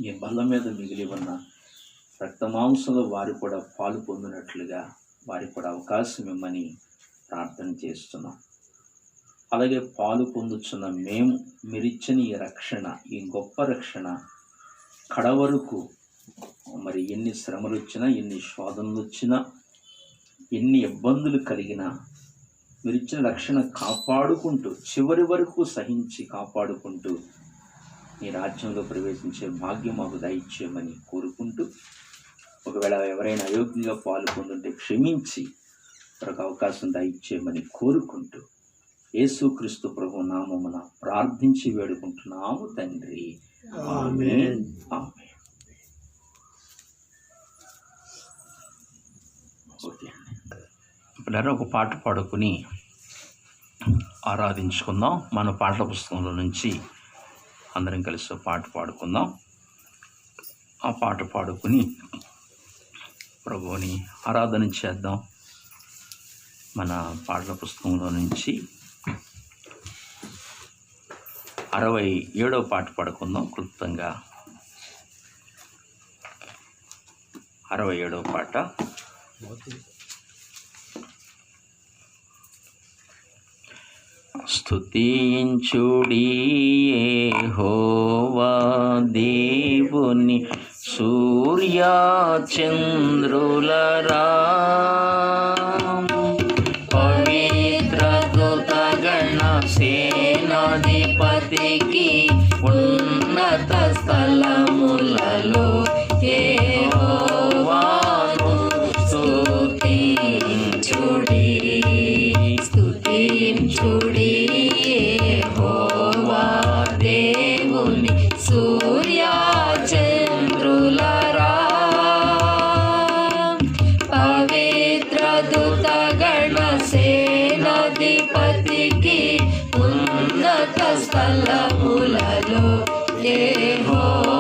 మీ బల్ల మీద మిగిలి ఉన్న రక్తమాంసంలో వారు కూడా పాలు పొందినట్లుగా వారికి కూడా అవకాశం ఇమ్మని ప్రార్థన చేస్తున్నాం. అలాగే పాలు పొందుతున్న మేము మీరిచ్చిన ఈ రక్షణ, ఈ గొప్ప రక్షణ కడవరకు మరి ఎన్ని శ్రమలు వచ్చినా, ఎన్ని శోధనలు వచ్చినా, ఎన్ని ఇబ్బందులు కలిగినా మీరు ఇచ్చిన రక్షణ కాపాడుకుంటూ, చివరి వరకు సహించి కాపాడుకుంటూ మీ రాజ్యంలో ప్రవేశించే భాగ్యం మాకు దయచేయమని కోరుకుంటూ, ఒకవేళ ఎవరైనా అయోగ్యంగా పాలు పొందుంటే క్షమించి ఒక అవకాశం దయచేయమని కోరుకుంటూ యేసుక్రీస్తు ప్రభు నామమున ప్రార్థించి వేడుకుంటున్నాము తండ్రి. ఆమేన్. ఆమేన్. ఓకే, ఇప్పుడు ఒక పాట పాడుకుని ఆరాధించుకుందాం. మన పాటల పుస్తకంలో నుంచి అందరం కలిసి పాట పాడుకుందాం. ఆ పాట పాడుకుని ప్రభువుని ఆరాధన చేద్దాం. మన పాటల పుస్తకంలో నుంచి 67వ పాట పాడుకుందాం క్లుప్తంగా. 67వ పాట. స్తుతించుడి యెహోవా దేవుని సూర్య చంద్రులరా, పవిత్ర దూతగణ సేనాధిపతికి ఉన్నత స్థలములలో యెహోవాను స్తుతించుడి. స్తుతించుడి యెహోవా దేవుని సూర్య చంద్రులరా, పవిత్ర దూతగణ సేనాధిపతికి ఉన్నత స్థలములలో యెహోవాను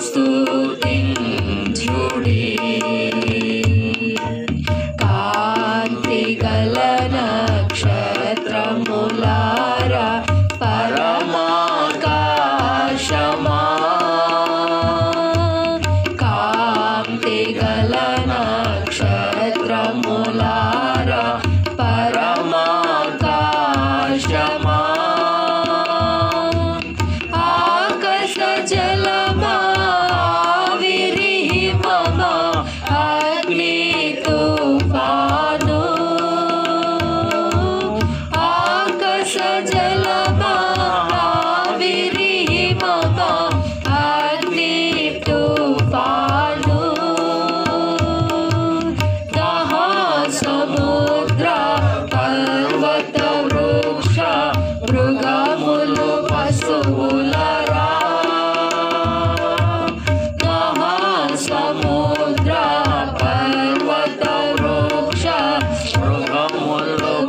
స్తుతించుడి. కాంతి గల నక్షత్రములారా పరమాకాశమా, కాంతి గల నక్షత్రములారా పరమాకాశమా, ఆకాశ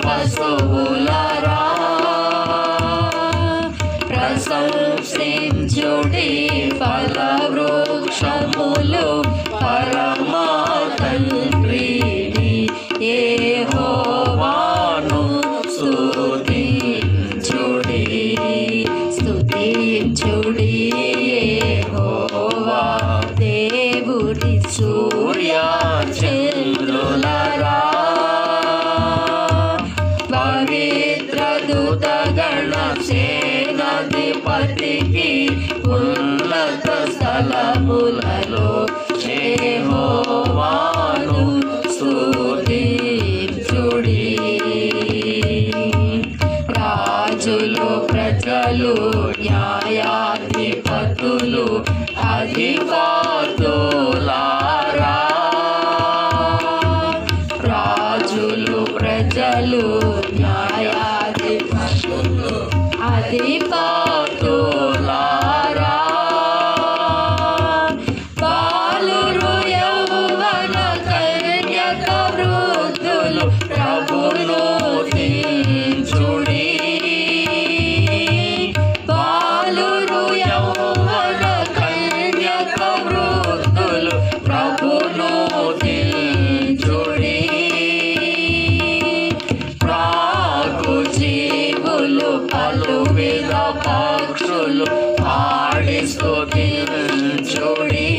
పశువులరా ప్రశంసించుడి ఫలవృక్షములు పరమా తండ్రిని యెహోవాను స్తుతించుడి స్తుతించుడి యెహోవా దేవుడి సూర్య చంద్రులరా పవిత్ర దూతగణ సేనాధిపతికి ఉన్నత స్థలములలో యెహోవాను స్తుతించుడి రాజులు ప్రజలు న్యాయాధిపతులు అధిపతులారా రాజులు ప్రజలు న్యాయాధిపతులు అధిపతులారా బాలురు యౌవన కన్యక వృద్ధులు ప్రభును స్తుతించుడి బాలురు యౌవన కన్యక వృద్ధులు ప్రభును స్తుతించుడి ప్రాకు జీవులు పలువిధ పక్షులు పాడి స్తుతించుడి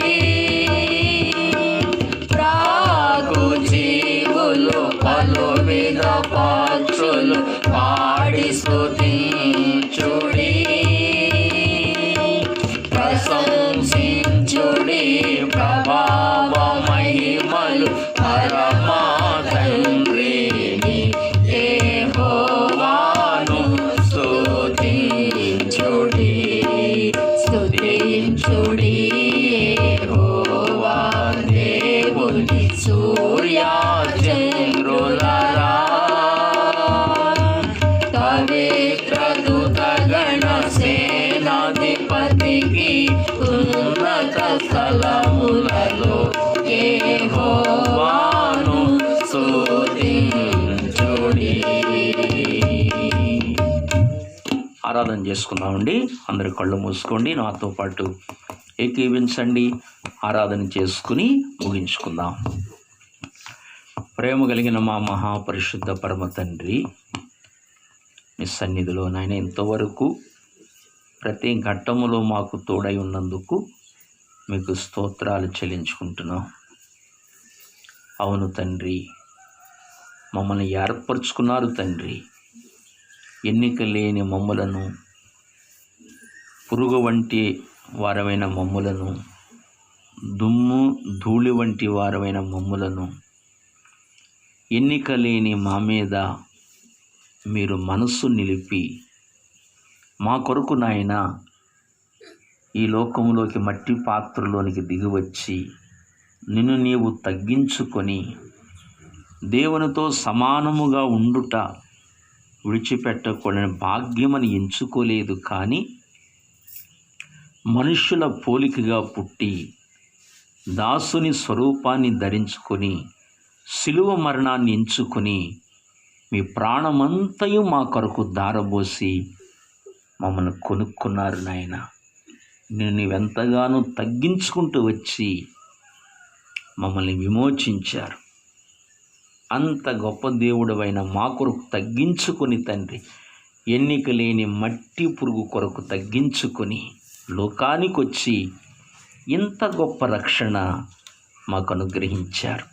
ప్రాకు జీవులు పలువిధ పక్షులు పాడి స్తుతించుడి ప్రశంసించుడి ప్రభావ మహిమలు పరమా తండ్రిని యెహోవాను స్తుతించుడి స్తుతించుడి యెహోవా దేవుని సూర్య చంద్రులరా పవిత్ర దూతగణ సేనాధిపతికి ఉన్నత స్థలములలో యెహోవాను స్తుతించుడి. ఆరాధన చేసుకుందామండి. అందరు కళ్ళు మూసుకోండి, నాతో పాటు ఏకీవించండి. ఆరాధన చేసుకుని ముగించుకుందాం. ప్రేమ కలిగిన మా మహాపరిశుద్ధ పరమ తండ్రి, మీ సన్నిధిలో నాయన ఇంతవరకు ప్రతి ఘట్టములో మాకు తోడై ఉన్నందుకు మీకు స్తోత్రాలు చెల్లించుకుంటున్నాం. అవును తండ్రి, మమ్మల్ని ఏర్పరచుకున్నారు తండ్రి. ఎన్నిక లేని మమ్ములను, పురుగు వంటి వారమైన మమ్ములను, దుమ్ము ధూళి వంటి వారమైన మమ్ములను, ఎన్నిక లేని మా మీద మీరు మనస్సు నిలిపి మా కొరకు నాయన ఈ లోకంలోకి మట్టి పాత్రలోనికి దిగివచ్చి నిన్ను నీవు తగ్గించుకొని దేవునితో సమానముగా ఉండుట విడిచిపెట్టకూడని భాగ్యమని ఎంచుకోలేదు, కానీ మనుష్యుల పోలికగా పుట్టి దాసుని స్వరూపాన్ని ధరించుకొని శిలువ మరణాన్ని ఎంచుకొని మీ ప్రాణమంతయు మా కొరకు దారబోసి మమ్మల్ని కొనుక్కున్నారు నాయన. నేను నీవెంతగానో తగ్గించుకుంటూ వచ్చి మమ్మల్ని విమోచించారు. అంత గొప్ప దేవుడవైన మా కొరకు తగ్గించుకొని తండ్రి, ఎన్నిక లేని మట్టి పురుగు కొరకు తగ్గించుకొని లోకానికి వచ్చి ఇంత గొప్ప రక్షణ మాకు అనుగ్రహించారు.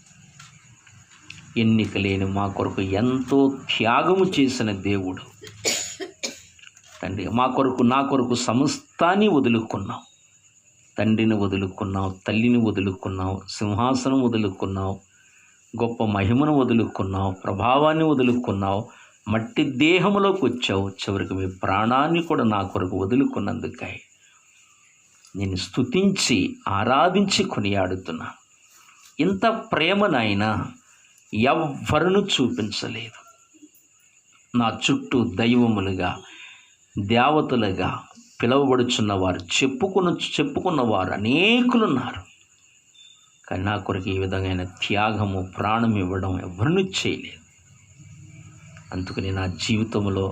ఎన్నిక లేని మా కొరకు ఎంతో త్యాగము చేసిన దేవుడు తండ్రి. మా కొరకు, నా కొరకు సమస్తాన్ని వదులుకున్నావు. తండ్రిని వదులుకున్నావు, తల్లిని వదులుకున్నావు, సింహాసనం వదులుకున్నావు, గొప్ప మహిమను వదులుకున్నావు, ప్రభావాన్ని వదులుకున్నావు, మట్టి దేహంలోకి వచ్చావు. చివరికి మీ ప్రాణాన్ని కూడా నా కొరకు వదులుకున్నందుకై నేను స్తుతించి ఆరాధించి కొనియాడుతున్నా. ఇంత ప్రేమనైనా ఎవ్వరును చూపించలేదు. నా చుట్టూ దైవములుగా, దేవతలుగా పిలువబడుచున్నవారు, చెప్పుకున్నవారు అనేకులున్నారు. కానీ నా కొరకు ఈ విధమైన త్యాగము, ప్రాణం ఇవ్వడం ఎవరిని చేయలేదు. అందుకని నా జీవితంలో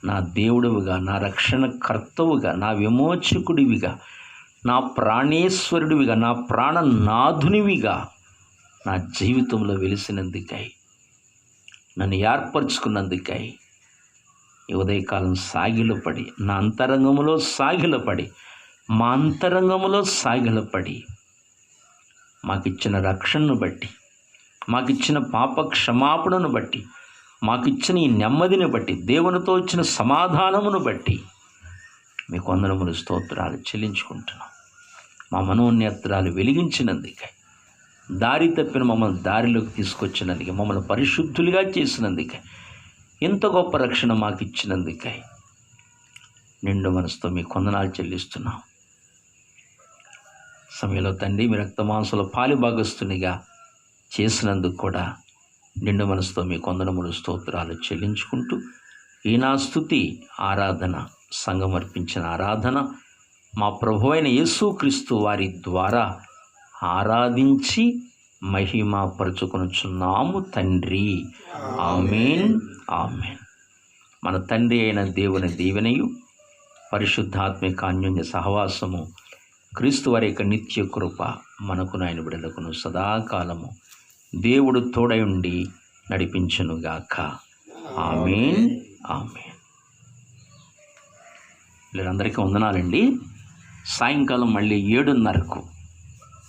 నా దేవుడివిగా, నా రక్షణ కర్తవుగా, నా విమోచకుడివిగా, నా ప్రాణేశ్వరుడివిగా, నా ప్రాణనాథునివిగా నా జీవితంలో వెలిసినందుకై, నన్ను ఏర్పరచుకున్నందుకై ఈ ఉదయకాలం సాగిలపడి, నా అంతరంగంలో సాగిలపడి, మా అంతరంగంలో సాగిలపడి, మాకిచ్చిన రక్షణను బట్టి, మాకిచ్చిన పాప క్షమాపణను బట్టి, మాకిచ్చిన ఈ నెమ్మదిని బట్టి, దేవునితో ఇచ్చిన సమాధానమును బట్టి మీకు వందనములు స్తోత్రాలు చెల్లించుకుంటున్నాం. మా మనోనేత్రాలు వెలిగించినందుకై, దారి తప్పిన మమ్మల్ని దారిలోకి తీసుకొచ్చినందుకే, మమ్మల్ని పరిశుద్ధులుగా చేసినందుకై, ఇంత గొప్ప రక్షణ మాకు ఇచ్చినందుకై నిండు మనసుతో మీ వందనాలు చెల్లిస్తున్నాం. సమయంలో తండ్రి, మీ రక్తమాంసంలో పాలిభాగస్తునిగా చేసినందుకు కూడా నిండు మనసుతో మీ వందనములు స్తోత్రాలు చెల్లించుకుంటూ, ఈ నా స్తుతి ఆరాధన, సంఘం అర్పించిన ఆరాధన మా ప్రభువైన యేసుక్రీస్తు వారి ద్వారా ఆరాధించి మహిమపరచుకొనుచున్నాము తండ్రి. ఆమేన్, ఆమేన్. మన తండ్రి అయిన దేవుని దీవెనయు, పరిశుద్ధాత్మిక అన్యోన్య సహవాసము, క్రీస్తు వారి యొక్క నిత్య కృప మనకు నాయన బిడ్డలకును సదాకాలము దేవుడు తోడై ఉండి నడిపించునుగాక. ఆమేన్, ఆమేన్. వీళ్ళందరికీ వందనాలండి. సాయంకాలం మళ్ళీ 7:30కు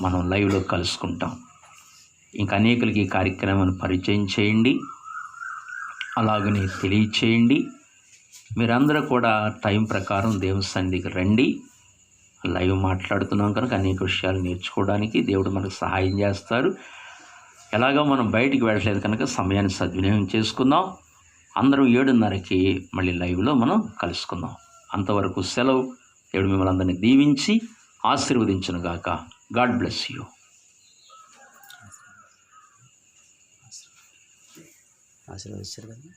మనం లైవ్లో కలుసుకుంటాం. ఇంకా అనేకులకి ఈ కార్యక్రమాన్ని పరిచయం చేయండి, అలాగనే తెలియచేయండి. మీరందరూ కూడా టైం ప్రకారం దేవుని సన్నిధికి రండి. లైవ్ మాట్లాడుతున్నాం కనుక అనేక విషయాలు నేర్చుకోవడానికి దేవుడు మనకు సహాయం చేస్తారు. ఎలాగో మనం బయటికి వెళ్ళలేదు కనుక సమయాన్ని సద్వినియోగం చేసుకుందాం. అందరం 7:30కి మళ్ళీ లైవ్లో మనం కలుసుకుందాం. అంతవరకు సెలవు. దేవుడు మిమ్మల్ని అందరినీ దీవించి ఆశీర్వదించునుగాక. God bless you. ఆశీర్వదించారు కదా.